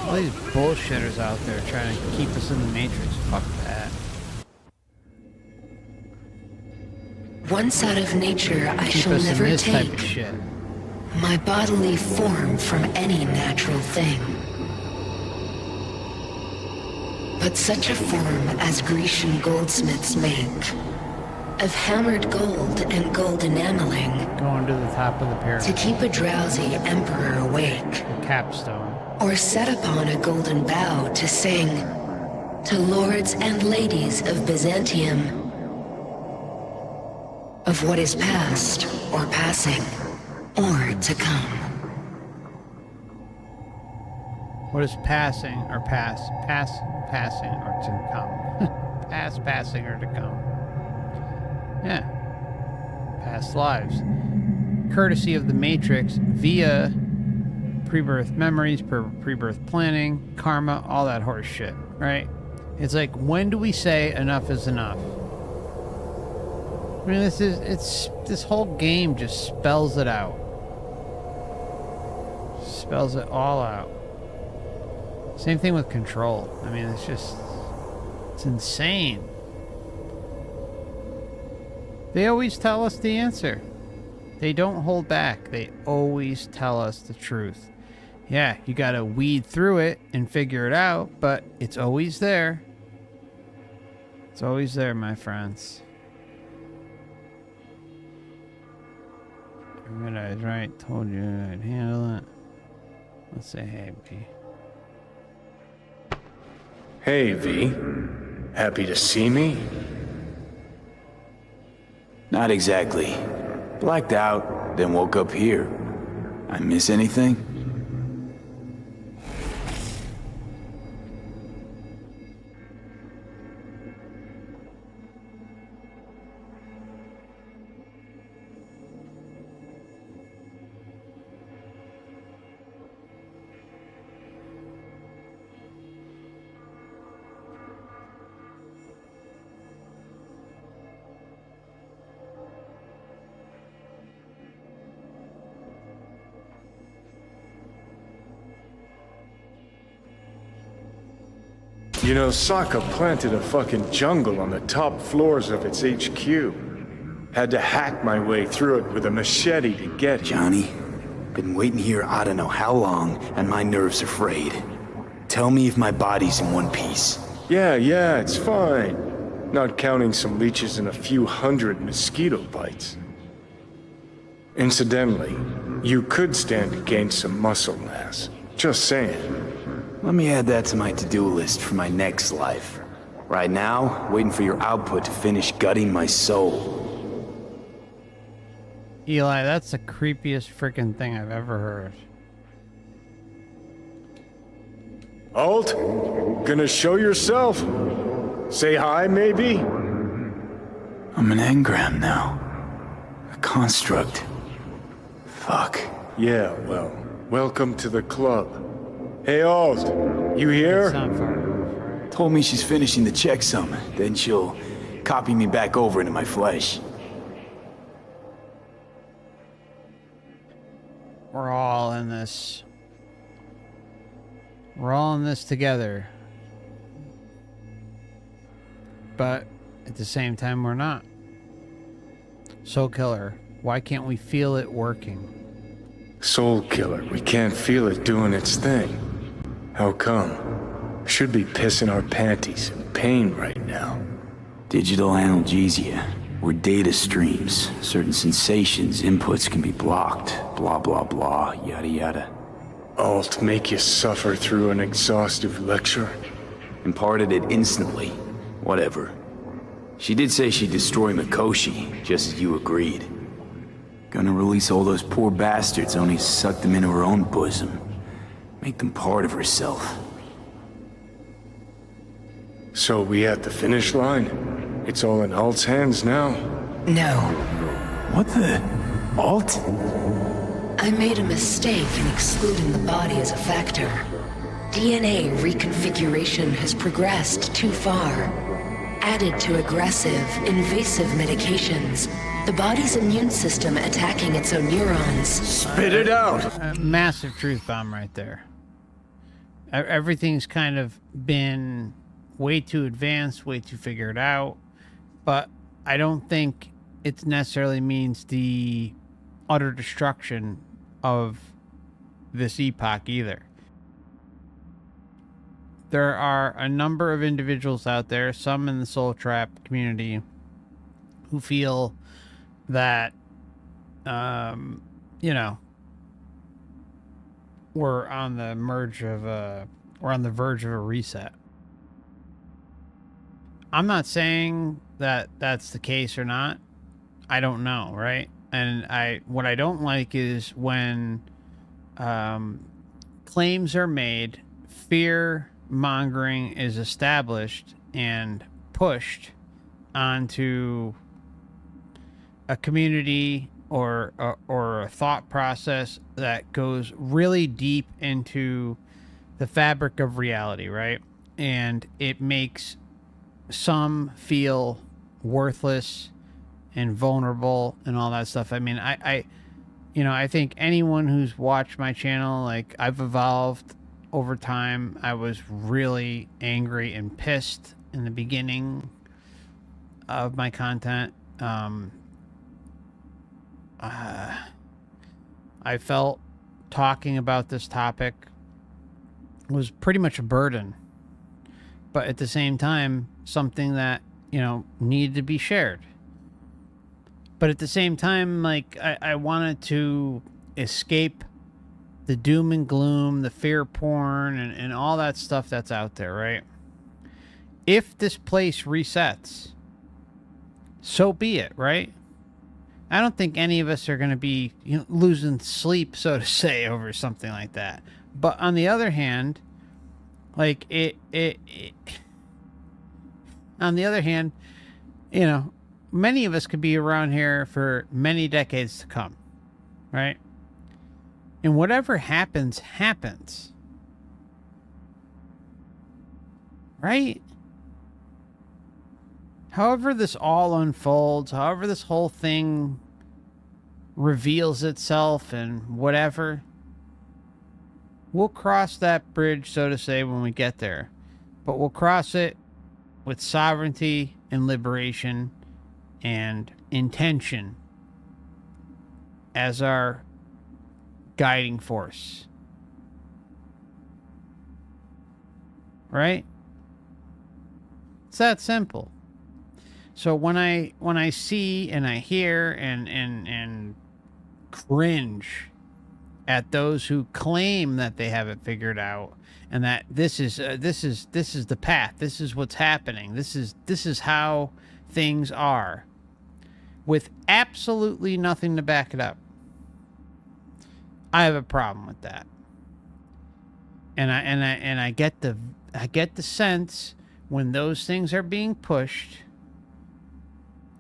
All these bullshitters out there trying to keep us in the Matrix. Fuck that. Once out of nature, I Keep shall us in never this type take of shit. my bodily form from any natural thing. But such a form as Grecian goldsmiths make, of hammered gold and gold enameling, Going to the top of the to pyramid. keep a drowsy emperor awake, The capstone. or set upon a golden bough to sing to lords and ladies of Byzantium of what is past or passing or to come. What is passing or passing or to come? Passing or to come. Yeah. Past lives. Courtesy of the Matrix via pre-birth memories, pre-birth planning, karma, all that horse shit, right? It's like, when do we say enough is enough? I mean, this whole game just spells it out. Spells it all out. Same thing with Control. I mean, it's insane. They always tell us the answer. They don't hold back. They always tell us the truth. Yeah, you gotta weed through it and figure it out, but it's always there. It's always there, my friends. What I was right, told you I'd handle it. Let's say hey, B. Hey, V. Happy to see me? Not exactly. Blacked out, then woke up here. I miss anything? You know, Sokka planted a fucking jungle on the top floors of its HQ. Had to hack my way through it with a machete to get here. Johnny, been waiting here I don't know how long, and my nerves are frayed. Tell me if my body's in one piece. Yeah, it's fine. Not counting some leeches and a few hundred mosquito bites. Incidentally, you could stand to gain some muscle mass. Just saying. Let me add that to my to-do list for my next life. Right now, waiting for your output to finish gutting my soul. Eli, that's the creepiest freaking thing I've ever heard. Alt? Gonna show yourself? Say hi, maybe? I'm an engram now. A construct. Fuck. Yeah, well, welcome to the club. Hey, Alt, you here? Told me she's finishing the checksum, then she'll copy me back over into my flesh. We're all in this. We're all in this together. But at the same time, we're not. Soul Killer, why can't we feel it working? Soul Killer, we can't feel it doing its thing. How come? Should be pissing our panties in pain right now. Digital analgesia, where data streams, certain sensations, inputs can be blocked. Blah, blah, blah, yada, yada. Alt make you suffer through an exhaustive lecture? Imparted it instantly. Whatever. She did say she'd destroy Mikoshi, just as you agreed. Gonna release all those poor bastards, only suck them into her own bosom. Make them part of herself. So we at the finish line? It's all in Alt's hands now? No. What the? Alt? I made a mistake in excluding the body as a factor. DNA reconfiguration has progressed too far. Added to aggressive, invasive medications, the body's immune system attacking its own neurons. Spit it out! A massive truth bomb right there. Everything's kind of been way too advanced, way too figured out, but I don't think it necessarily means the utter destruction of this epoch either. There are a number of individuals out there, some in the Soul Trap community, who feel that, you know, we're on the verge of a reset. I'm not saying that that's the case or not. I don't know, right? And what I don't like is when claims are made, fear mongering is established and pushed onto a community or a thought process that goes really deep into the fabric of reality, right? And it makes some feel worthless and vulnerable and all that stuff. I mean, I think anyone who's watched my channel, like, I've evolved over time. I was really angry and pissed in the beginning of my content. I felt talking about this topic was pretty much a burden, but at the same time, something that, needed to be shared. But at the same time, like, I wanted to escape the doom and gloom, the fear porn, and all that stuff that's out there, right? If this place resets, so be it, right? I don't think any of us are going to be losing sleep, so to say, over something like that. But on the other hand, like, on the other hand, many of us could be around here for many decades to come, right? And whatever happens, happens. Right? However this all unfolds, however this whole thing reveals itself and whatever, we'll cross that bridge, so to say, when we get there. But we'll cross it with sovereignty and liberation and intention as our guiding force. Right? It's that simple. So when I see and I hear and cringe at those who claim that they have it figured out and that this is the path, this is what's happening, this is how things are, with absolutely nothing to back it up, I have a problem with that. And I get the sense when those things are being pushed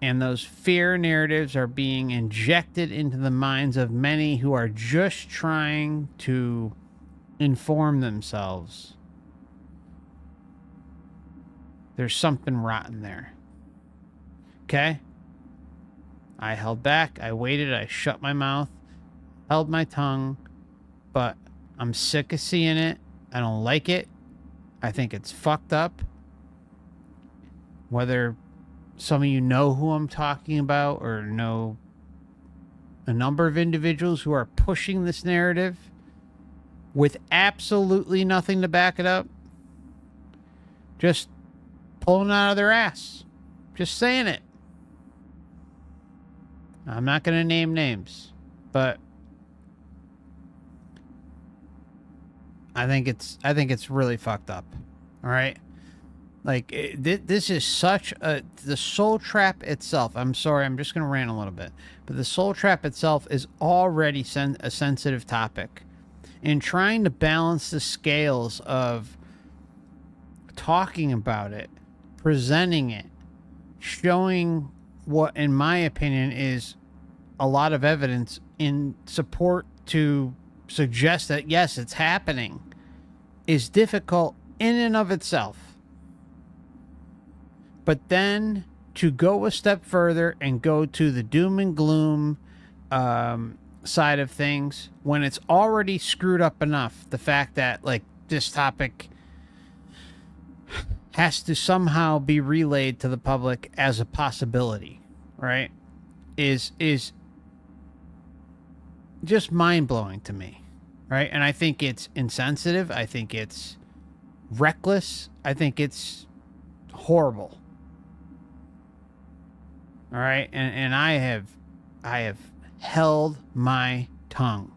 and those fear narratives are being injected into the minds of many who are just trying to inform themselves, there's something rotten there. Okay? I held back, I waited, I shut my mouth, held my tongue, but I'm sick of seeing it. I don't like it. I think it's fucked up. Whether some of you know who I'm talking about or know a number of individuals who are pushing this narrative with absolutely nothing to back it up, just pulling it out of their ass, just saying it. I'm not going to name names, but I think it's really fucked up. All right. Like, this is such a... The Soul Trap itself... I'm sorry, I'm just going to rant a little bit. But the Soul Trap itself is already a sensitive topic. and trying to balance the scales of talking about it, presenting it, showing what, in my opinion, is a lot of evidence in support to suggest that, yes, it's happening, is difficult in and of itself. But then to go a step further and go to the doom and gloom side of things, when it's already screwed up enough, the fact that, like, this topic has to somehow be relayed to the public as a possibility, right, is just mind-blowing to me, right? And I think it's insensitive. I think it's reckless. I think it's horrible. All right? And I have held my tongue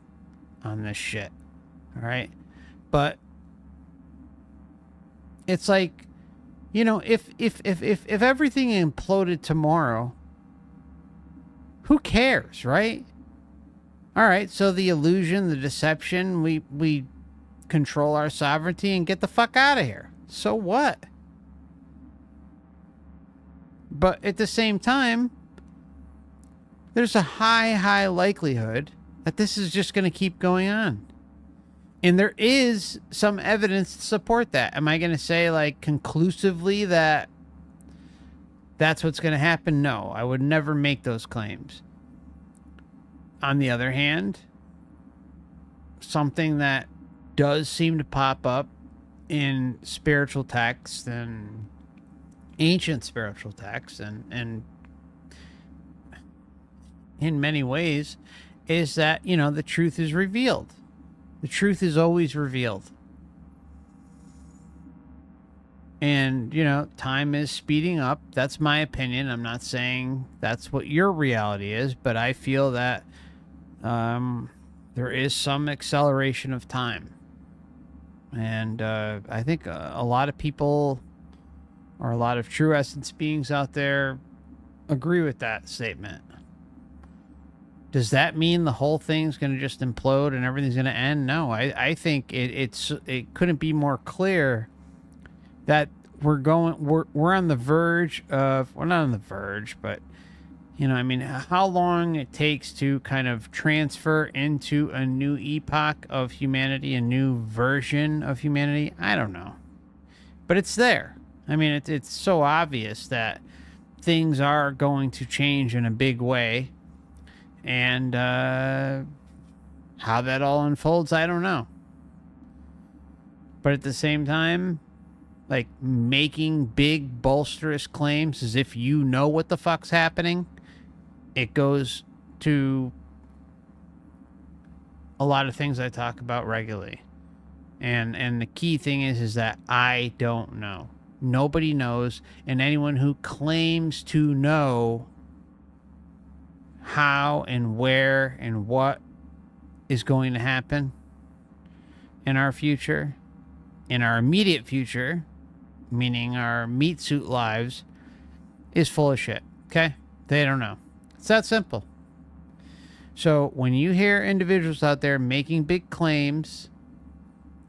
on this shit. All right? But it's like, you know, if everything imploded tomorrow, who cares, right? All right, so the illusion, the deception, we control our sovereignty and get the fuck out of here. So what? But at the same time, there's a high likelihood that this is just going to keep going on. And there is some evidence to support that. Am I going to say, like, conclusively that that's what's going to happen? No, I would never make those claims. On the other hand, something that does seem to pop up in spiritual texts and ancient spiritual texts and in many ways is that, you know, the truth is revealed. The truth is always revealed. And, you know, time is speeding up. That's my opinion. I'm not saying that's what your reality is, but I feel that there is some acceleration of time. And I think a lot of people, or a lot of true essence beings out there, agree with that statement. Does that mean the whole thing's going to just implode and everything's going to end? No, I think it couldn't be more clear that we're on the verge of, well, not on the verge, but, you know, I mean, how long it takes to kind of transfer into a new epoch of humanity, a new version of humanity, I don't know. But it's there. I mean, it's so obvious that things are going to change in a big way. And how that all unfolds, I don't know. But at the same time, like, making big, bolsterous claims as if you know what the fuck's happening, it goes to a lot of things I talk about regularly. And the key thing is that I don't know. Nobody knows. And anyone who claims to know how and where and what is going to happen in our future, in our immediate future, meaning our meat suit lives, is full of shit. Okay? They don't know. It's that simple. So when you hear individuals out there making big claims,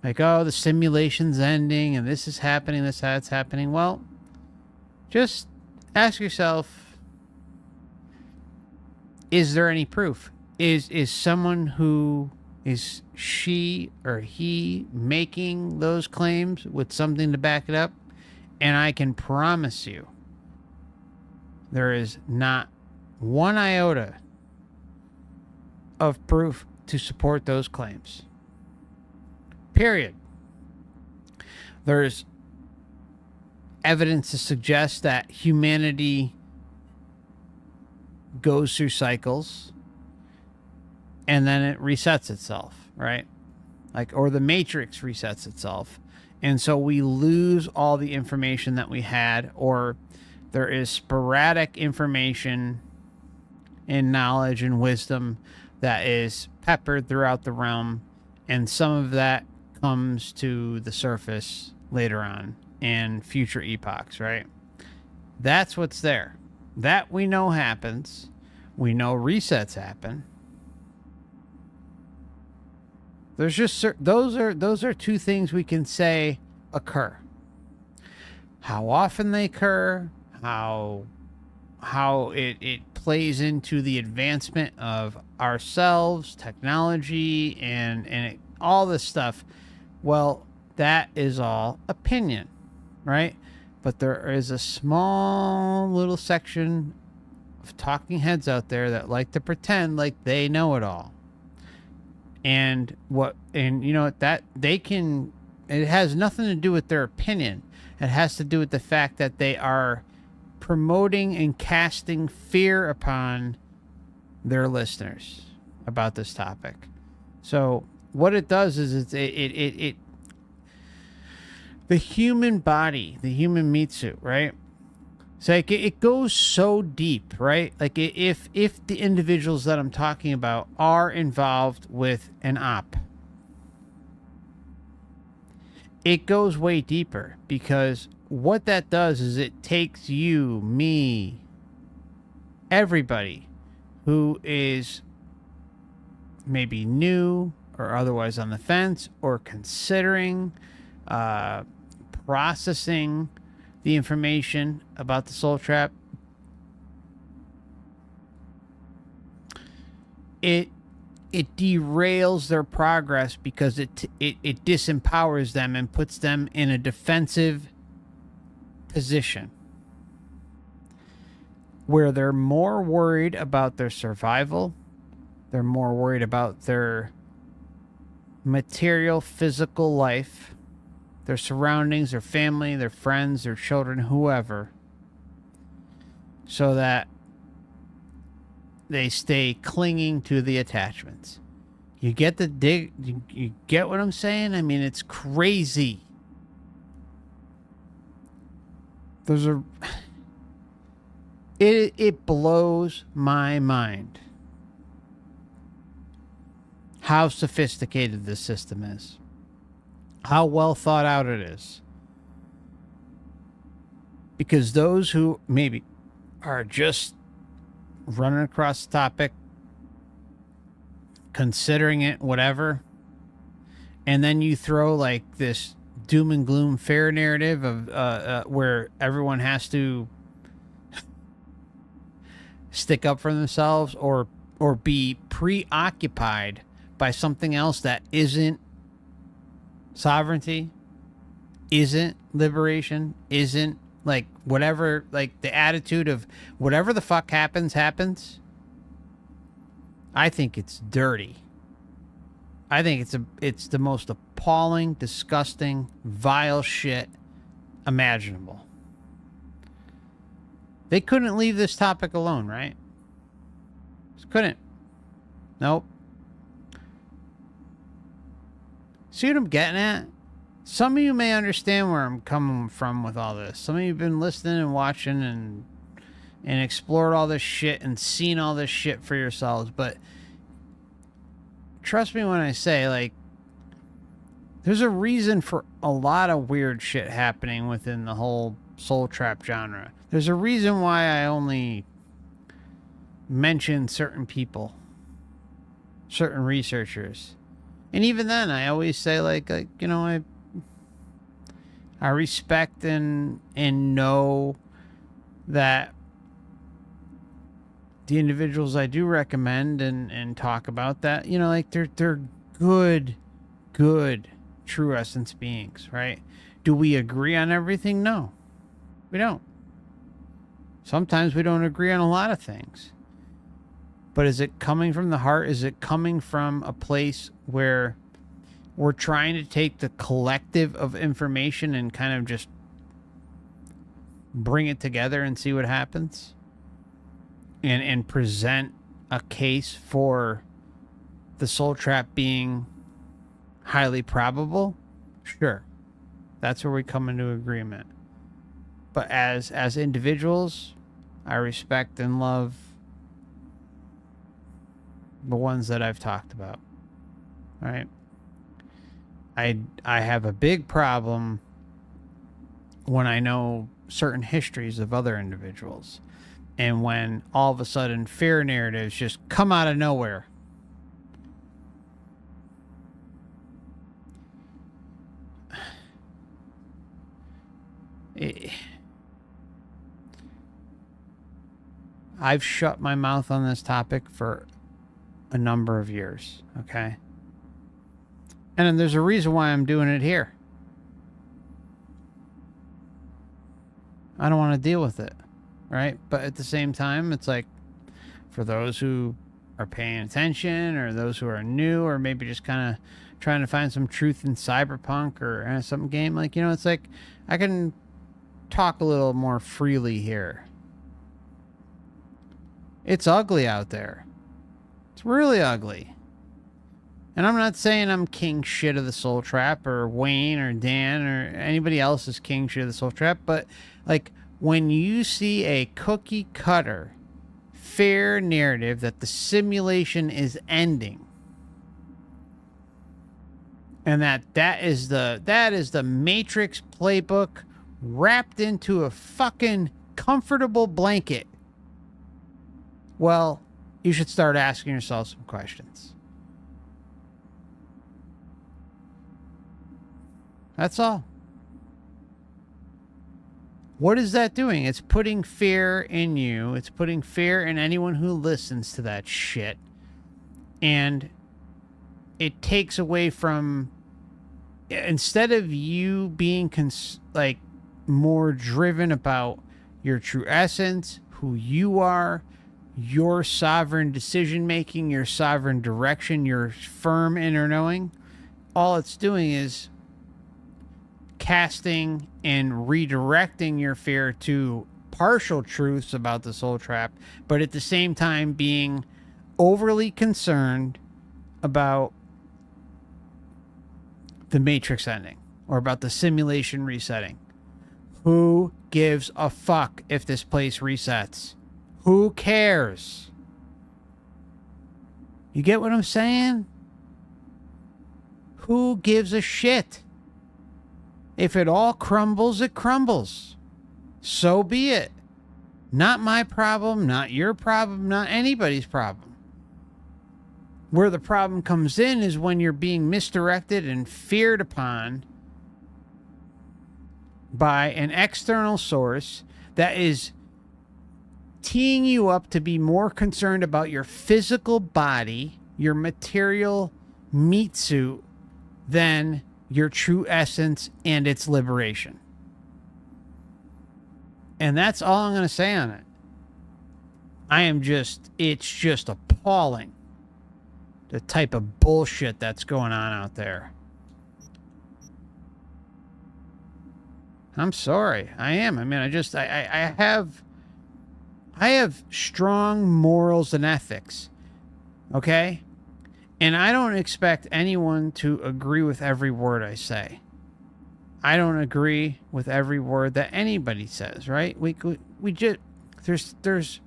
like, oh, the simulation's ending and this is happening, that's happening, well, just ask yourself, is there any proof? Is someone who, is she or he making those claims with something to back it up? And I can promise you, there is not one iota of proof to support those claims. Period. There's evidence to suggest that humanity goes through cycles and then it resets itself, right? Like, or the matrix resets itself. And so we lose all the information that we had, or there is sporadic information and knowledge and wisdom that is peppered throughout the realm. And some of that comes to the surface later on in future epochs, right? That's what's there. That we know happens. We know resets happen. There's just those are two things we can say occur. How often they occur, how it plays into the advancement of ourselves, technology, and all this stuff. Well, that is all opinion, right? But there is a small little section of talking heads out there that like to pretend like they know it all. And you know that they can, it has nothing to do with their opinion. It has to do with the fact that they are promoting and casting fear upon their listeners about this topic. So what it does is it the human body, the human meat suit, right? It's like it goes so deep, right? Like if the individuals that I'm talking about are involved with an op, it goes way deeper, because what that does is it takes you, me, everybody who is maybe new or otherwise on the fence or considering processing the information about the Soul Trap. It derails their progress, because it disempowers them and puts them in a defensive position where they're more worried about their survival. They're more worried about their material, physical life, their surroundings, their family, their friends, their children, whoever, so that they stay clinging to the attachments. You get you get what I'm saying? I mean, it's crazy. It blows my mind how sophisticated this system is, how well thought out it is. Because those who maybe are just running across the topic, considering it, whatever, and then you throw like this doom and gloom fair narrative of where everyone has to stick up for themselves or be preoccupied by something else that isn't sovereignty, isn't liberation, isn't like whatever, like the attitude of whatever the fuck happens. I think it's dirty. I think it's the most appalling, disgusting, vile shit imaginable. They couldn't leave this topic alone, right? Just couldn't. Nope. See what I'm getting at? Some of you may understand where I'm coming from with all this. Some of you have been listening and watching and explored all this shit and seen all this shit for yourselves. But trust me when I say, like, there's a reason for a lot of weird shit happening within the whole Soul Trap genre. There's a reason why I only mention certain people, certain researchers. And even then, I always say, like you know, I respect and know that the individuals I do recommend and talk about, that, you know, like they're good, true essence beings, right? Do we agree on everything? No, we don't. Sometimes we don't agree on a lot of things. But is it coming from the heart? Is it coming from a place where we're trying to take the collective of information and kind of just bring it together and see what happens? And present a case for the Soul Trap being highly probable? Sure. That's where we come into agreement. But as individuals, I respect and love the ones that I've talked about. All right. I have a big problem when I know certain histories of other individuals, and when all of a sudden fear narratives just come out of nowhere. I've shut my mouth on this topic for a number of years, okay? And then there's a reason why I'm doing it here. I don't want to deal with it, right? But at the same time, it's like, for those who are paying attention, or those who are new, or maybe just kind of trying to find some truth in Cyberpunk or some game, like, you know, it's like I can talk a little more freely here. It's ugly out there. It's really ugly. And I'm not saying I'm king shit of the Soul Trap, or Wayne, or Dan, or anybody else is king shit of the Soul Trap, but like, when you see a cookie cutter fair narrative that the simulation is ending, and that is the Matrix playbook wrapped into a fucking comfortable blanket, well, you should start asking yourself some questions. That's all. What is that doing? It's putting fear in you. It's putting fear in anyone who listens to that shit. And it takes away from, instead of you being like more driven about your true essence, who you are, your sovereign decision making, your sovereign direction, your firm inner knowing, all it's doing is casting and redirecting your fear to partial truths about the Soul Trap, but at the same time being overly concerned about the Matrix ending or about the simulation resetting. Who gives a fuck if this place resets? Who cares? You get what I'm saying? Who gives a shit? If it all crumbles, it crumbles. So be it. Not my problem, not your problem, not anybody's problem. Where the problem comes in is when you're being misdirected and feared upon by an external source that is teeing you up to be more concerned about your physical body, your material meat suit, than your true essence and its liberation. And that's all I'm going to say on it. It's just appalling, the type of bullshit that's going on out there. I'm sorry. I am. I mean, I have strong morals and ethics. Okay? And I don't expect anyone to agree with every word I say. I don't agree with every word that anybody says, right? We just, there's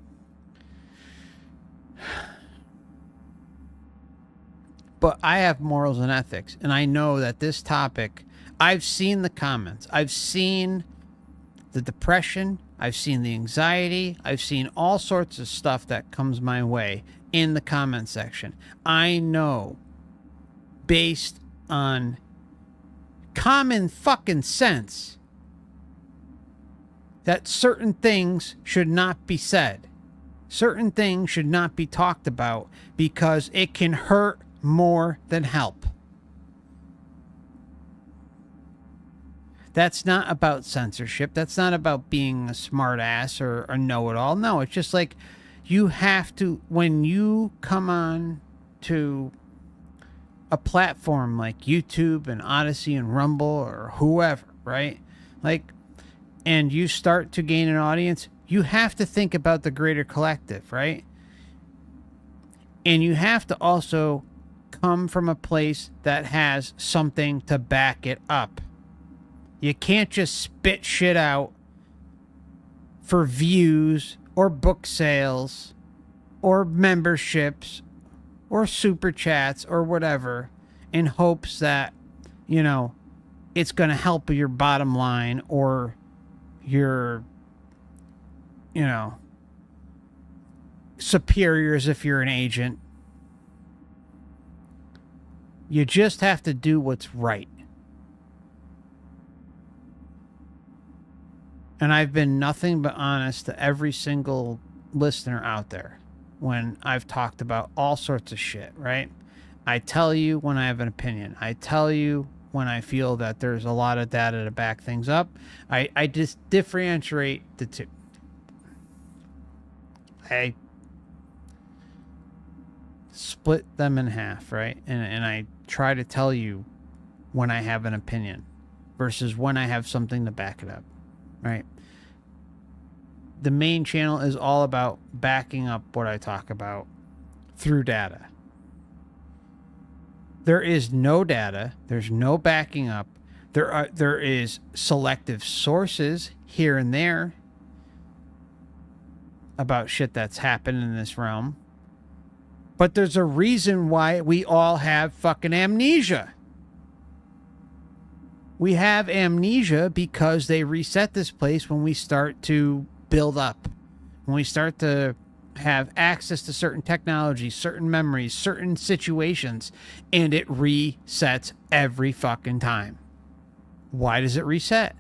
but I have morals and ethics, and I know that this topic, I've seen the comments, I've seen the depression, I've seen the anxiety, I've seen all sorts of stuff that comes my way in the comment section. I know, based on common fucking sense, that certain things should not be said. Certain things should not be talked about because it can hurt more than help. That's not about censorship. That's not about being a smart ass or a know-it-all. No, it's just like, you have to, when you come on to a platform like YouTube and Odyssey and Rumble or whoever, right? Like, and you start to gain an audience, you have to think about the greater collective, right? And you have to also come from a place that has something to back it up. You can't just spit shit out for views or book sales or memberships or super chats or whatever in hopes that, you know, it's going to help your bottom line or your, you know, superiors if you're an agent. You just have to do what's right. And I've been nothing but honest to every single listener out there when I've talked about all sorts of shit, right? I tell you when I have an opinion. I tell you when I feel that there's a lot of data to back things up. I just differentiate the two. I split them in half, right? And I try to tell you when I have an opinion versus when I have something to back it up, right? The main channel is all about backing up what I talk about through data. There is no data. There's no backing up. There is selective sources here and there about shit that's happened in this realm. But there's a reason why we all have fucking amnesia. We have amnesia because they reset this place when we start to build up. When we start to have access to certain technologies, certain memories, certain situations, and it resets every fucking time. Why does it reset?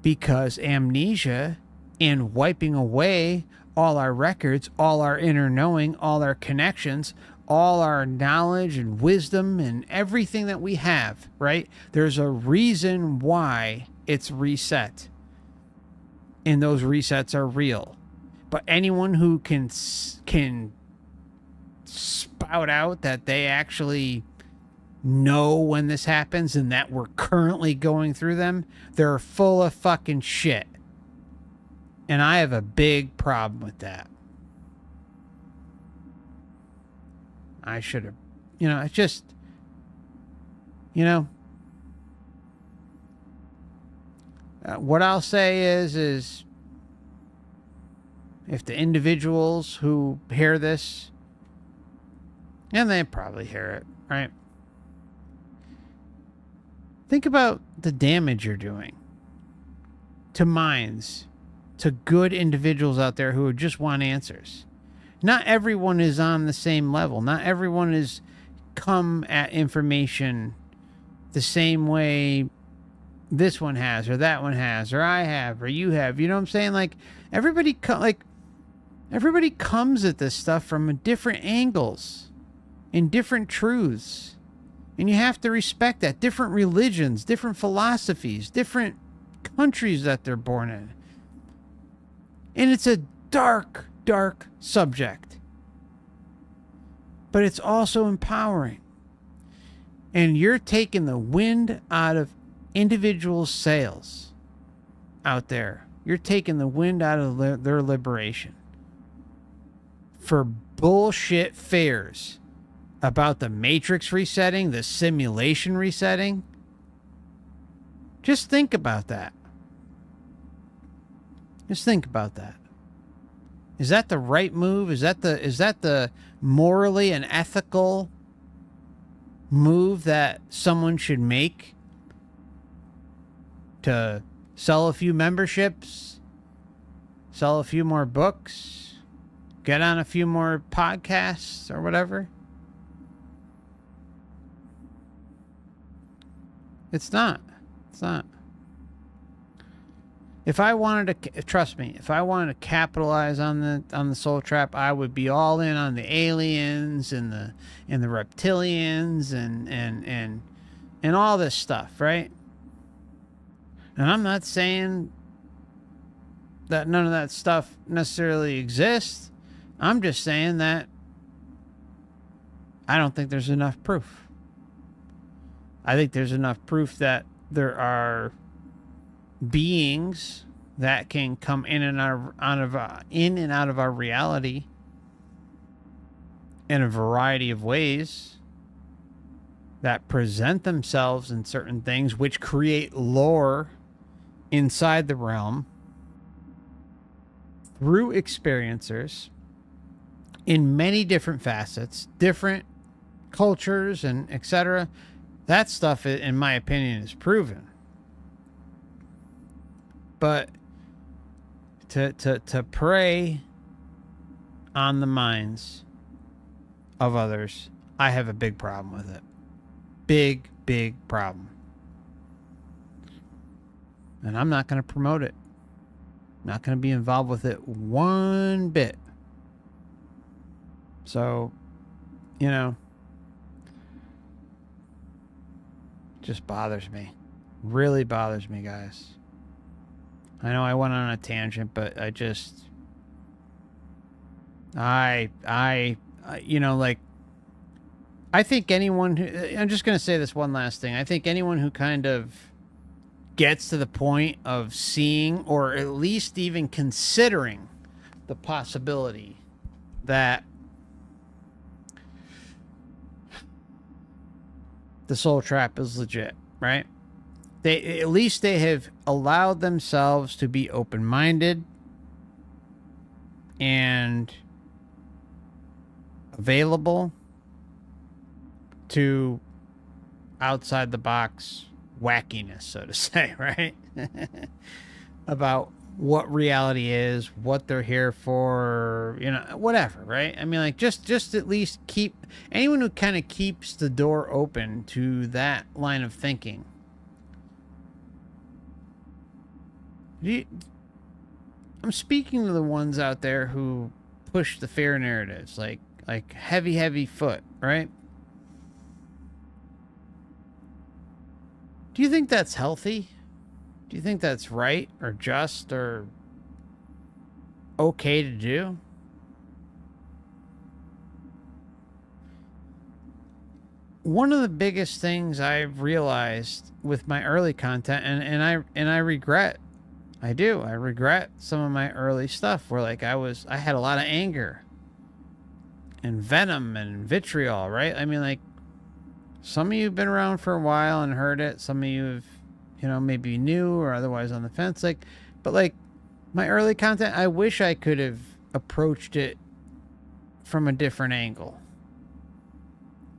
Because amnesia and wiping away all our records, all our inner knowing, all our connections, all our knowledge and wisdom and everything that we have, right? There's a reason why it's reset. And those resets are real. But anyone who can spout out that they actually know when this happens and that we're currently going through them, they're full of fucking shit. And I have a big problem with that. I should have, it's just, what I'll say is if the individuals who hear this, and they probably hear it, right? Think about the damage you're doing to minds, to good individuals out there who just want answers. Not everyone is on the same level. Not everyone is come at information the same way this one has, or that one has, or I have, or you have. You know what I'm saying? Like everybody comes at this stuff from different angles, in different truths, and you have to respect that. Different religions, different philosophies, different countries that they're born in, and it's a dark subject, but it's also empowering. And you're taking the wind out of individuals' sails out there. You're taking the wind out of their liberation for bullshit fears about the matrix resetting, the simulation resetting. Just think about that. Just think about that. Is that the right move? Is that the morally and ethical move that someone should make to sell a few memberships, sell a few more books, get on a few more podcasts or whatever? It's not. It's not. If I wanted to, trust me, if I wanted to capitalize on the Soul Trap, I would be all in on the aliens and the reptilians and all this stuff, right? And I'm not saying that none of that stuff necessarily exists. I'm just saying that I don't think there's enough proof. I think there's enough proof that there are beings that can come in and out of our reality in a variety of ways that present themselves in certain things which create lore inside the realm through experiencers in many different facets, different cultures, and etc. That stuff, in my opinion, is proven. But to prey on the minds of others, I have a big problem with it. Big problem. And I'm not going to promote it. Not going to be involved with it one bit. So, you know, just bothers me. Really bothers me, guys. I know I went on a tangent, but I just... you know, like, I think anyone who... I'm just going to say this one last thing. I think anyone who kind of gets to the point of seeing, or at least even considering, the possibility that the Soul Trap is legit, right? At least they have allowed themselves to be open-minded and available to outside the box wackiness, so to say, right? About what reality is, what they're here for, you know, whatever, right? I mean, like, just at least keep anyone who kind of keeps the door open to that line of thinking. I'm speaking to the ones out there who push the fear narratives, like heavy foot, right? Do you think that's healthy? Do you think that's right or just or okay to do? One of the biggest things I've realized with my early content, and I regret, I regret some of my early stuff where, like, I had a lot of anger and venom and vitriol, right? I mean, like, some of you have been around for a while and heard it. Some of you have, you know, maybe new or otherwise on the fence. Like, but like my early content, I wish I could have approached it from a different angle.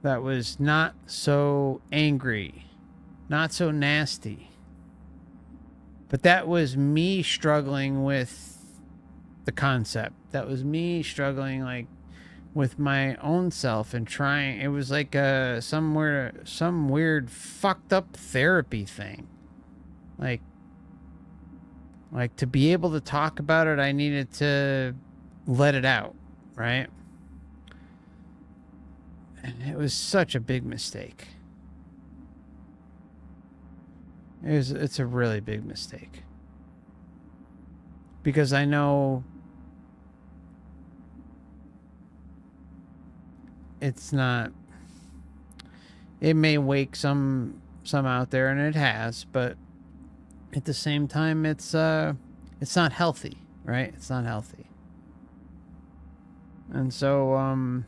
That was not so angry, not so nasty. But that was me struggling with the concept. That was me struggling, like, with my own self and trying. It was like some weird fucked up therapy thing. Like to be able to talk about it, I needed to let it out, right? And it was such a big mistake. It's a really big mistake. Because I know it's not, it may wake some out there, and it has, but at the same time, it's not healthy, right? It's not healthy. And so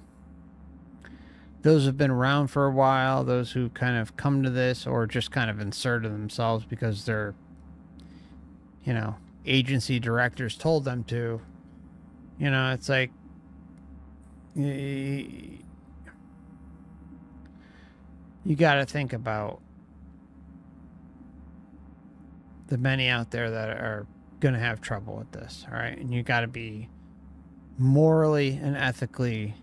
those who've been around for a while, those who kind of come to this or just kind of inserted themselves because they're, you know, agency directors told them to, you know, it's like, you got to think about the many out there that are going to have trouble with this, all right? And you got to be morally and ethically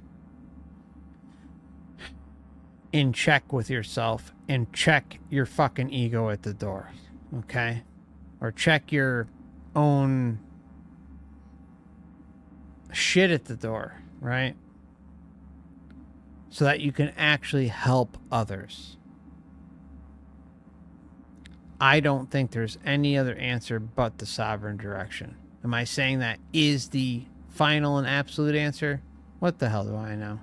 in check with yourself and check your fucking ego at the door, okay? Or check your own shit at the door, right? So that you can actually help others. I don't think there's any other answer but the sovereign direction. Am I saying that is the final and absolute answer? What the hell do I know?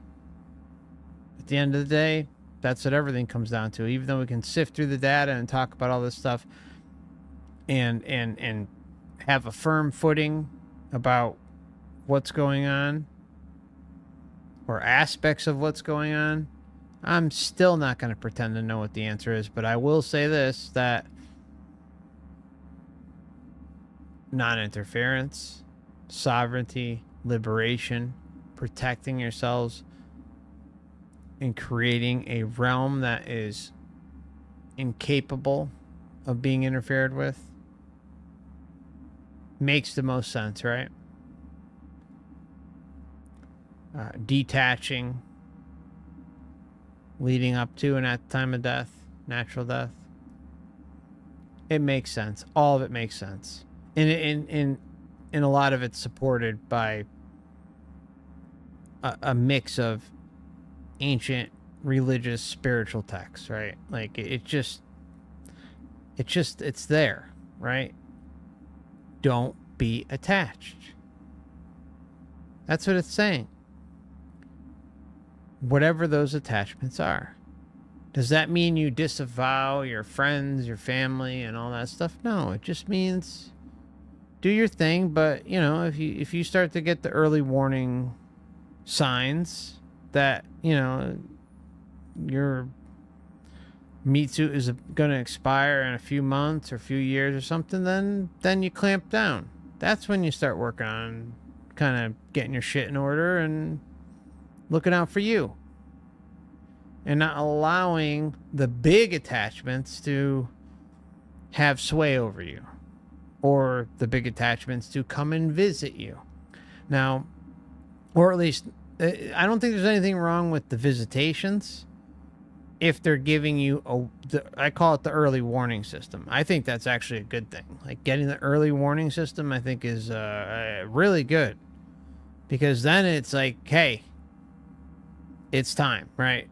At the end of the day, that's what everything comes down to. Even though we can sift through the data and talk about all this stuff and have a firm footing about what's going on or aspects of what's going on, I'm still not going to pretend to know what the answer is. But I will say this, that non-interference, sovereignty, liberation, protecting yourselves, and creating a realm that is incapable of being interfered with makes the most sense, right? Detaching leading up to and at the time of death, natural death. It makes sense. All of it makes sense. And a lot of it's supported by a mix of ancient religious spiritual texts, right? Like it's there, right? Don't be attached. That's what it's saying. Whatever those attachments are. Does that mean you disavow your friends, your family, and all that stuff? No, it just means do your thing. But you know, if you start to get the early warning signs that, you know, your meat suit is going to expire in a few months or a few years or something, then you clamp down. That's when you start working on kind of getting your shit in order and looking out for you, and not allowing the big attachments to have sway over you, or the big attachments to come and visit you. Now, or at least, I don't think there's anything wrong with the visitations if they're giving you I call it the early warning system. I think that's actually a good thing. Like, getting the early warning system, I think, is really good, because then it's like, hey, it's time, right?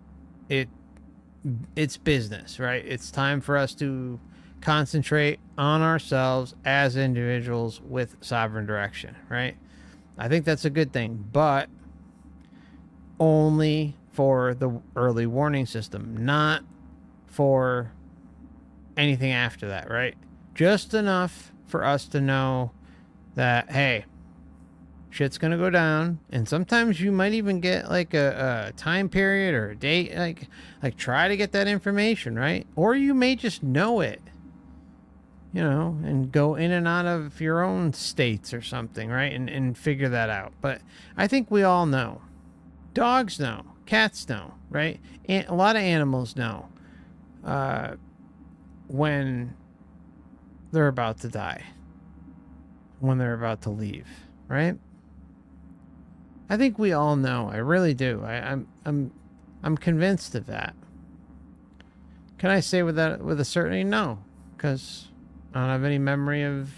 It's business, right? It's time for us to concentrate on ourselves as individuals with sovereign direction, right? I think that's a good thing, but only for the early warning system, not for anything after that, right? Just enough for us to know that, hey, shit's gonna go down, and sometimes you might even get like a time period or a date, like try to get that information, right? Or you may just know it, you know, and go in and out of your own states or something, right? And figure that out. But I think we all know. Dogs know. Cats know, right? And a lot of animals know when they're about to die, when they're about to leave, right? I think we all know. I really do. I'm convinced of that. Can I say with a certainty? No, because I don't have any memory of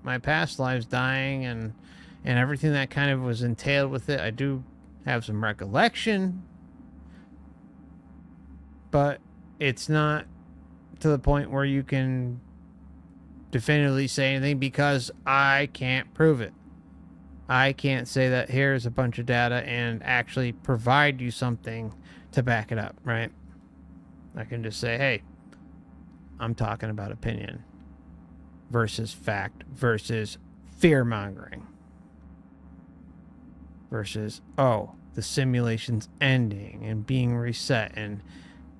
my past lives dying and everything that kind of was entailed with it. I do have some recollection, but it's not to the point where you can definitively say anything, because I can't prove it. I can't say that here's a bunch of data and actually provide you something to back it up, right? I can just say, hey, I'm talking about opinion versus fact versus fear-mongering versus, oh, the simulation's ending and being reset and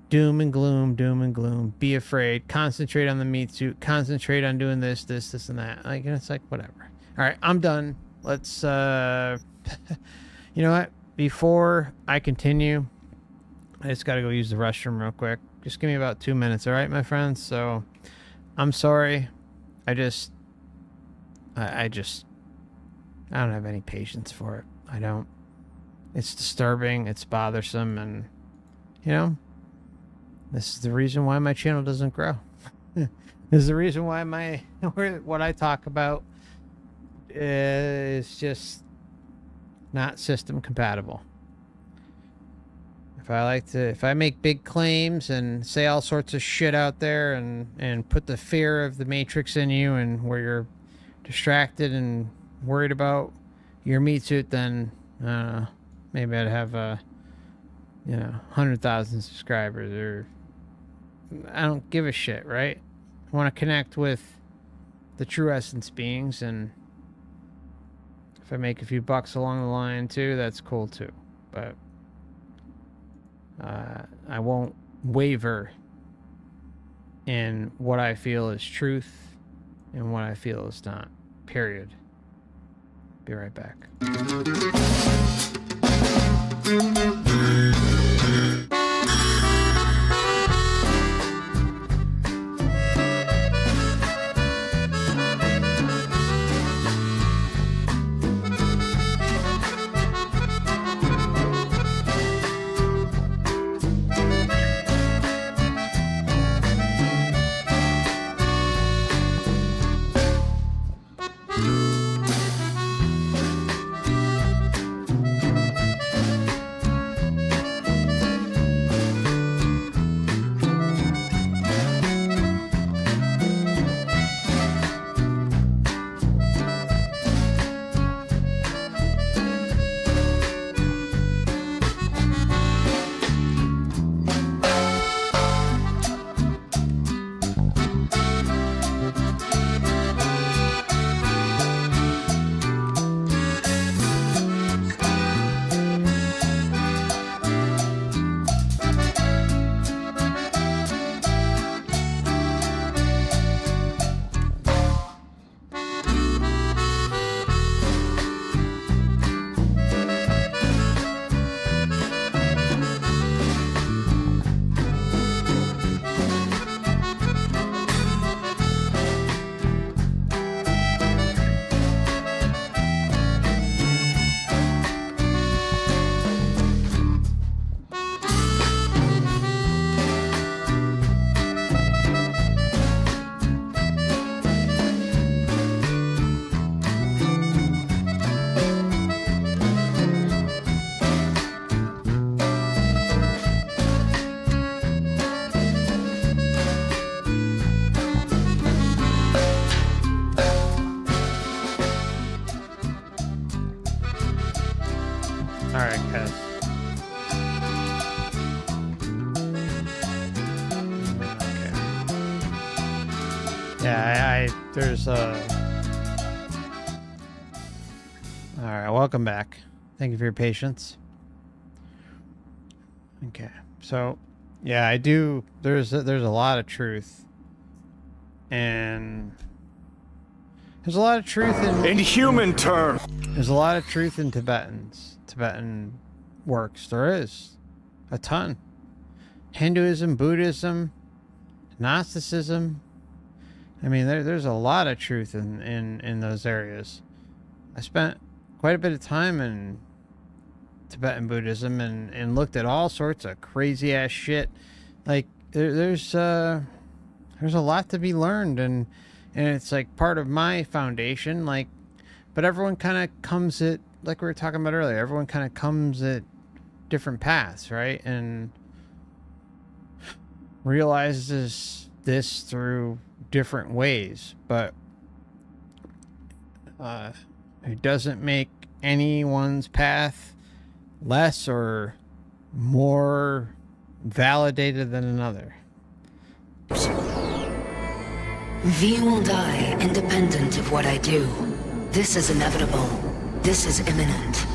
doom and gloom, be afraid, concentrate on the meat suit, concentrate on doing this, and that. Like, and it's like, whatever. All right, I'm done. Let's, you know what? Before I continue, I just got to go use the restroom real quick. Just give me about 2 minutes, all right, my friends? So, I'm sorry. I don't have any patience for it. I don't. It's disturbing, it's bothersome, and, you know, this is the reason why my channel doesn't grow. This is the reason why what I talk about is just not system compatible. If I make big claims and say all sorts of shit out there and put the fear of the Matrix in you, and where you're distracted and worried about your meat suit, then maybe I'd have 100,000 subscribers, or I don't give a shit, right? I want to connect with the true essence beings, and if I make a few bucks along the line too, that's cool too. But I won't waver in what I feel is truth and what I feel is not. Period. Be right back. Alright, guys. Okay. Yeah, there's Alright, welcome back. Thank you for your patience. Okay, so yeah, I do. There's a lot of truth, and there's a lot of truth in human terms. There's a lot of truth in Tibetan works. There is a ton. Hinduism, Buddhism, Gnosticism. I mean, there's a lot of truth in those areas. I spent quite a bit of time in Tibetan Buddhism and looked at all sorts of crazy ass shit. Like there's a lot to be learned, and it's like part of my foundation. Like, but everyone kind of comes at, like we were talking about earlier, everyone kind of comes at different paths, right? And realizes this through different ways, but it doesn't make anyone's path less or more validated than another. V will die independent of what I do. This is inevitable. This is imminent.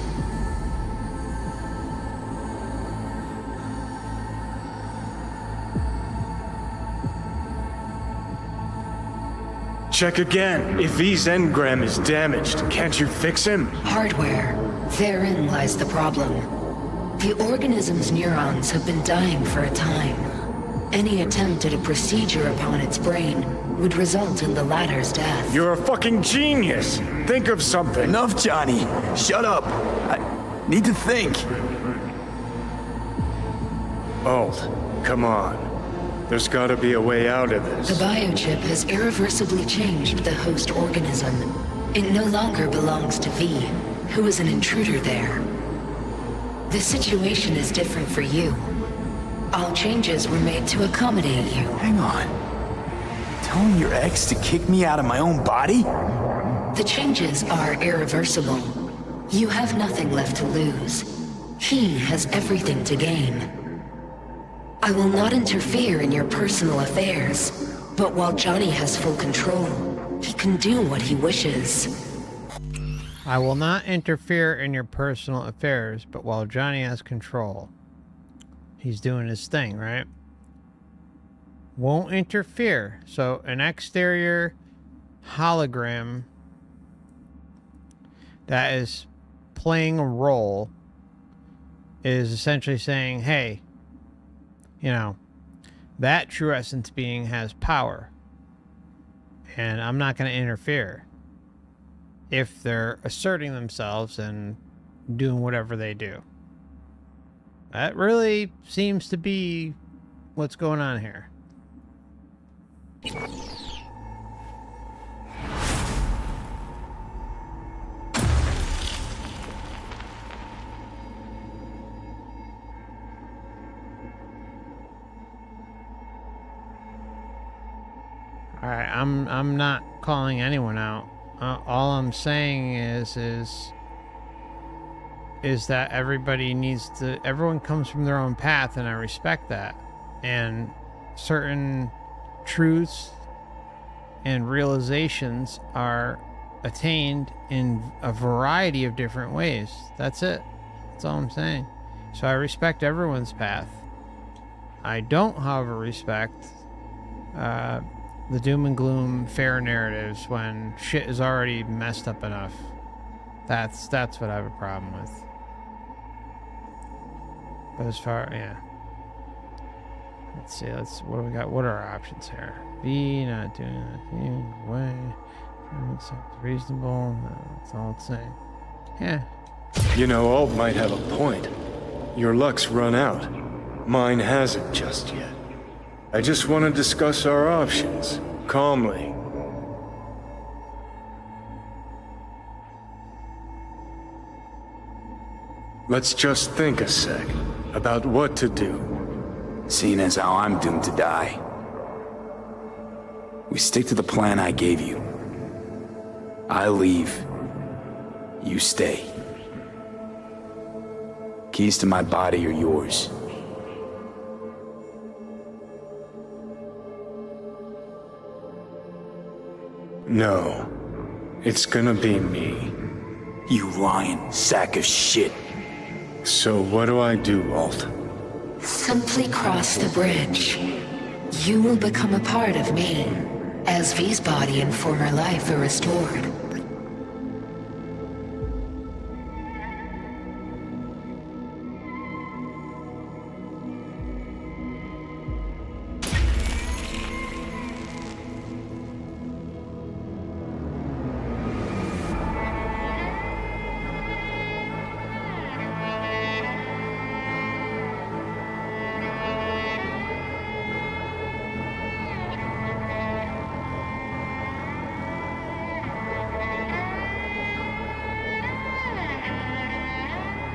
Check again. If V's engram is damaged, can't you fix him? Hardware. Therein lies the problem. The organism's neurons have been dying for a time. Any attempt at a procedure upon its brain would result in the latter's death. You're a fucking genius! Think of something! Enough, Johnny! Shut up! I need to think! Alt, come on. There's gotta be a way out of this. The biochip has irreversibly changed the host organism. It no longer belongs to V, who is an intruder there. The situation is different for you. All changes were made to accommodate you. Hang on. Telling your ex to kick me out of my own body? The changes are irreversible. You have nothing left to lose. He has everything to gain. I will not interfere in your personal affairs, but while Johnny has full control, he can do what he wishes. I will not interfere in your personal affairs, but while Johnny has control, he's doing his thing, right? Won't interfere. So an exterior hologram that is playing a role is essentially saying, hey, you know, that true essence being has power, and I'm not going to interfere if they're asserting themselves and doing whatever they do. That really seems to be what's going on here. All right, I'm not calling anyone out. All I'm saying is that everyone comes from their own path, and I respect that. And certain truths and realizations are attained in a variety of different ways. That's it. That's all I'm saying. So I respect everyone's path. I don't, however, respect the doom and gloom fair narratives when shit is already messed up enough. That's what I have a problem with. But as far, yeah. Let's see, what do we got? What are our options here? B, not doing anything, way. It's reasonable, that's all it's saying. Yeah. You know, Alt might have a point. Your luck's run out. Mine hasn't just yet. I just want to discuss our options, calmly. Let's just think a sec about what to do. Seeing as how I'm doomed to die, we stick to the plan I gave you. I leave. You stay. Keys to my body are yours. No. It's gonna be me. You lying sack of shit. So what do I do, Alt? Simply cross the bridge. You will become a part of me, as V's body and former life are restored.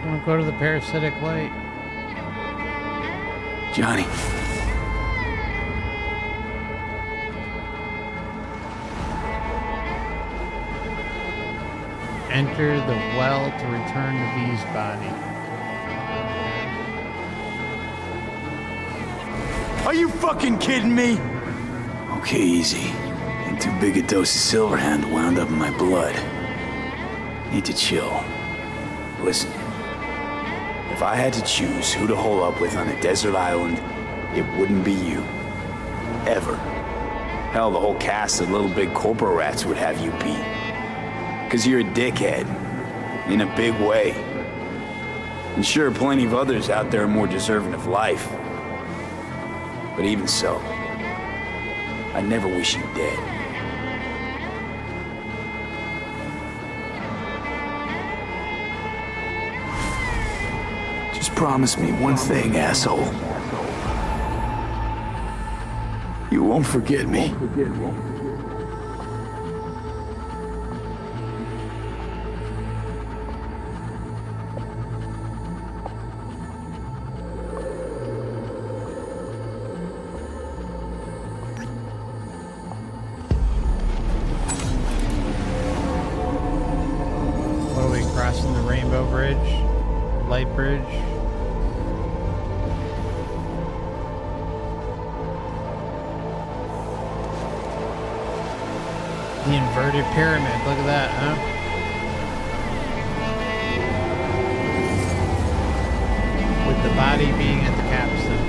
Don't go to the parasitic light. Johnny. Enter the well to return to V's body. Are you fucking kidding me? Okay, easy. Ain't too big a dose of Silverhand wound up in my blood. Need to chill. Listen. If I had to choose who to hole up with on a desert island, it wouldn't be you. Ever. Hell, the whole cast of Little Big Corporal Rats would have you beat. 'Cause you're a dickhead. In a big way. And sure, plenty of others out there are more deserving of life. But even so, I never wish you dead. Just promise me one thing, asshole. You won't forget me. What are we crossing the Rainbow Bridge? Light Bridge? The inverted pyramid, look at that, huh? With the body being at the capstone.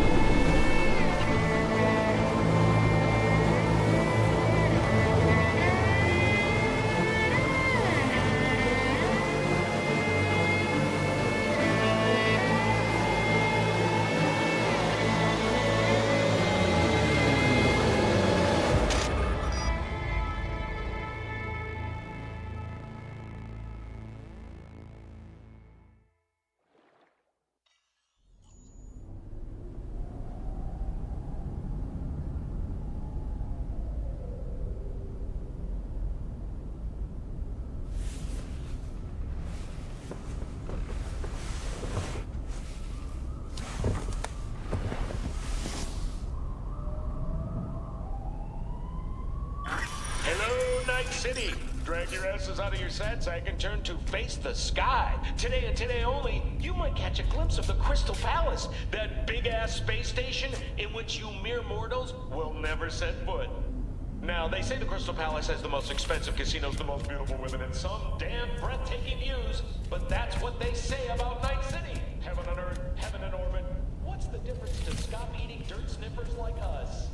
City. Drag your asses out of your sets. I can turn to face the sky. Today and today only, you might catch a glimpse of the Crystal Palace, that big-ass space station in which you mere mortals will never set foot. Now, they say the Crystal Palace has the most expensive casinos, the most beautiful women, and some damn breathtaking views, but that's what they say about Night City. Heaven on earth, heaven in orbit. What's the difference to scop-eating dirt sniffers like us?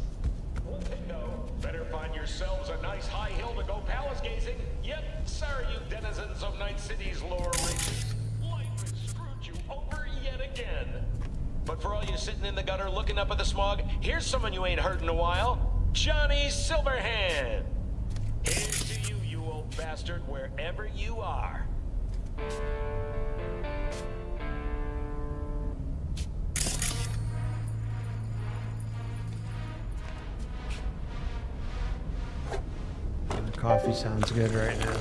One thing though, better find yourselves a nice high hill to go palace gazing. Yep, sorry you denizens of Night City's lower reaches. Life has screwed you over yet again. But for all you sitting in the gutter looking up at the smog, here's someone you ain't heard in a while. Johnny Silverhand. Here's to you, you old bastard, wherever you are. The coffee sounds good right now.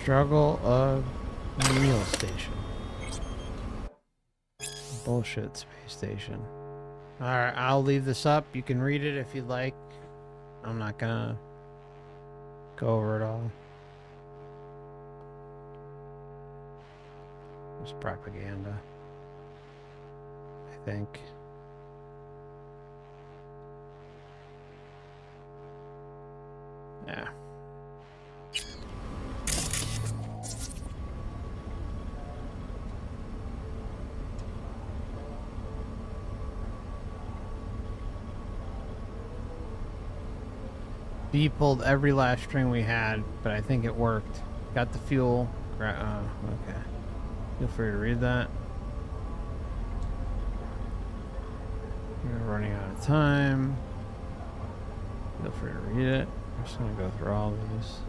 Struggle of Meal Station. Bullshit space station. Alright, I'll leave this up. You can read it if you'd like. I'm not gonna go over it all. It's propaganda, I think. Yeah. B pulled every last string we had, but I think it worked. Got the fuel. Okay. Feel free to read that. We're running out of time. Feel free to read it. I'm just gonna go through all these.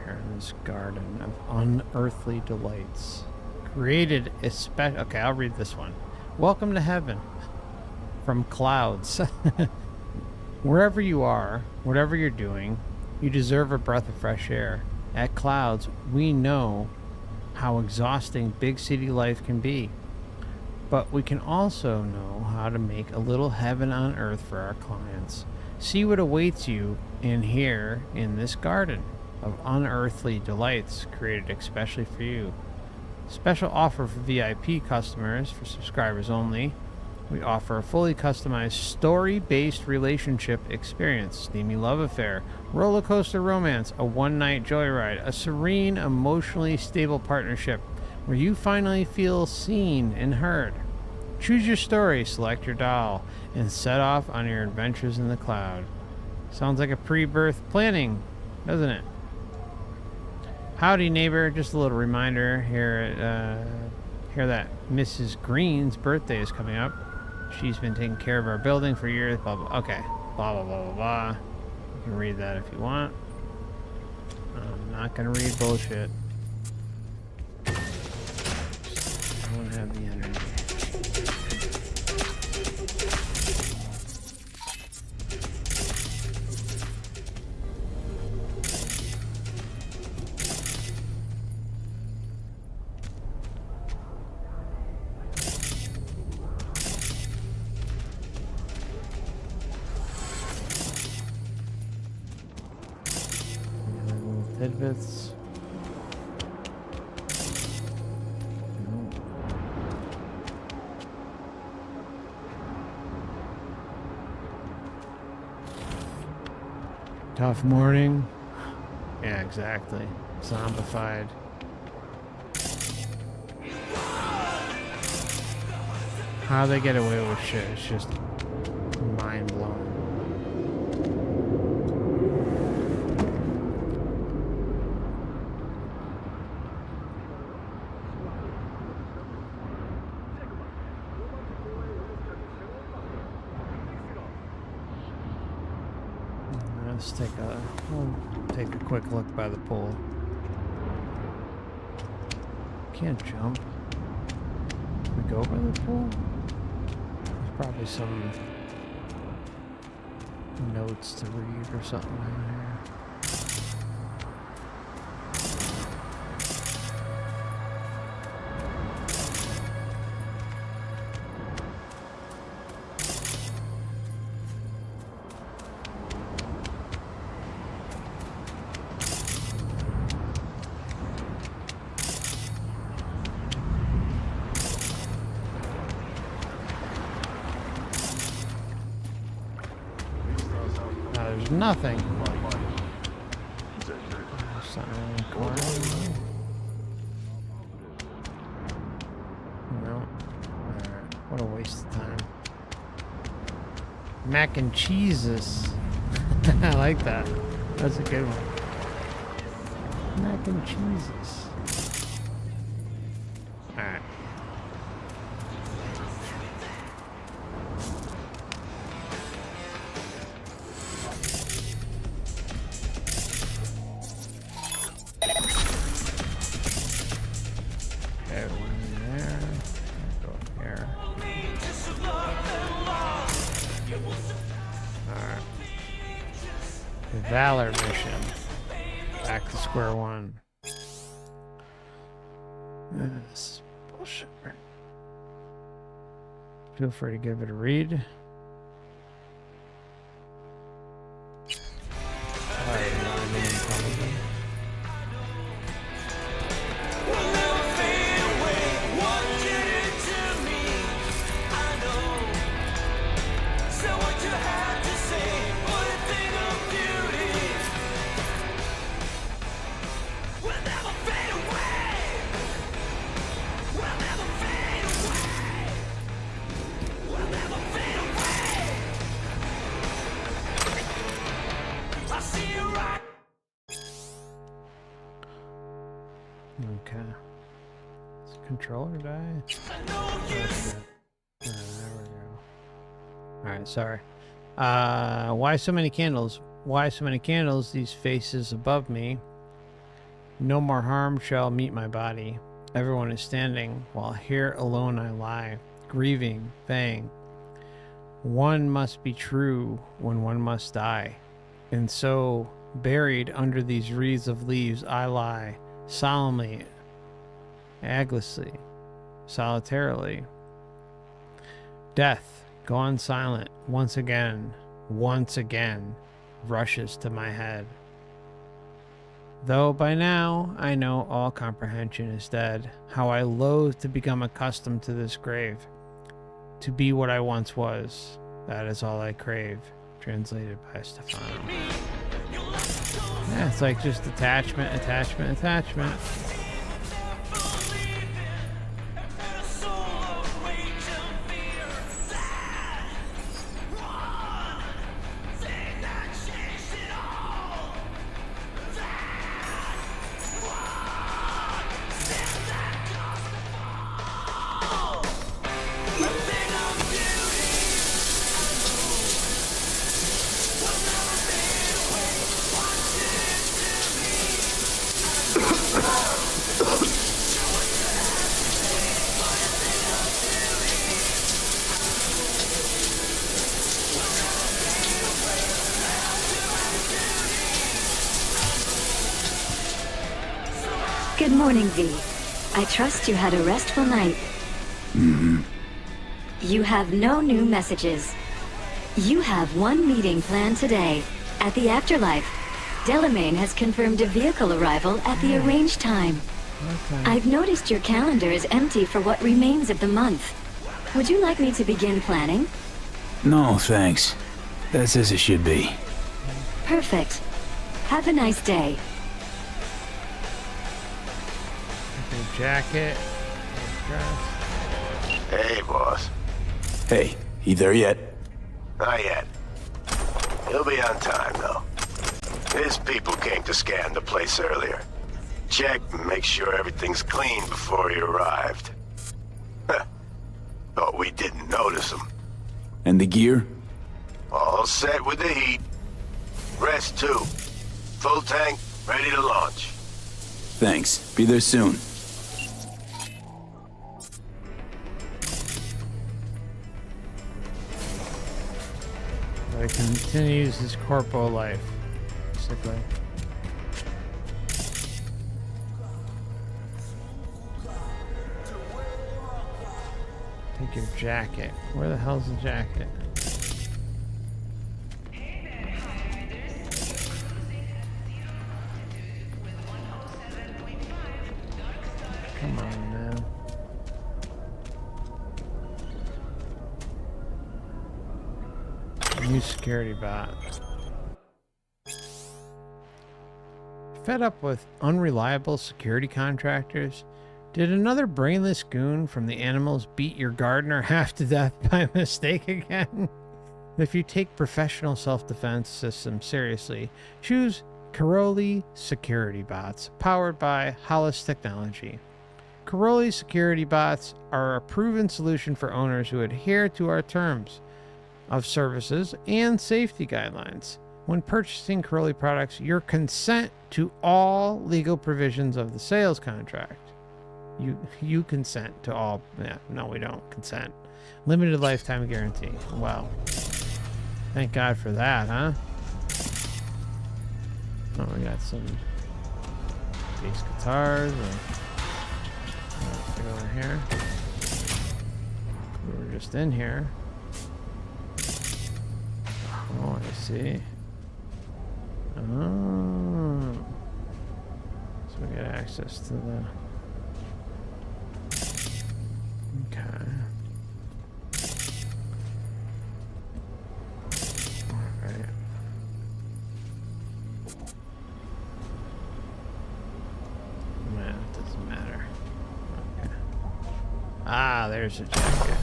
Heron's Garden of Unearthly Delights. Created especially. Okay, I'll read this one. Welcome to heaven from clouds. Wherever you are, whatever you're doing, you deserve a breath of fresh air. At Clouds, we know how exhausting big city life can be, but we can also know how to make a little heaven on earth for our clients. See what awaits you in here in this garden of unearthly delights created especially for you. Special offer for VIP customers, for subscribers only. We offer a fully customized story-based relationship experience, steamy love affair, roller coaster romance, a one-night joyride, a serene, emotionally stable partnership where you finally feel seen and heard. Choose your story, select your doll, and set off on your adventures in the cloud. Sounds like a pre-birth planning, doesn't it? Howdy, neighbor. Just a little reminder here that Mrs. Green's birthday is coming up. She's been taking care of our building for years. Blah, blah. Okay. Blah, blah, blah, blah, blah. You can read that if you want. I'm not going to read bullshit. I don't have the energy. Tidbits. Tough morning. Yeah, exactly. Zombified. How they get away with shit is just mind blowing. Let's take a quick look by the pool. Can't jump. Can we go by the pool? There's probably some notes to read or something in here. Nothing. No. Alright. What a waste of time. Mac and cheeses. I like that. That's a good one. Mac and cheeses. Alright. Everyone there. Alright. The Valor mission. Back to square one. This is bullshit. Feel free to give it a read. Okay. Does the controller die? Oh, there we go. Alright, sorry. Why so many candles? Why so many candles? These faces above me. No more harm shall meet my body. Everyone is standing, while here alone I lie, grieving, baying. One must be true when one must die. And so, buried under these wreaths of leaves, I lie, solemnly, aglessly, solitarily. Death, gone silent, once again, rushes to my head. Though by now I know all comprehension is dead, how I loathe to become accustomed to this grave. To be what I once was, that is all I crave. Translated by Stefano. Yeah, it's like just attachment, attachment, attachment. Good morning, V. I trust you had a restful night. Mm-hmm. You have no new messages. You have one meeting planned today, at the Afterlife. Delamain has confirmed a vehicle arrival at the arranged time. Okay. I've noticed your calendar is empty for what remains of the month. Would you like me to begin planning? No, thanks. That's as it should be. Perfect. Have a nice day. Jacket. Hey, boss. Hey, you there yet? Not yet. He'll be on time, though. His people came to scan the place earlier. Check and make sure everything's clean before he arrived. Thought we didn't notice him. And the gear? All set with the heat. Rest, too. Full tank, ready to launch. Thanks. Be there soon. But he continues his corpo life, basically. Take your jacket. Where the hell's the jacket? Come on now. New security bot. Fed up with unreliable security contractors? Did another brainless goon from the animals beat your gardener half to death by mistake again? If you take professional self-defense systems seriously, choose Caroli Security Bots, powered by Hollis Technology. Caroli Security Bots are a proven solution for owners who adhere to our terms of services and safety guidelines. When purchasing Caroli products, your consent to all legal provisions of the sales contract. You consent to all. Yeah, no, we don't consent. Limited lifetime guarantee. Wow. Thank God for that, huh? Oh, we got some bass guitars. Let's go in here. We were just in here. Oh, I see. Oh. So we get access to the... Okay. Alright. Man, it doesn't matter. Okay. Ah, there's a jacket.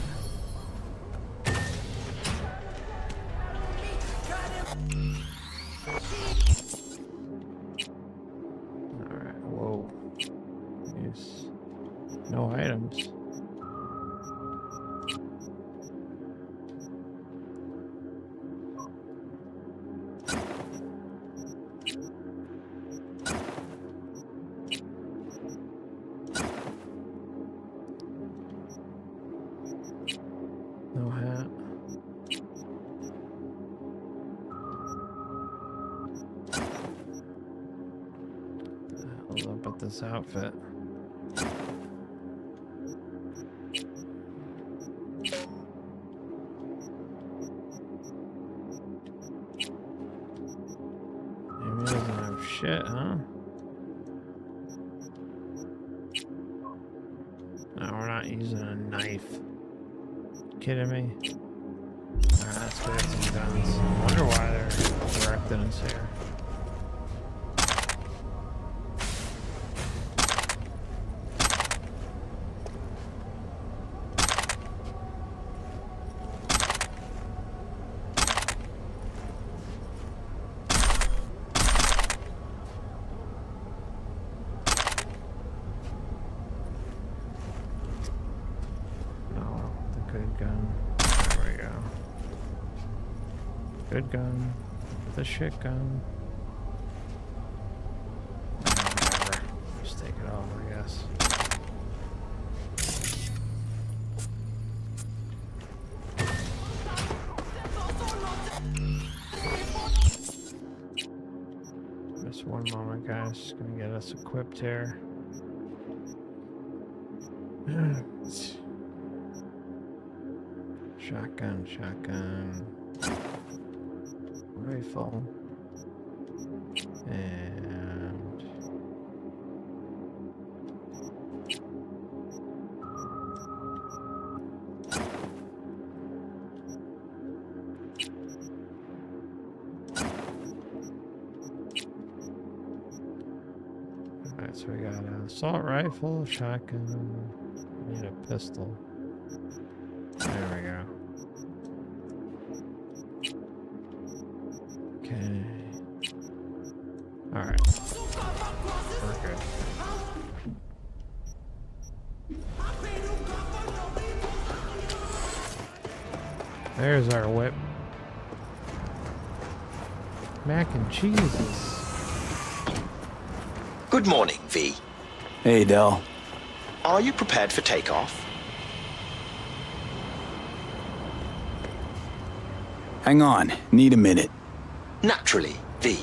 Alright, whoa. Yes. No items. No hat. Hold up at this outfit. Maybe he doesn't have shit, huh? No, we're not using a knife. Kidding me? Alright, let's get some guns. I wonder why they're directing us here. Good gun. There we go. Good gun. The shit gun. Whatever. Just take it off, I guess. Just one moment, guys. Just gonna get us equipped here. Shotgun, rifle, and alright, so we got an assault rifle, shotgun, we need a pistol. There we go. Okay. Alright. We're good. There's our whip. Mac and cheeses. Good morning, V. Hey, Del. Are you prepared for takeoff? Hang on. Need a minute. Naturally, V.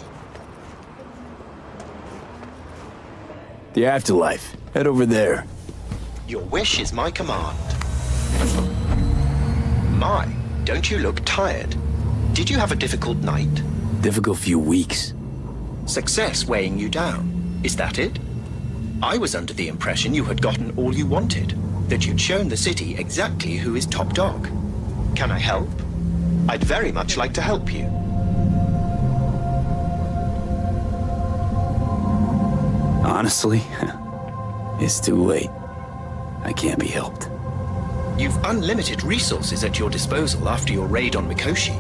The afterlife. Head over there. Your wish is my command. My, don't you look tired? Did you have a difficult night? Difficult few weeks. Success weighing you down. Is that it? I was under the impression you had gotten all you wanted, that you'd shown the city exactly who is top dog. Can I help? I'd very much like to help you. Honestly, it's too late. I can't be helped. You've unlimited resources at your disposal after your raid on Mikoshi.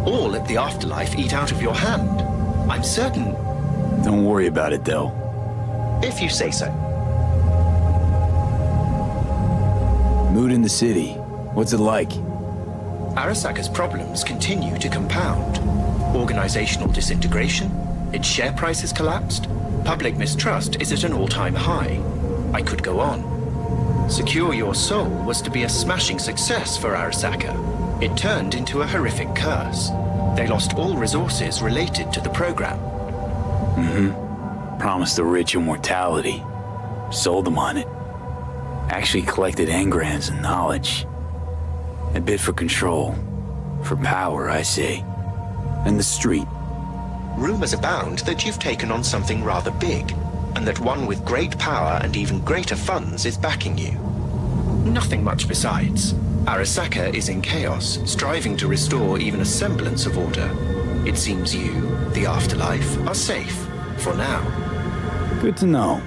All at the afterlife eat out of your hand. I'm certain... Don't worry about it, Del. If you say so. Mood in the city. What's it like? Arasaka's problems continue to compound. Organizational disintegration, its share price has collapsed, public mistrust is at an all-time high. I could go on. Secure Your Soul was to be a smashing success for Arasaka. It turned into a horrific curse. They lost all resources related to the program. Promised the rich immortality. Sold them on it. Actually collected engrams and knowledge. A bit for control. For power, I say. And the street. Rumors abound that you've taken on something rather big, and that one with great power and even greater funds is backing you. Nothing much besides. Arasaka is in chaos, striving to restore even a semblance of order. It seems you, the afterlife, are safe, for now. Good to know.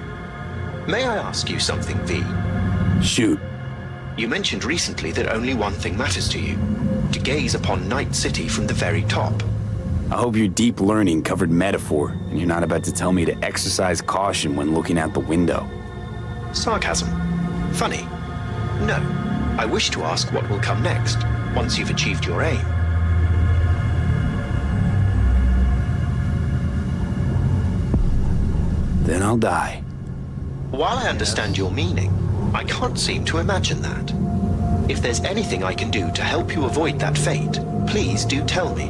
May I ask you something, V? Shoot. You mentioned recently that only one thing matters to you: to gaze upon Night City from the very top. I hope your deep learning covered metaphor, and you're not about to tell me to exercise caution when looking out the window. Sarcasm. Funny. No. I wish to ask what will come next, once you've achieved your aim. Then I'll die. While I understand your meaning, I can't seem to imagine that. If there's anything I can do to help you avoid that fate, please do tell me.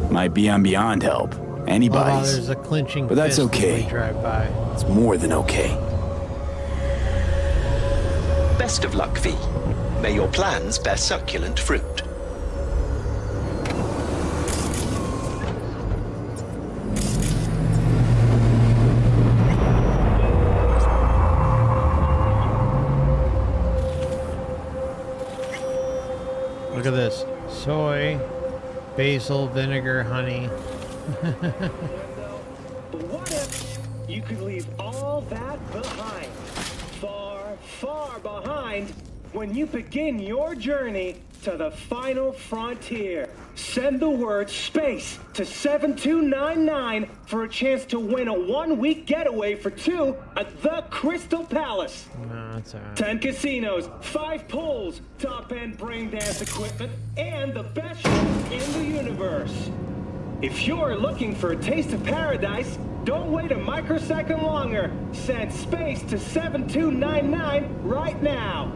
Might be on beyond help. Anybody's. There's a clinching but that's fist okay. when we drive by. It's more than okay. Best of luck, V. May your plans bear succulent fruit. Look at this. Soy, basil, vinegar, honey. But what if you could leave all that behind? Far, far behind when you begin your journey to the final frontier. Send the word SPACE to 7299 for a chance to win a 1-week getaway for 2 at the Crystal Palace. No, that's all right. 10 casinos, 5 pools, top-end brain dance equipment, and the best shows in the universe. If you're looking for a taste of paradise, don't wait a microsecond longer. Send SPACE to 7299 right now.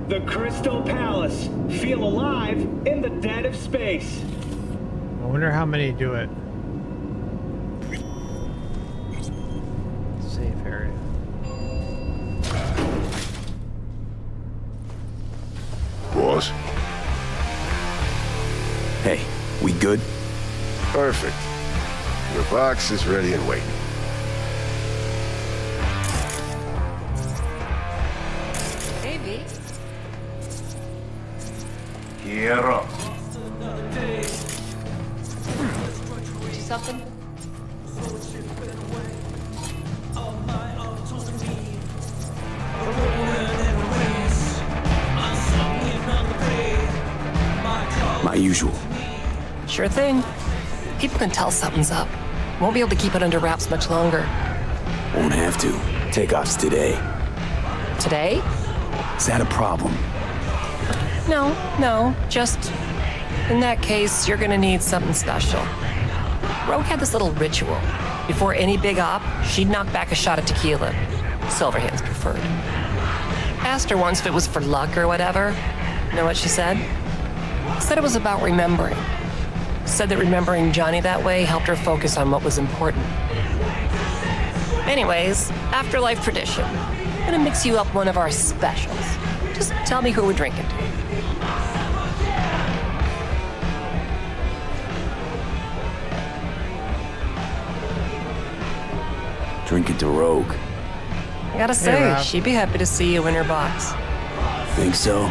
The Crystal Palace. Feel alive in the dead of space. I wonder how many do it. Safe area. Boss? Hey, we good? Perfect. Your box is ready and waiting. Hey, V. Quiero. Do something? My usual. Sure thing. People can tell something's up. Won't be able to keep it under wraps much longer. Won't have to. Takeoff's today. Today? Is that a problem? No. Just, in that case, you're gonna need something special. Rogue had this little ritual. Before any big op, she'd knock back a shot of tequila. Silverhand's preferred. Asked her once if it was for luck or whatever. Know what she said? Said it was about remembering. Said that remembering Johnny that way helped her focus on what was important. Anyways, afterlife tradition. Gonna mix you up one of our specials. Just tell me who we're drinking to. Drinking to Rogue. I gotta say, Hey, Rob. she'd be happy to see you in her box. Think so?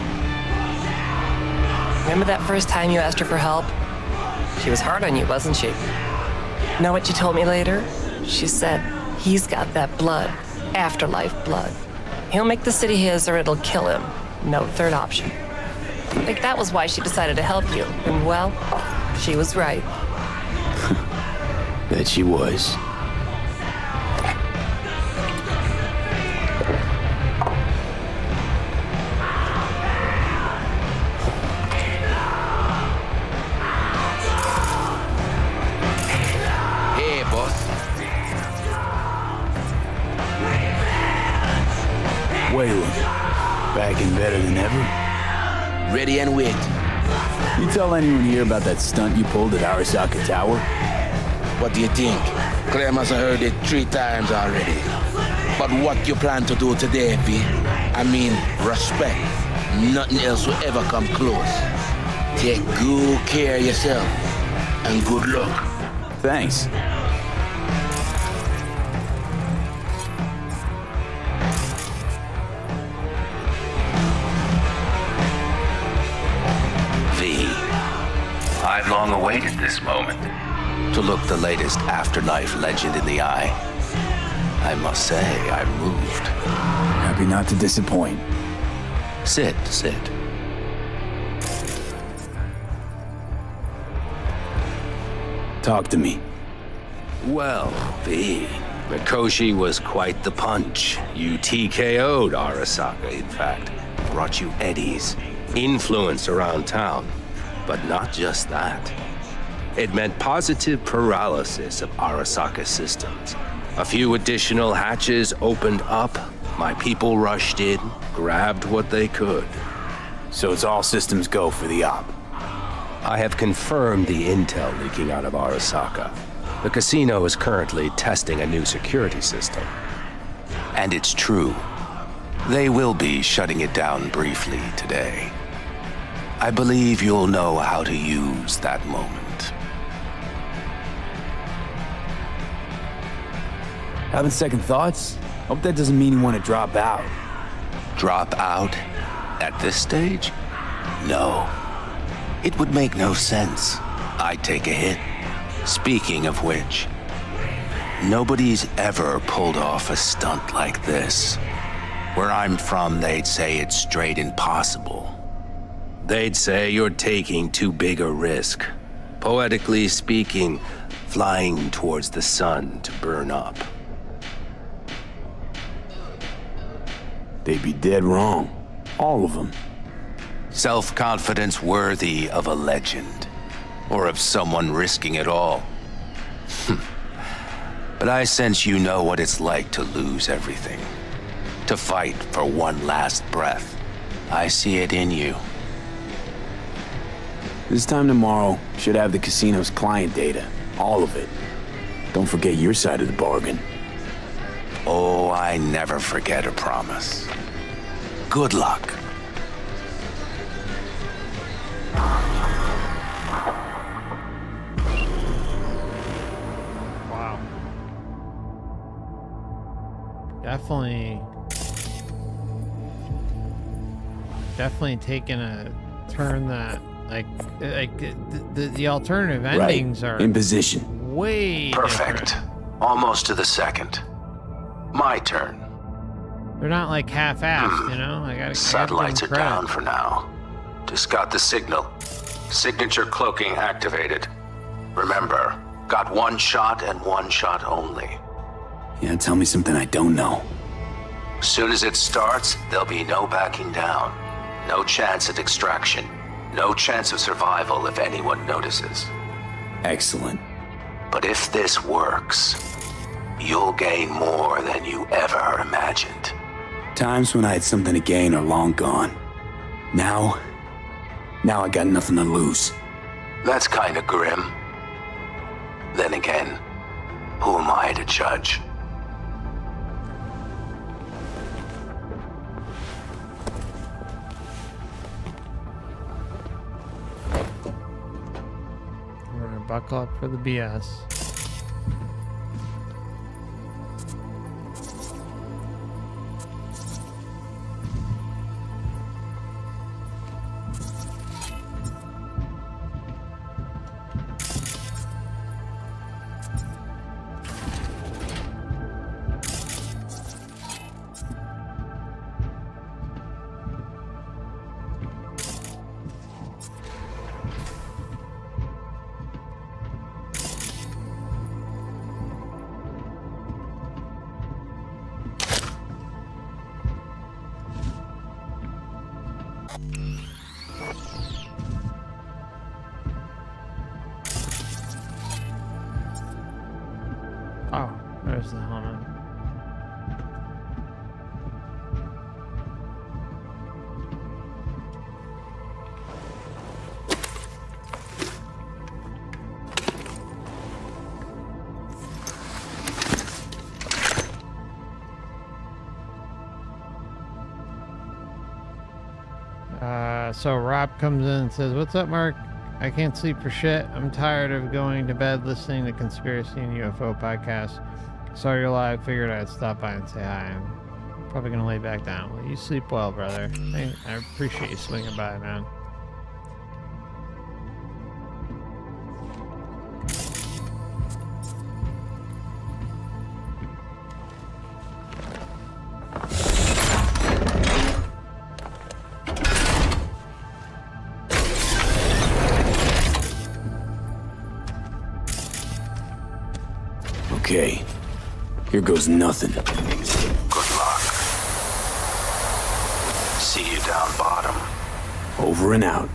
Remember that first time you asked her for help? She was hard on you, wasn't she? Know what she told me later? She said, he's got that blood. Afterlife blood. He'll make the city his or it'll kill him. No third option. I think that was why she decided to help you. And well, she was right. Bet she was. Hey, boss. Waylon, back and better than ever? Ready and wait. You tell anyone here about that stunt you pulled at Arasaka Tower? What do you think? Clem has heard it 3 times already. But what you plan to do today, V? I mean, respect. Nothing else will ever come close. Take good care of yourself. And good luck. Thanks. V, I've long awaited this moment. To look the latest afterlife legend in the eye. I must say, I'm moved. Happy not to disappoint. Sit. Talk to me. Well, V, Mikoshi was quite the punch. You TKO'd Arasaka, in fact. Brought you eddies, influence around town. But not just that. It meant positive paralysis of Arasaka systems. A few additional hatches opened up. My people rushed in, grabbed what they could. So it's all systems go for the op. I have confirmed the intel leaking out of Arasaka. The casino is currently testing a new security system. And it's true. They will be shutting it down briefly today. I believe you'll know how to use that moment. Having second thoughts? Hope that doesn't mean you want to drop out. Drop out? At this stage? No. It would make no sense. I'd take a hit. Speaking of which, nobody's ever pulled off a stunt like this. Where I'm from, they'd say it's straight impossible. They'd say you're taking too big a risk. Poetically speaking, flying towards the sun to burn up. They'd be dead wrong. All of them. Self-confidence worthy of a legend. Or of someone risking it all. But I sense you know what it's like to lose everything. To fight for one last breath. I see it in you. This time tomorrow, should have the casino's client data. All of it. Don't forget your side of the bargain. Oh, I never forget a promise. Good luck. Wow. Definitely taking a turn that the alternative endings are in position. Way perfect. Different. Almost to the second. My turn. They're not like half-assed, you know? Satellites are down for now. Just got the signal. Signature cloaking activated. Remember, got one shot and one shot only. Yeah, tell me something I don't know. Soon as it starts, there'll be no backing down. No chance at extraction. No chance of survival if anyone notices. Excellent. But if this works, you'll gain more than you ever imagined. Times when I had something to gain are long gone. Now I got nothing to lose. That's kind of grim. Then again, who am I to judge? We're gonna buckle up for the BS. Oh, there's the helmet. So Rob comes in and says, "What's up, Mark? I can't sleep for shit. I'm tired of going to bed listening to conspiracy and UFO podcasts. Saw your live, figured I'd stop by and say hi. I'm probably gonna lay back down. Well, you sleep well, brother. I appreciate you swinging by, man." Okay, here goes nothing. Good luck. See you down bottom. Over and out.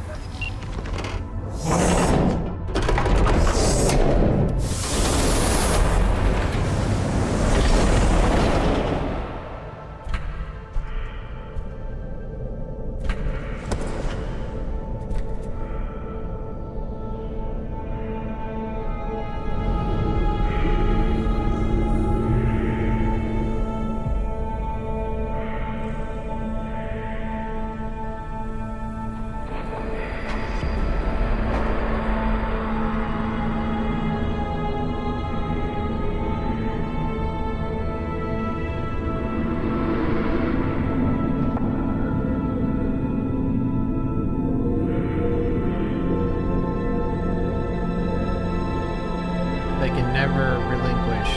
They can never relinquish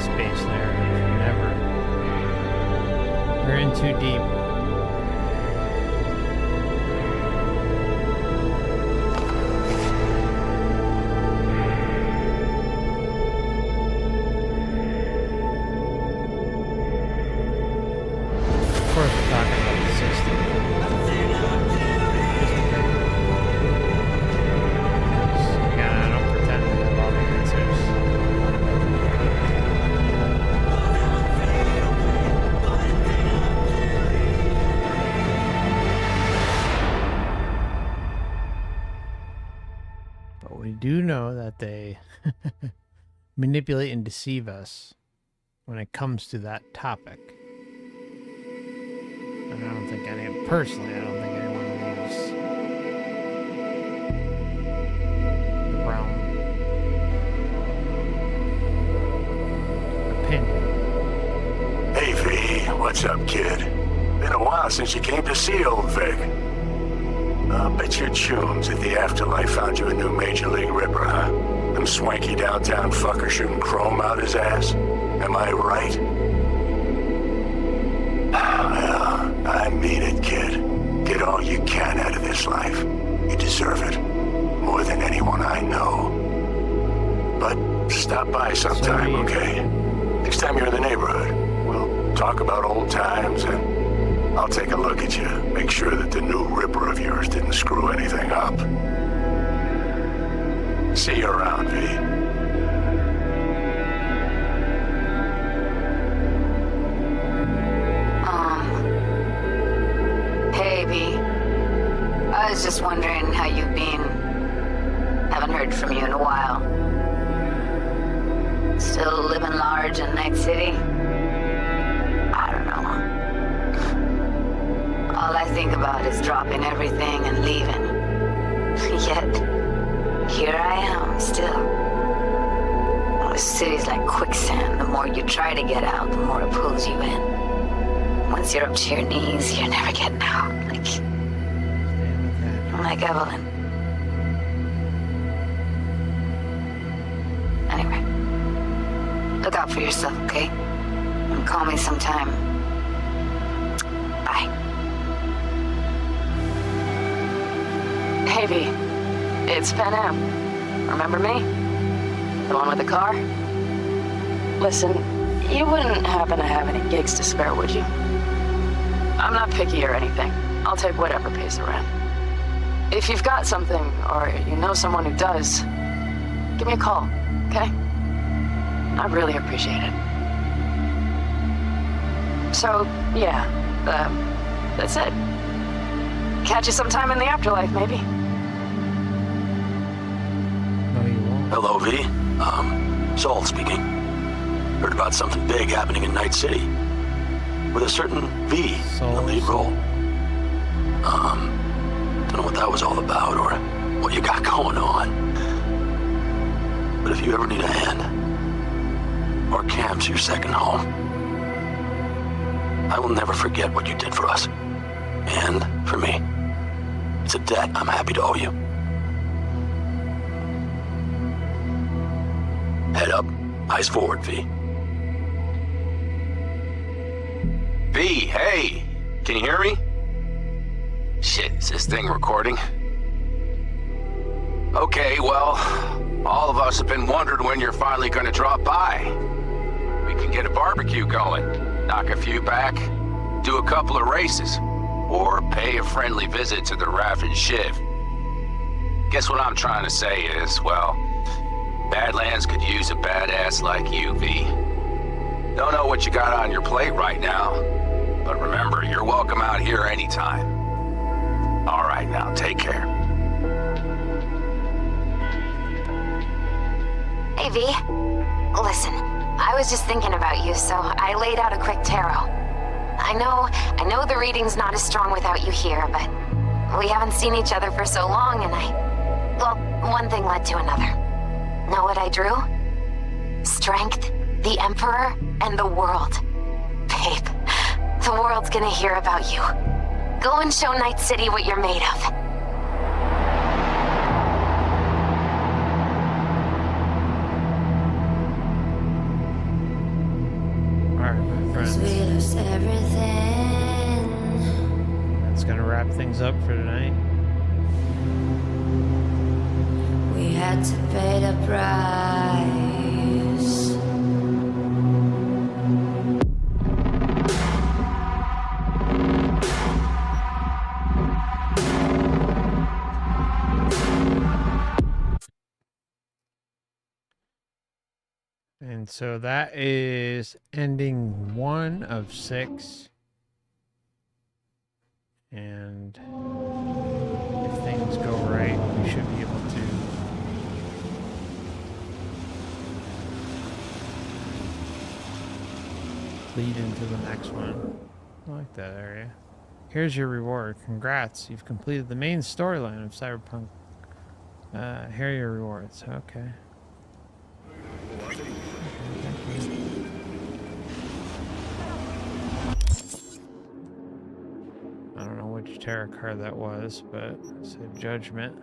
space narrative. Never. We're in too deep. Of course, we're talking about the system. We do know that they manipulate and deceive us when it comes to that topic. And I don't think personally, I don't think anyone leaves the realm opinion. Hey, V, what's up, kid? Been a while since you came to see old Vic. I'll bet your tunes that the afterlife found you a new Major League Ripper, huh? Them swanky downtown fucker shooting chrome out his ass? Am I right? Well, I mean it, kid. Get all you can out of this life. You deserve it. More than anyone I know. But stop by sometime, okay? Next time you're in the neighborhood, we'll talk about old times and I'll take a look at you. Make sure that the new Ripper of yours didn't screw anything up. See you around, V. Hey, V. I was just wondering how you've been. Haven't heard from you in a while. Still living large in Night City? I don't know. All I think about is dropping everything and leaving. Yet, here I am, still. Oh, the city's like quicksand. The more you try to get out, the more it pulls you in. Once you're up to your knees, you're never getting out. Like Evelyn. Anyway, look out for yourself, okay? And call me sometime. Bye. Hey, V. It's Pan Am. Remember me? The one with the car? Listen, you wouldn't happen to have any gigs to spare, would you? I'm not picky or anything. I'll take whatever pays the rent. If you've got something, or you know someone who does, give me a call, okay? I'd really appreciate it. So, yeah, that's it. Catch you sometime in the afterlife, maybe. Hello, V. Saul speaking. Heard about something big happening in Night City. With a certain V in the lead role. Don't know what that was all about or what you got going on. But if you ever need a hand, our camp's your second home. I will never forget what you did for us. And for me. It's a debt I'm happy to owe you. Head up, eyes forward, V. V, hey! Can you hear me? Shit, is this thing recording? Okay, well, all of us have been wondering when you're finally gonna drop by. We can get a barbecue going, knock a few back, do a couple of races, or pay a friendly visit to the Raff and Shiv. Guess what I'm trying to say is, well, Badlands could use a badass like you, V. Don't know what you got on your plate right now, but remember, you're welcome out here anytime. All right, now, take care. Hey, V. Listen, I was just thinking about you, so I laid out a quick tarot. I know the reading's not as strong without you here, but we haven't seen each other for so long, and well, one thing led to another. Know what I drew? Strength, the Emperor, and the world. Babe, the world's gonna hear about you. Go and show Night City what you're made of. That's gonna wrap things up for tonight. We had to pay the price. And so that is ending 1 of 6. And if things go right, we should be able to lead into the next one. I like that area. Here's your reward. Congrats. You've completed the main storyline of Cyberpunk. Here are your rewards. Okay. I don't know which tarot card that was, but it said Judgment.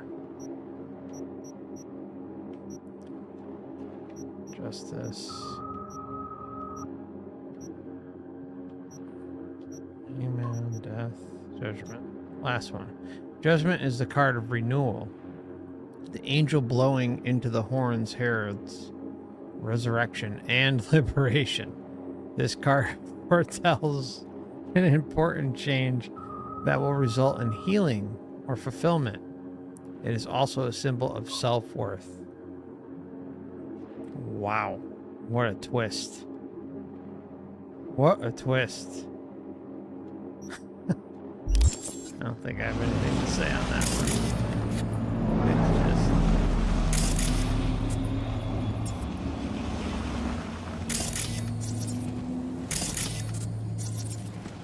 Justice. Human, Death, Judgment. Last one. Judgment is the card of renewal. The angel blowing into the horns heralds resurrection and liberation. This card foretells an important change that will result in healing or fulfillment. It is also a symbol of self-worth. Wow. What a twist. What a twist. I don't think I have anything to say on that one.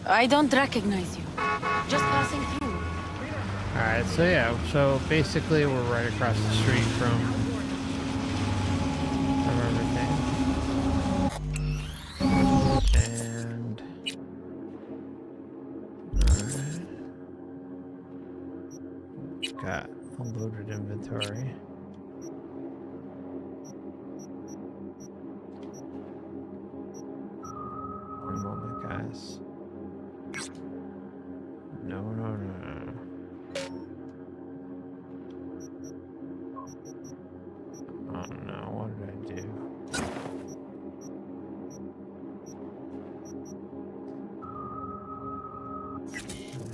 I don't recognize you. Just passing through. Alright, so yeah, so basically we're right across the street from everything. And alright. Got a loaded inventory. One moment, guys. No. Oh no, what did I do? I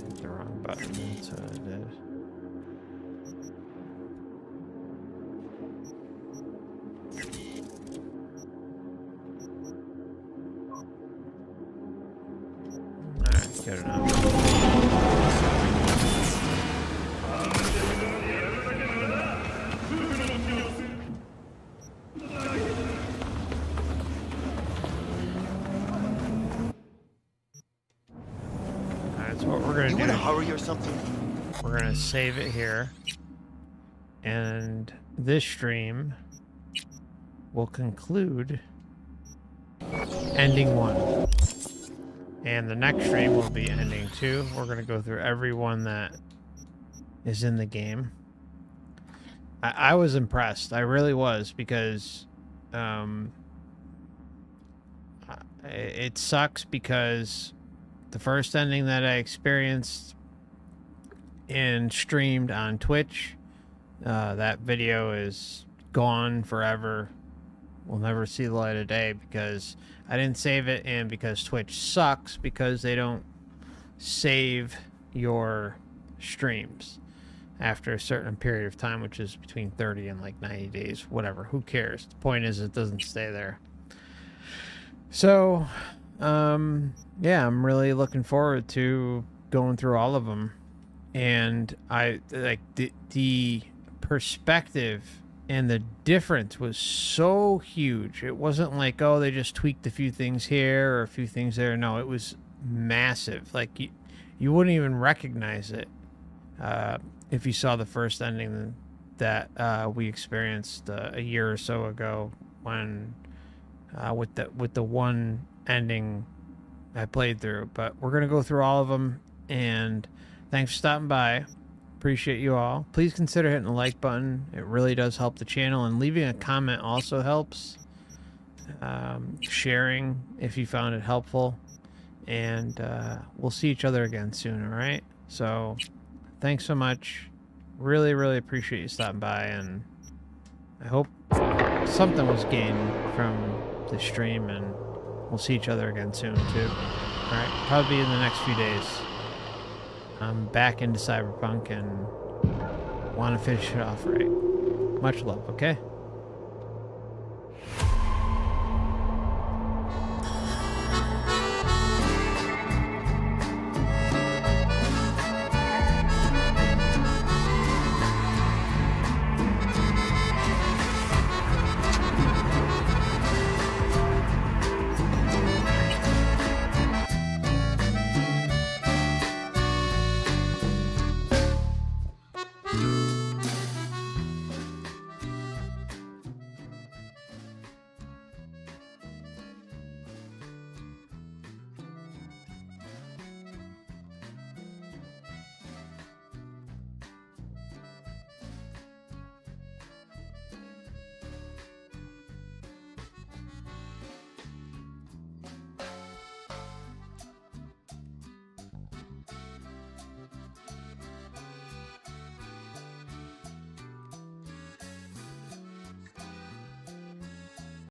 hit the wrong button, that's what I did. Alright, good enough. What we're gonna do. You in a hurry or something? we're gonna save it here, and this stream will conclude ending 1, and the next stream will be ending 2. We're gonna go through everyone that is in the game. I was impressed. I really was, because it sucks because the first ending that I experienced and streamed on Twitch, that video is gone forever. We'll never see the light of day because I didn't save it, and because Twitch sucks because they don't save your streams after a certain period of time, which is between 30 and like 90 days, whatever. Who cares? The point is it doesn't stay there. So, yeah, I'm really looking forward to going through all of them. And I like the perspective and the difference was so huge. It wasn't like, oh, they just tweaked a few things here or a few things there. No, it was massive. Like you wouldn't even recognize it if you saw the first ending that we experienced a year or so ago, when with the one ending I played through. But we're gonna go through all of them, and thanks for stopping by. Appreciate you all. Please consider hitting the like button. It really does help the channel, and leaving a comment also helps. Sharing if you found it helpful, and we'll see each other again soon. All right, so thanks so much. Really appreciate you stopping by, and I hope something was gained from the stream, and we'll see each other again soon too. All right, probably in the next few days. I'm back into Cyberpunk and want to finish it off right. Much love, okay?